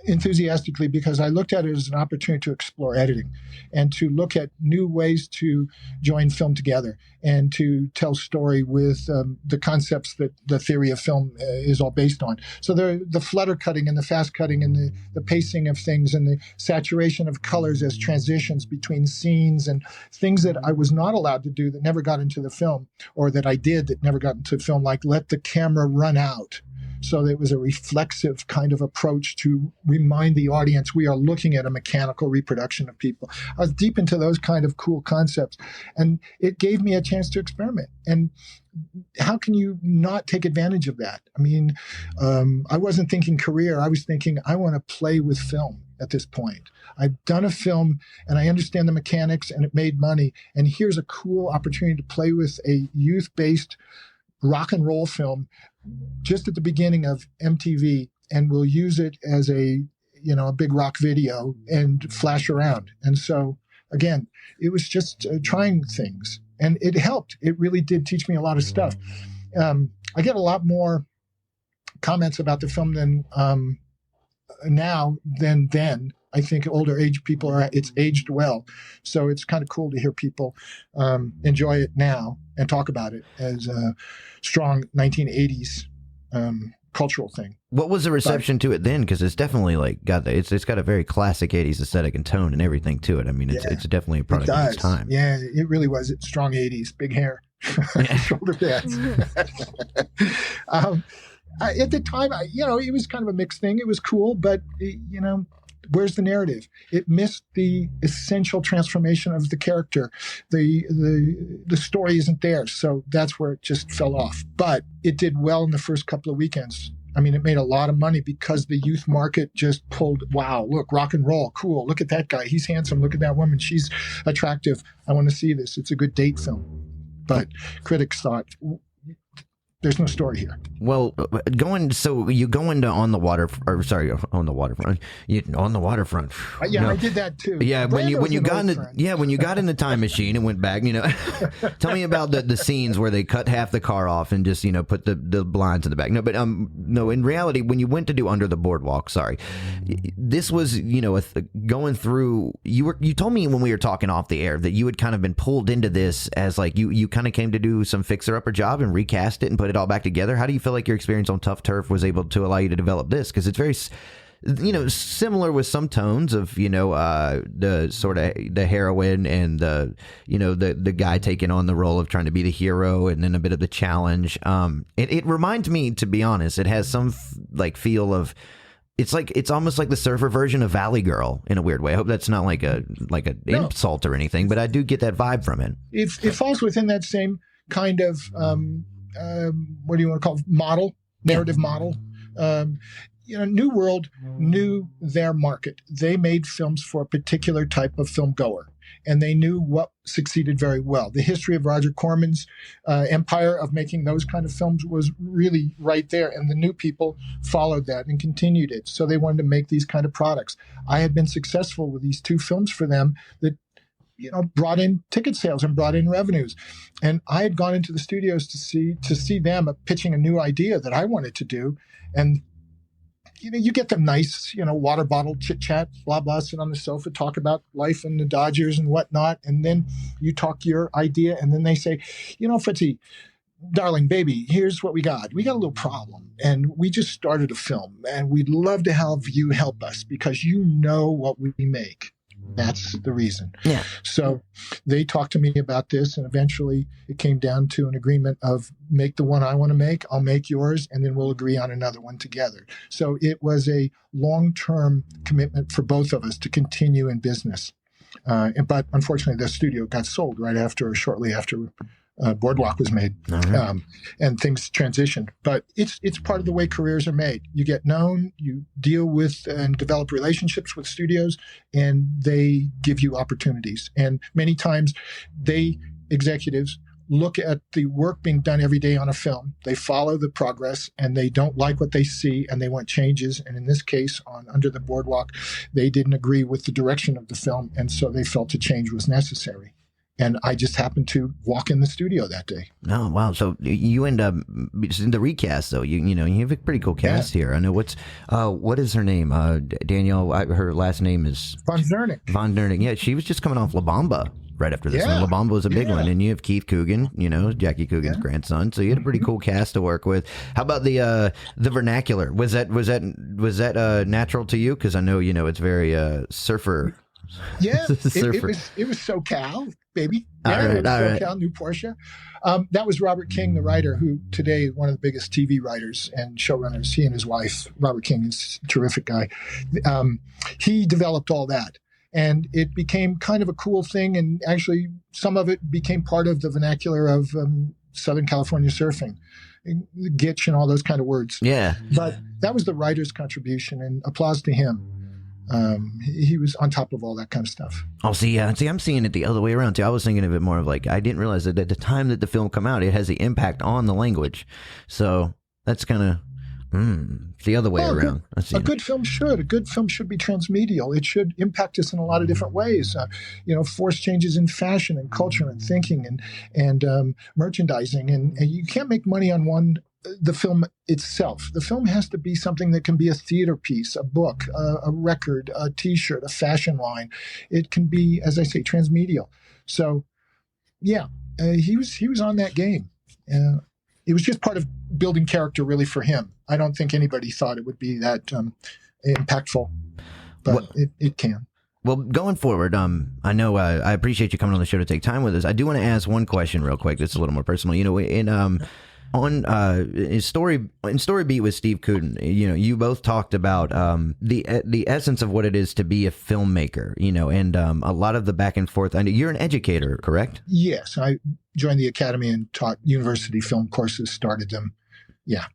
enthusiastically because I looked at it as an opportunity to explore editing and to look at new ways to join film together and to tell story with the concepts that the theory of film is all based on. So the flutter cutting and the fast cutting and the pacing of things and the saturation of colors as transitions between scenes and things that I was not allowed to do that never got into the film, or that I did that never got into the film, like let the camera run out So it was a reflexive kind of approach to remind the audience we are looking at a mechanical reproduction of people. I was deep into those kind of cool concepts, and it gave me a chance to experiment. And how can you not take advantage of that? I mean, I wasn't thinking career. I was thinking I want to play with film at this point. I've done a film and I understand the mechanics and it made money. And here's a cool opportunity to play with a youth-based rock and roll film just at the beginning of MTV, and we'll use it as a big rock video and flash around. And so again, it was just trying things, and it helped. It really did teach me a lot of stuff. I get a lot more comments about the film than now than then. I think older age people it's aged well. So it's kind of cool to hear people enjoy it now and talk about it as a strong 1980s cultural thing. What was the reception to it then? Because it's definitely it's got a very classic 80s aesthetic and tone and everything to it. I mean, it's definitely a product of its time. Yeah, it really was. It's strong 80s, big hair, shoulder pads. At the time, it was kind of a mixed thing. It was cool, but where's the narrative? It missed the essential transformation of the character. The story isn't there, so that's where it just fell off. But it did well in the first couple of weekends. I mean, it made a lot of money because the youth market just pulled, wow, look, rock and roll, cool. Look at that guy. He's handsome. Look at that woman. She's attractive. I want to see this. It's a good date film. But critics thought, there's no story here. Well, you go into on the waterfront. Yeah, I did that too. Yeah, when you got in the time machine and went back, tell me about the scenes where they cut half the car off and just put the blinds in the back. No, in reality, when you went to do Under the Boardwalk, this was going through. You told me when we were talking off the air that you had kind of been pulled into this as you kind of came to do some fixer upper job and recast it and put it all back together. How do you feel like your experience on TUFF TURF was able to allow you to develop this? Because it's very similar with some tones of the sort of the heroine and the guy taking on the role of trying to be the hero, and then a bit of the challenge. It reminds me, to be honest, it has some feel of it's almost like the surfer version of Valley Girl in a weird way. I hope that's not like an insult or anything, but I do get that vibe from it. It falls within that same kind of what do you want to call it? Narrative model. New World knew their market. They made films for a particular type of film goer, and they knew what succeeded very well. The history of Roger Corman's empire of making those kind of films was really right there, and the new people followed that and continued it. So they wanted to make these kind of products. I had been successful with these two films for them that brought in ticket sales and brought in revenues. And I had gone into the studios to see them pitching a new idea that I wanted to do. And, you get the nice, water bottle chit chat, blah, blah, sit on the sofa, talk about life and the Dodgers and whatnot. And then you talk your idea. And then they say, Fritzy, darling, baby, here's what we got. We got a little problem. And we just started a film. And we'd love to have you help us because you know what we make. That's the reason. Yeah. So they talked to me about this, and eventually it came down to an agreement of make the one I want to make, I'll make yours, and then we'll agree on another one together. So it was a long-term commitment for both of us to continue in business. But unfortunately, the studio got sold shortly after Boardwalk was made, and things transitioned. But it's part of the way careers are made. You get known, you deal with and develop relationships with studios, and they give you opportunities. And many times, executives look at the work being done every day on a film. They follow the progress, and they don't like what they see, and they want changes. And in this case, on Under the Boardwalk, they didn't agree with the direction of the film, and so they felt a change was necessary. And I just happened to walk in the studio that day. Oh, wow. So you end up in the recast, though. You have a pretty cool cast here. I know what is her name? Danielle, her last name is Von Zernick. Yeah, she was just coming off La Bamba right after this one. La Bamba was a big one. And you have Keith Coogan, Jackie Coogan's grandson. So you had a pretty cool cast to work with. How about the vernacular? Was that natural to you? Because I know, it's very surfer Yeah, Surfer. it was SoCal, baby. All Yeah, right, it was all right. SoCal, new Porsche. That was Robert King, the writer, who today is one of the biggest TV writers and showrunners. He and his wife, Robert King, is a terrific guy. He developed all that. And it became kind of a cool thing. And actually, some of it became part of the vernacular of Southern California surfing, gitch and all those kind of words. Yeah. But that was the writer's contribution, and applause to him. He was on top of all that kind of stuff. Oh, see, I'm seeing it the other way around too. I was thinking of it more of like, I didn't realize that at the time that the film come out, it has the impact on the language. So that's kind of the other way around. A good film should be transmedial. It should impact us in a lot of different ways. Force changes in fashion and culture and thinking and merchandising. And you can't make money on the film itself. The film has to be something that can be a theater piece, a book, a record, a T-shirt, a fashion line. It can be, as I say, transmedial. So, yeah, he was on that game. It was just part of building character, really, for him. I don't think anybody thought it would be that impactful, but it can. Well, going forward, I know I appreciate you coming on the show to take time with us. I do want to ask one question real quick. That's a little more personal. In Story Beat with Steve Cooten, you both talked about the essence of what it is to be a filmmaker, and a lot of the back and forth. I know you're an educator, correct? Yes, I joined the academy and taught university film courses. Started them, yeah.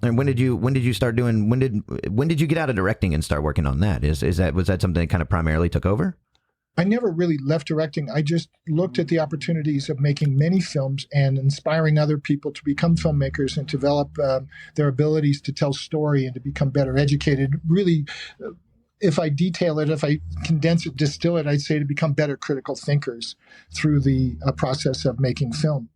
And when did you start doing? When did you get out of directing and start working on that? Was that something that kind of primarily took over? I never really left directing. I just looked at the opportunities of making many films and inspiring other people to become filmmakers and develop their abilities to tell story and to become better educated. Really, if I detail it, if I condense it, distill it, I'd say to become better critical thinkers through the process of making film.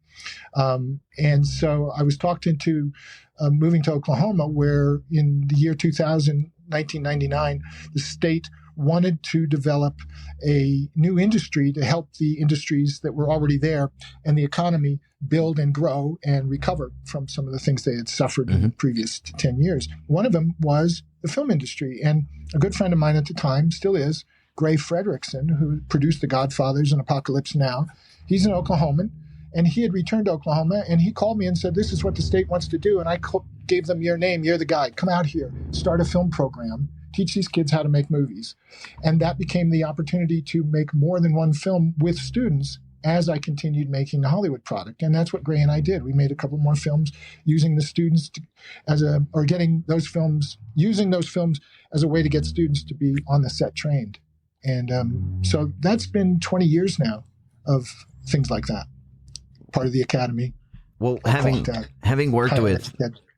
And so I was talked into moving to Oklahoma, where in the year 2000, 1999, the state wanted to develop a new industry to help the industries that were already there and the economy build and grow and recover from some of the things they had suffered in the previous 10 years. One of them was the film industry. And a good friend of mine at the time, still is, Gray Fredrickson, who produced The Godfathers and Apocalypse Now. He's an Oklahoman, and he had returned to Oklahoma, and he called me and said, this is what the state wants to do. And I gave them your name. You're the guy. Come out here. Start a film program. Teach these kids how to make movies. And that became the opportunity to make more than one film with students as I continued making the Hollywood product. And that's what Gray and I did. We made a couple more films using the students using those films as a way to get students to be on the set trained. And so that's been 20 years now of things like that. Part of the academy. Well, having worked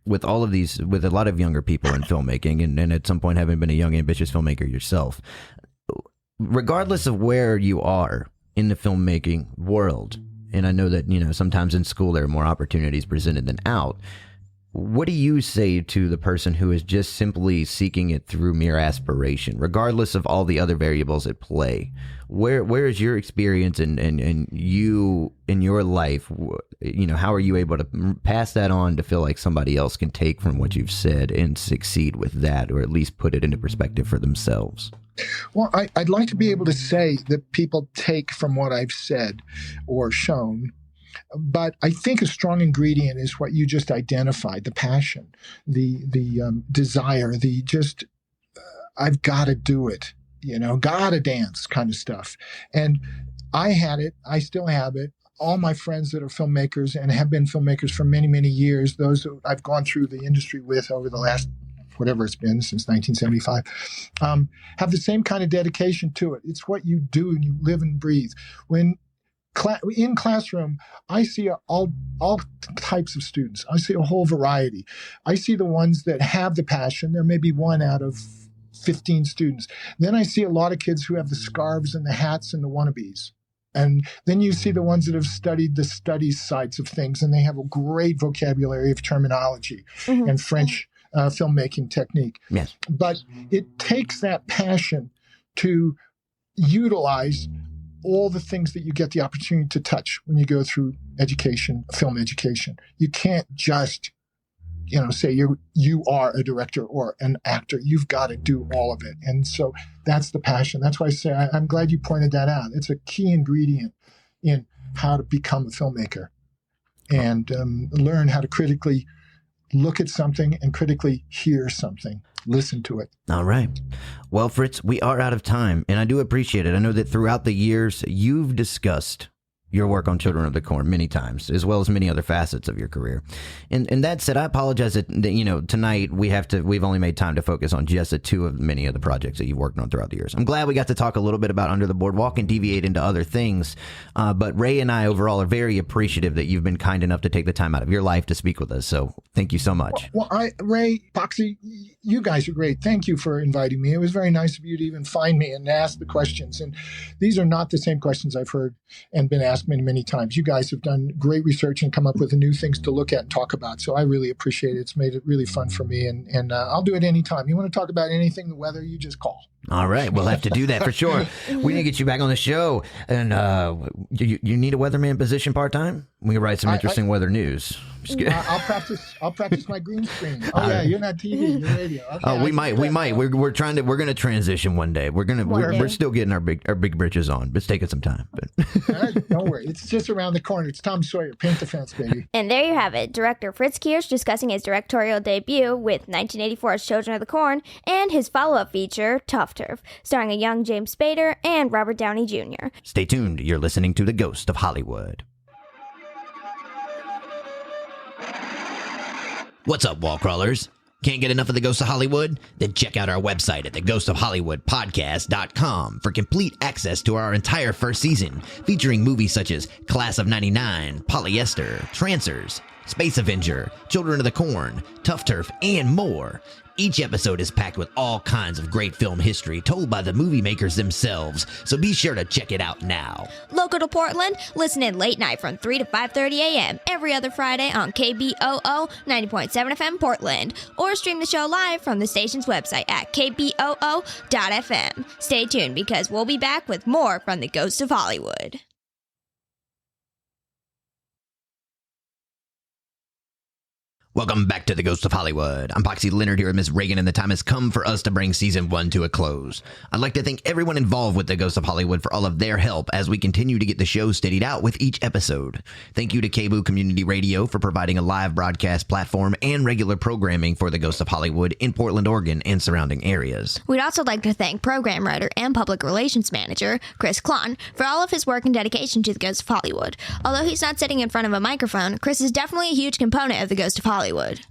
with all of these, with a lot of younger people in filmmaking, and at some point having been a young, ambitious filmmaker yourself, regardless of where you are in the filmmaking world, and I know that, sometimes in school there are more opportunities presented than out, what do you say to the person who is just simply seeking it through mere aspiration, regardless of all the other variables at play? Where is your experience and you in your life? How are you able to pass that on to feel like somebody else can take from what you've said and succeed with that, or at least put it into perspective for themselves? Well, I'd like to be able to say that people take from what I've said or shown. But I think a strong ingredient is what you just identified: the passion, the desire, I've got to do it, got to dance kind of stuff. And I had it. I still have it. All my friends that are filmmakers and have been filmmakers for many, many years, those that I've gone through the industry with over the last, whatever it's been, since 1975, have the same kind of dedication to it. It's what you do and you live and breathe. In classroom, I see all types of students. I see a whole variety. I see the ones that have the passion. There may be one out of 15 students. Then I see a lot of kids who have the scarves and the hats and the wannabes. And then you see the ones that have studied the studies sides of things, and they have a great vocabulary of terminology and French filmmaking technique. Yes. But it takes that passion to utilize all the things that you get the opportunity to touch when you go through education, film education. You can't just say you are a director or an actor. You've got to do all of it. And so that's the passion. That's why I say I'm glad you pointed that out. It's a key ingredient in how to become a filmmaker and learn how to critically look at something and critically hear something. Listen to it. All right. Well, Fritz, we are out of time, and I do appreciate it. I know that throughout the years, you've discussed your work on Children of the Corn many times, as well as many other facets of your career. And that said, I apologize that tonight we've only made time to focus on just two of many of the projects that you've worked on throughout the years. I'm glad we got to talk a little bit about Under the Boardwalk and deviate into other things. But Ray and I overall are very appreciative that you've been kind enough to take the time out of your life to speak with us. So thank you so much. Well, Ray, Poxy, you guys are great. Thank you for inviting me. It was very nice of you to even find me and ask the questions. And these are not the same questions I've heard and been asked many, many times. You guys have done great research and come up with new things to look at and talk about. So I really appreciate it. It's made it really fun for me. And I'll do it anytime. You want to talk about anything, the weather, you just call. All right. We'll have to do that for sure. We need to get you back on the show. And you need a weatherman position part-time? We can write some interesting weather news. I'll practice my green screen. Oh yeah, you're not TV, you're radio. Okay, we might. We're going to transition one day. We're still getting our big britches on, but it's taking some time. But don't worry, it's just around the corner. It's Tom Sawyer, paint the fence, baby. And there you have it, director Fritz Kiersch discussing his directorial debut with 1984's Children of the Corn and his follow-up feature, TUFF TURF, starring a young James Spader and Robert Downey Jr. Stay tuned. You're listening to The Ghost of Hollywood. What's up, wall crawlers? Can't get enough of The Ghost of Hollywood? Then check out our website at theghostofhollywoodpodcast.com for complete access to our entire first season, featuring movies such as Class of 99, Polyester, Trancers, Space Avenger, Children of the Corn, TUFF TURF, and more. Each episode is packed with all kinds of great film history told by the movie makers themselves, so be sure to check it out now. Local to Portland, listen in late night from 3 to 5:30 a.m. every other Friday on KBOO 90.7 FM Portland, or stream the show live from the station's website at kboo.fm. Stay tuned because we'll be back with more from the Ghost of Hollywood. Welcome back to The Ghost of Hollywood. I'm Poxy Leonard here with Miss Ragan, and the time has come for us to bring Season 1 to a close. I'd like to thank everyone involved with The Ghost of Hollywood for all of their help as we continue to get the show steadied out with each episode. Thank you to KBOO Community Radio for providing a live broadcast platform and regular programming for The Ghost of Hollywood in Portland, Oregon, and surrounding areas. We'd also like to thank program writer and public relations manager Chris Klon for all of his work and dedication to The Ghost of Hollywood. Although he's not sitting in front of a microphone, Chris is definitely a huge component of The Ghost of Hollywood.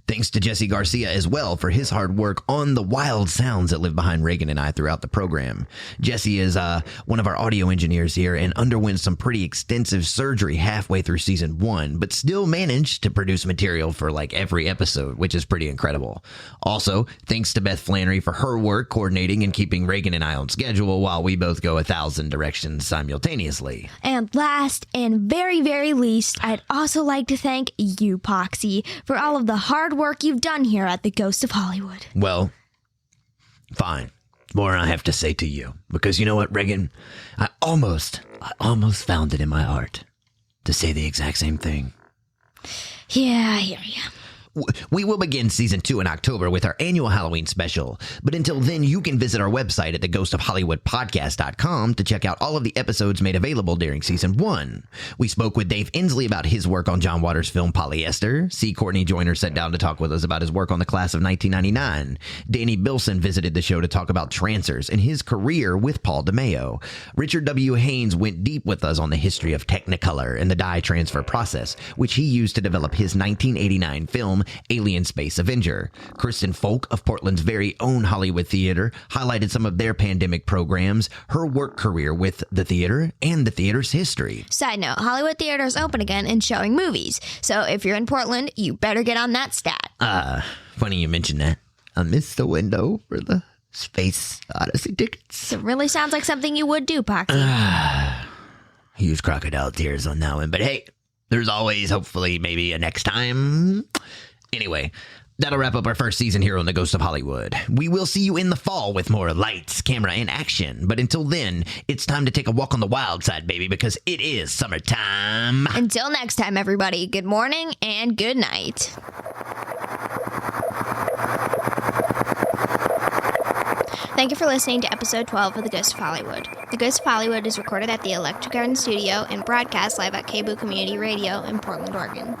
Thanks to Jesse Garcia as well for his hard work on the wild sounds that live behind Reagan and I throughout the program. Jesse is one of our audio engineers here and underwent some pretty extensive surgery halfway through Season 1, but still managed to produce material for like every episode, which is pretty incredible. Also, thanks to Beth Flannery for her work coordinating and keeping Reagan and I on schedule while we both go 1,000 directions simultaneously. And last and very, very least, I'd also like to thank you, Poxy, for all of the hard work you've done here at The Ghost of Hollywood. Well, fine. More I have to say to you. Because you know what, Reagan? I almost found it in my heart to say the exact same thing. Yeah, I hear ya. We will begin Season 2 in October with our annual Halloween special, but until then, you can visit our website at theghostofhollywoodpodcast.com to check out all of the episodes made available during Season 1. We spoke with Dave Inslee about his work on John Waters' film Polyester. C. Courtney Joyner sat down to talk with us about his work on the Class of 1999. Danny Bilson visited the show to talk about Trancers and his career with Paul DeMeo. Richard W. Haynes went deep with us on the history of Technicolor and the dye transfer process, which he used to develop his 1989 film Alien Space Avenger. Kristen Folk of Portland's very own Hollywood Theater highlighted some of their pandemic programs, her work career with the theater, and the theater's history. Side note, Hollywood Theater is open again and showing movies. So if you're in Portland, you better get on that stat. Funny you mention that. I missed the window for the Space Odyssey tickets. It really sounds like something you would do, Poxy. Huge crocodile tears on that one. But hey, there's always, hopefully, maybe a next time. Anyway, that'll wrap up our first season here on The Ghost of Hollywood. We will see you in the fall with more lights, camera, and action. But until then, it's time to take a walk on the wild side, baby, because it is summertime. Until next time, everybody, good morning and good night. Thank you for listening to episode 12 of The Ghost of Hollywood. The Ghost of Hollywood is recorded at the Electric Garden Studio and broadcast live at KBOO Community Radio in Portland, Oregon.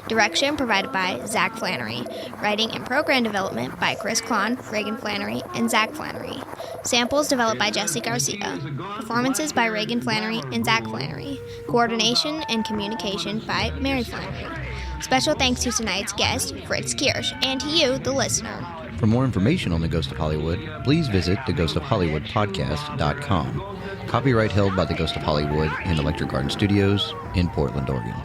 Direction provided by Zach Flannery. Writing and program development by Chris Klon, Reagan Flannery, and Zach Flannery. Samples developed by Jesse Garcia. Performances by Reagan Flannery and Zach Flannery. Coordination and communication by Mary Flannery. Special thanks to tonight's guest, Fritz Kiersch, and to you, the listener. For more information on The Ghost of Hollywood, please visit theghostofhollywoodpodcast.com. Copyright held by The Ghost of Hollywood and Electric Garden Studios in Portland, Oregon.